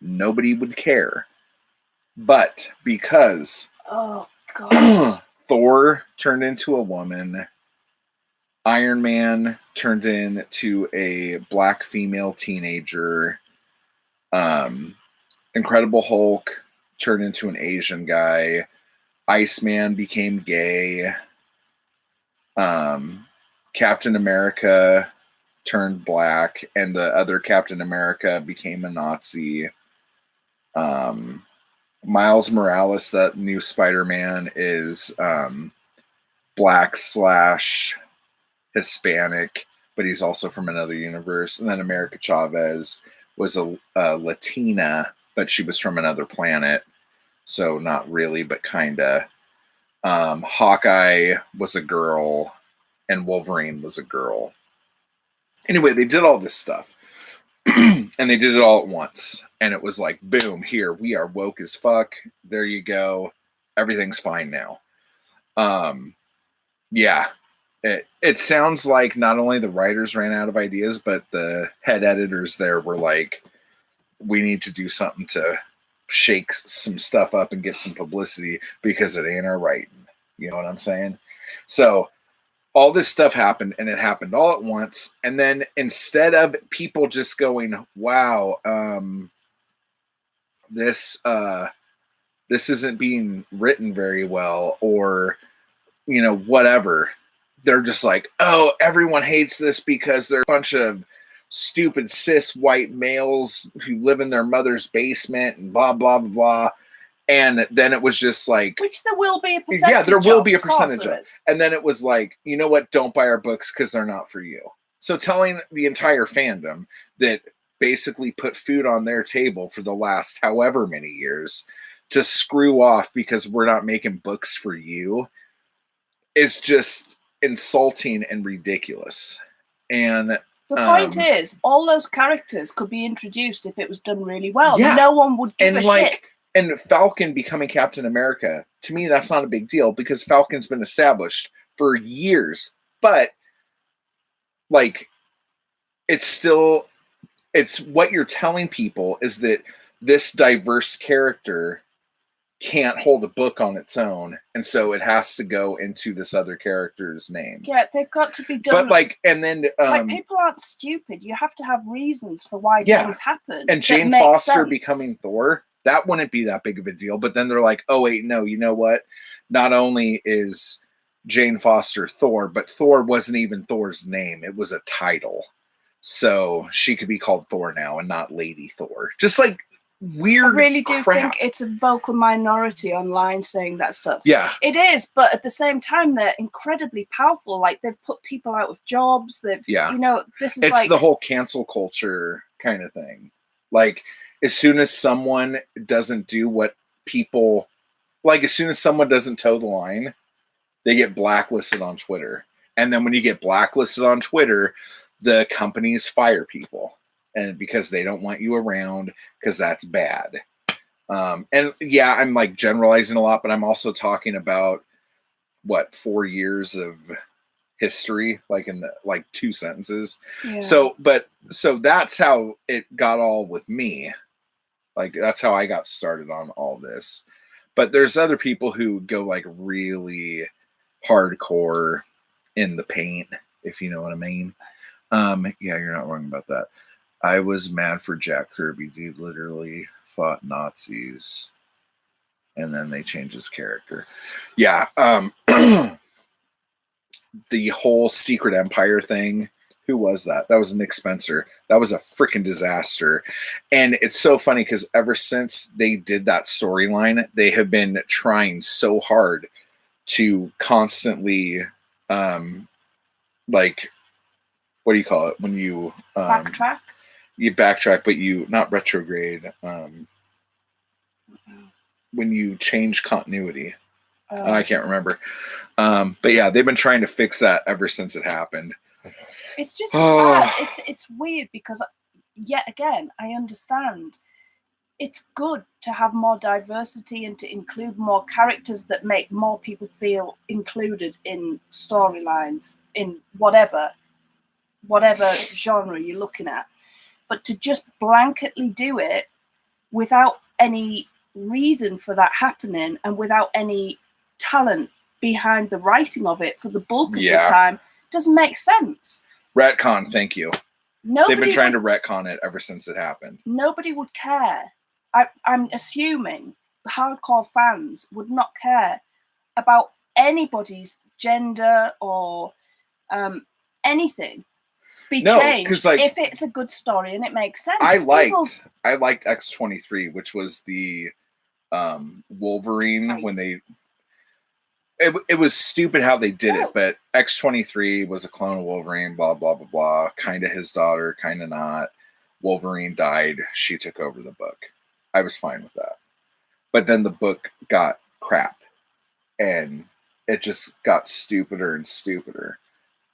Nobody would care. But because Oh god. Thor turned into a woman, Iron Man turned into a black female teenager, Incredible Hulk turned into an Asian guy, Iceman became gay, Captain America turned black, and the other Captain America became a Nazi. Miles Morales, that new Spider-Man, is black / Hispanic, but he's also from another universe. And then America Chavez was a Latina, but she was from another planet. So not really, but kinda. Hawkeye was a girl, and Wolverine was a girl. Anyway, they did all this stuff. And they did it all at once. And it was like, boom, here, we are woke as fuck. There you go. Everything's fine now. Yeah. It sounds like not only the writers ran out of ideas, but the head editors there were like, we need to do something to shake some stuff up and get some publicity because it ain't our writing. You know what I'm saying? So all this stuff happened, and it happened all at once. And then instead of people just going, wow, this isn't being written very well, or, you know, whatever, they're just like, oh, everyone hates this because they're a bunch of stupid cis white males who live in their mother's basement and blah, blah, blah, blah. And then it was just like, which there will be a percentage. Yeah, there will be a of course percentage there of. is. And then it was like, you know what? Don't buy our books because they're not for you. So telling the entire fandom that basically put food on their table for the last however many years to screw off because we're not making books for you is just insulting and ridiculous. And the point is, all those characters could be introduced if it was done really well. Yeah. No one would give a shit. And Falcon becoming Captain America, to me, that's not a big deal because Falcon's been established for years. But, like, it's what you're telling people is that this diverse character can't hold a book on its own. And so it has to go into this other character's name. Yeah, they've got to be done. But, like, and then... like, people aren't stupid. You have to have reasons for why things happen. And Jane Foster becoming Thor... that wouldn't be that big of a deal. But then they're like, oh, wait, no, you know what? Not only is Jane Foster Thor, but Thor wasn't even Thor's name. It was a title. So she could be called Thor now and not Lady Thor. Just like weird I really do crap. think it's a vocal minority online saying that stuff. Yeah. It is, but at the same time, they're incredibly powerful. Like, they've put people out of jobs. They've, you know, this is it's the whole cancel culture kind of thing. Like, as soon as someone doesn't do what people like, as soon as someone doesn't toe the line, they get blacklisted on Twitter. And then when you get blacklisted on Twitter, the companies fire people, and because they don't want you around because that's bad. And yeah, I'm like generalizing a lot, but I'm also talking about 4 years of history, like in the like 2 sentences. Yeah. So that's how it got all with me. Like, that's how I got started on all this. But there's other people who go like really hardcore in the paint, if you know what I mean. Yeah, you're not wrong about that. I was mad for Jack Kirby. Dude literally fought Nazis and then they changed his character. Yeah. The whole Secret Empire thing. Who was that? That was Nick Spencer. That was a freaking disaster. And it's so funny because ever since they did that storyline, they have been trying so hard to constantly, like, what do you call it? When you backtrack? You backtrack, but you not retrograde. When you change continuity. I can't remember. But yeah, they've been trying to fix that ever since it happened. It's just sad. It's weird because, yet again, I understand. It's good to have more diversity and to include more characters that make more people feel included in storylines, in whatever genre you're looking at. but to just blanketly do it without any reason for that happening and without any talent behind the writing of it for the bulk of the time doesn't make sense. Retcon, thank you. They've been trying to retcon it ever since it happened. Nobody would care. I'm assuming hardcore fans would not care about anybody's gender or anything be changed if it's a good story and it makes sense. I liked X-23, which was the Wolverine when they. It was stupid how they did it, but X-23 was a clone of Wolverine, blah, blah, blah, blah. Kind of his daughter, kind of not. Wolverine died. She took over the book. I was fine with that. But then the book got crap. And it just got stupider and stupider.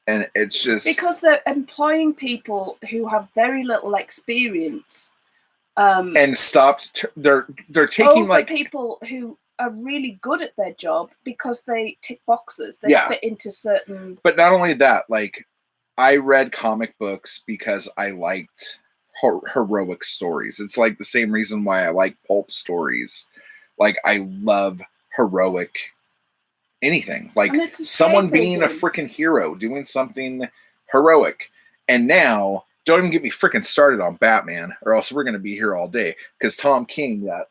And it's just... Because they're employing people who have very little experience. And stopped... They're taking over people who... are really good at their job because they tick boxes. They fit into certain... But not only that, like, I read comic books because I liked heroic stories. It's like the same reason why I like pulp stories. Like, I love heroic anything. Like, someone being a freaking hero, doing something heroic. And now, don't even get me freaking started on Batman, or else we're going to be here all day. Because Tom King, that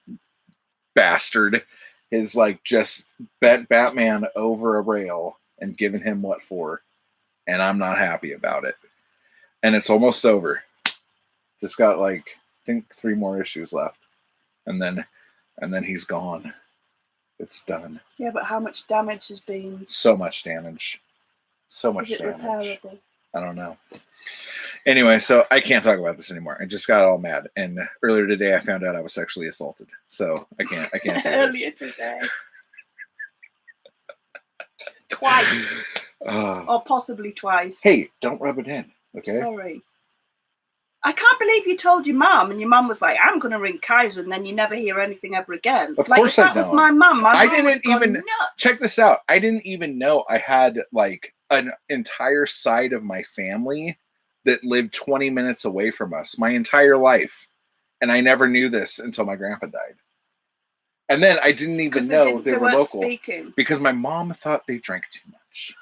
bastard... is like just bent Batman over a rail and given him what for, and I'm not happy about it. And it's almost over. Just got like I think 3 more issues left, and then he's gone. It's done. Yeah, but how much damage has been? So much damage. So much damage. Repairable? I don't know. Anyway, so I can't talk about this anymore. I just got all mad, and earlier today I found out I was sexually assaulted. So I can't do this. Earlier today. Twice. Or possibly twice. Hey, don't rub it in, okay? Sorry. I can't believe you told your mum, and your mum was like, I'm going to ring Kaiser, and then you never hear anything ever again. Of course I don't. That was my mum. I didn't even... Check this out. I didn't even know I had, like, an entire side of my family that lived 20 minutes away from us my entire life. And I never knew this until my grandpa died. And then I didn't even know they were local. Because my mom thought they drank too much.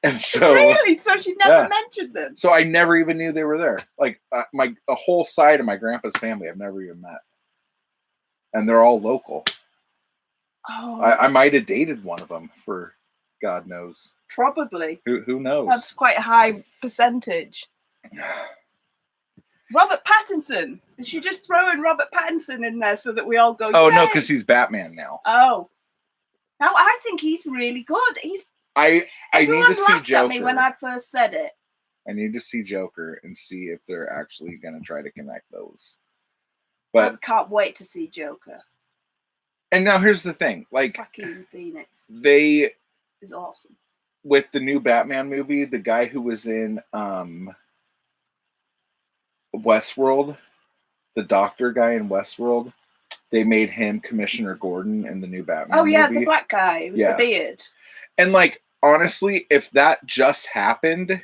And so... Really? So she never mentioned them? So I never even knew they were there. Like, a whole side of my grandpa's family I've never even met. And they're all local. Oh. I might have dated one of them for God knows. Probably. Who knows? That's quite a high percentage. Robert Pattinson. Did she just throw in Robert Pattinson in there so that we all go, oh, yay? No, because he's Batman now. Oh. Now, I think he's really good. I need to see Joker. At me when I first said it. I need to see Joker and see if they're actually going to try to connect those. But I can't wait to see Joker. And now here's the thing. Like, Joaquin Phoenix. They... is awesome. With the new Batman movie, the guy who was in Westworld, the doctor guy in Westworld, they made him Commissioner Gordon in the new Batman movie. Oh, yeah, the black guy with the beard. And, like, honestly, if that just happened,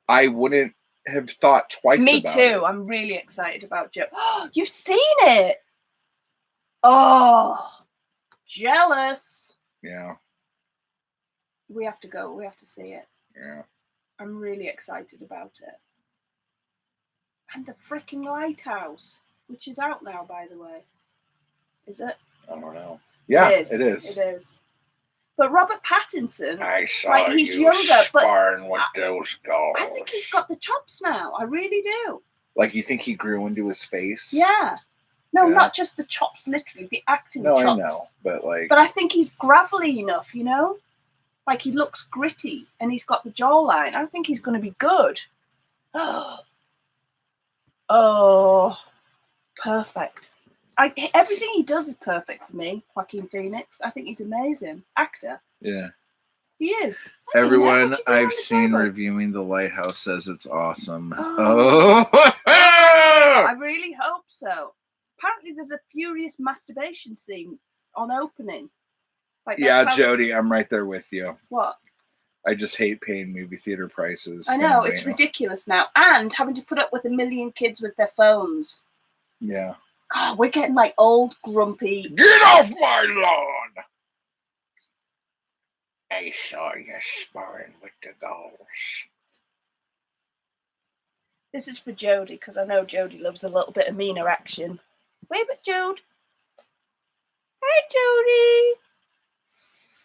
I wouldn't have thought twice about it. Me too. I'm really excited about Joe. Oh, you've seen it! Oh, jealous. Yeah. We have to go. We have to see it. Yeah. I'm really excited about it. And the freaking Lighthouse, which is out now, by the way. Is it? I don't know. Yeah, it is. It is. But Robert Pattinson, I saw he's you younger, sparring with those dogs. I think he's got the chops now. I really do. Like, you think he grew into his face? Yeah. No, not just the chops, literally, the acting chops. No, I know, but like... But I think he's gravelly enough, you know? Like, he looks gritty, and he's got the jawline. I think he's going to be good. Oh, perfect. Everything he does is perfect for me, Joaquin Phoenix. I think he's amazing. Actor. Yeah. He is. Everyone I've seen reviewing The Lighthouse says it's awesome. Oh. I really hope so. Apparently there's a furious masturbation scene on opening. Like, yeah, Jody, I'm right there with you. What? I just hate paying movie theater prices. I know, it's ridiculous now. And having to put up with a million kids with their phones. Yeah. God, we're getting like old, grumpy. Get off my lawn! I saw you sparring with the ghosts. This is for Jodie, because I know Jodie loves a little bit of meaner action. Wave at Jode. Hey, Jodie.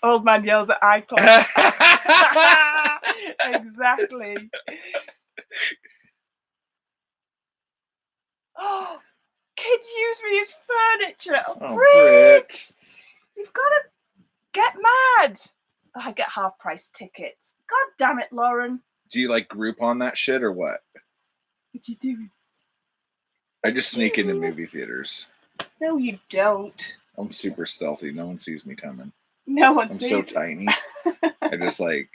Old man yells at iPod. Exactly. Oh, kids use me as furniture. Oh, Brit. You've got to get mad. Oh, I get half-price tickets. God damn it, Lauren. Do you like Groupon that shit or what? What you doing? I just sneak into movie theaters. No, you don't. I'm super stealthy. No one sees me coming. No one I'm sees so it. tiny. I just like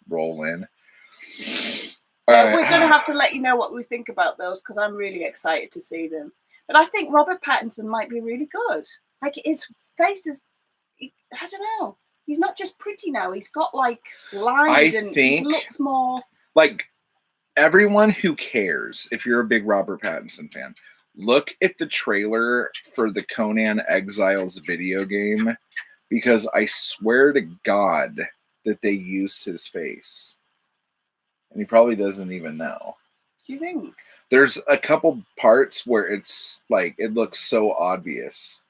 roll in. We're going to have to let you know what we think about those, because I'm really excited to see them. But I think Robert Pattinson might be really good. Like, his face is, I don't know. He's not just pretty now. He's got like lines and he looks more like everyone who cares. If you're a big Robert Pattinson fan, look at the trailer for the Conan Exiles video game, because I swear to God that they used his face. And he probably doesn't even know. Do you think? There's a couple parts where it's like, it looks so obvious.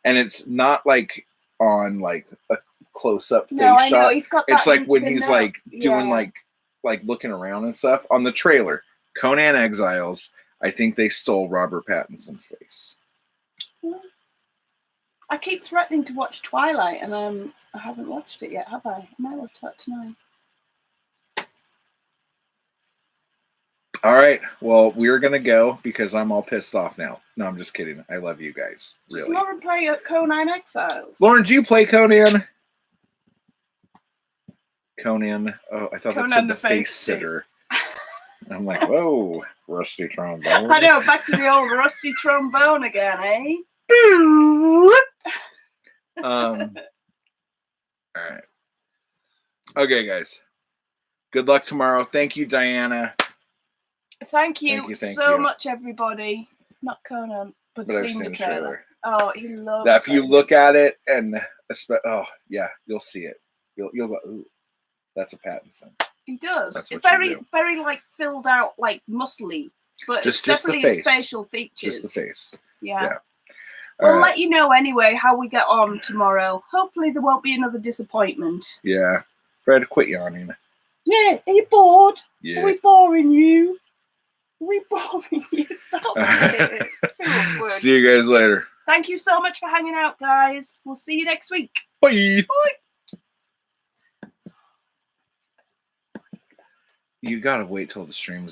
And it's not like on like a close-up face shot. Know. He's got that. It's like when he's like doing like looking around and stuff. On the trailer, Conan Exiles, I think they stole Robert Pattinson's face. I keep threatening to watch Twilight, and I haven't watched it yet, have I? I might watch that tonight. All right. Well, we're going to go because I'm all pissed off now. No, I'm just kidding. I love you guys. Really. Does Lauren play Conan Exiles? Lauren, do you play Conan? Conan. Oh, I thought that said the face sitter. I'm like, whoa, rusty trombone. I know, back to the old rusty trombone again, eh? All right. Okay, guys. Good luck tomorrow. Thank you, Diana. Thank you so much, everybody. Not Conan, but seeing the trailer. Oh, he loves that. If you look at it and oh yeah, you'll see it. You'll go, ooh, that's a Pattinson. He does. It's very like filled out, like muscly, but just definitely his facial features. Just the face. Yeah. We'll let you know anyway how we get on tomorrow. Hopefully there won't be another disappointment. Yeah. Fred, quit yawning. Yeah. Are you bored? Yeah. Are we boring you? Are we boring you? Stop it. See you guys later. Thank you so much for hanging out, guys. We'll see you next week. Bye. Bye. You gotta wait till the stream's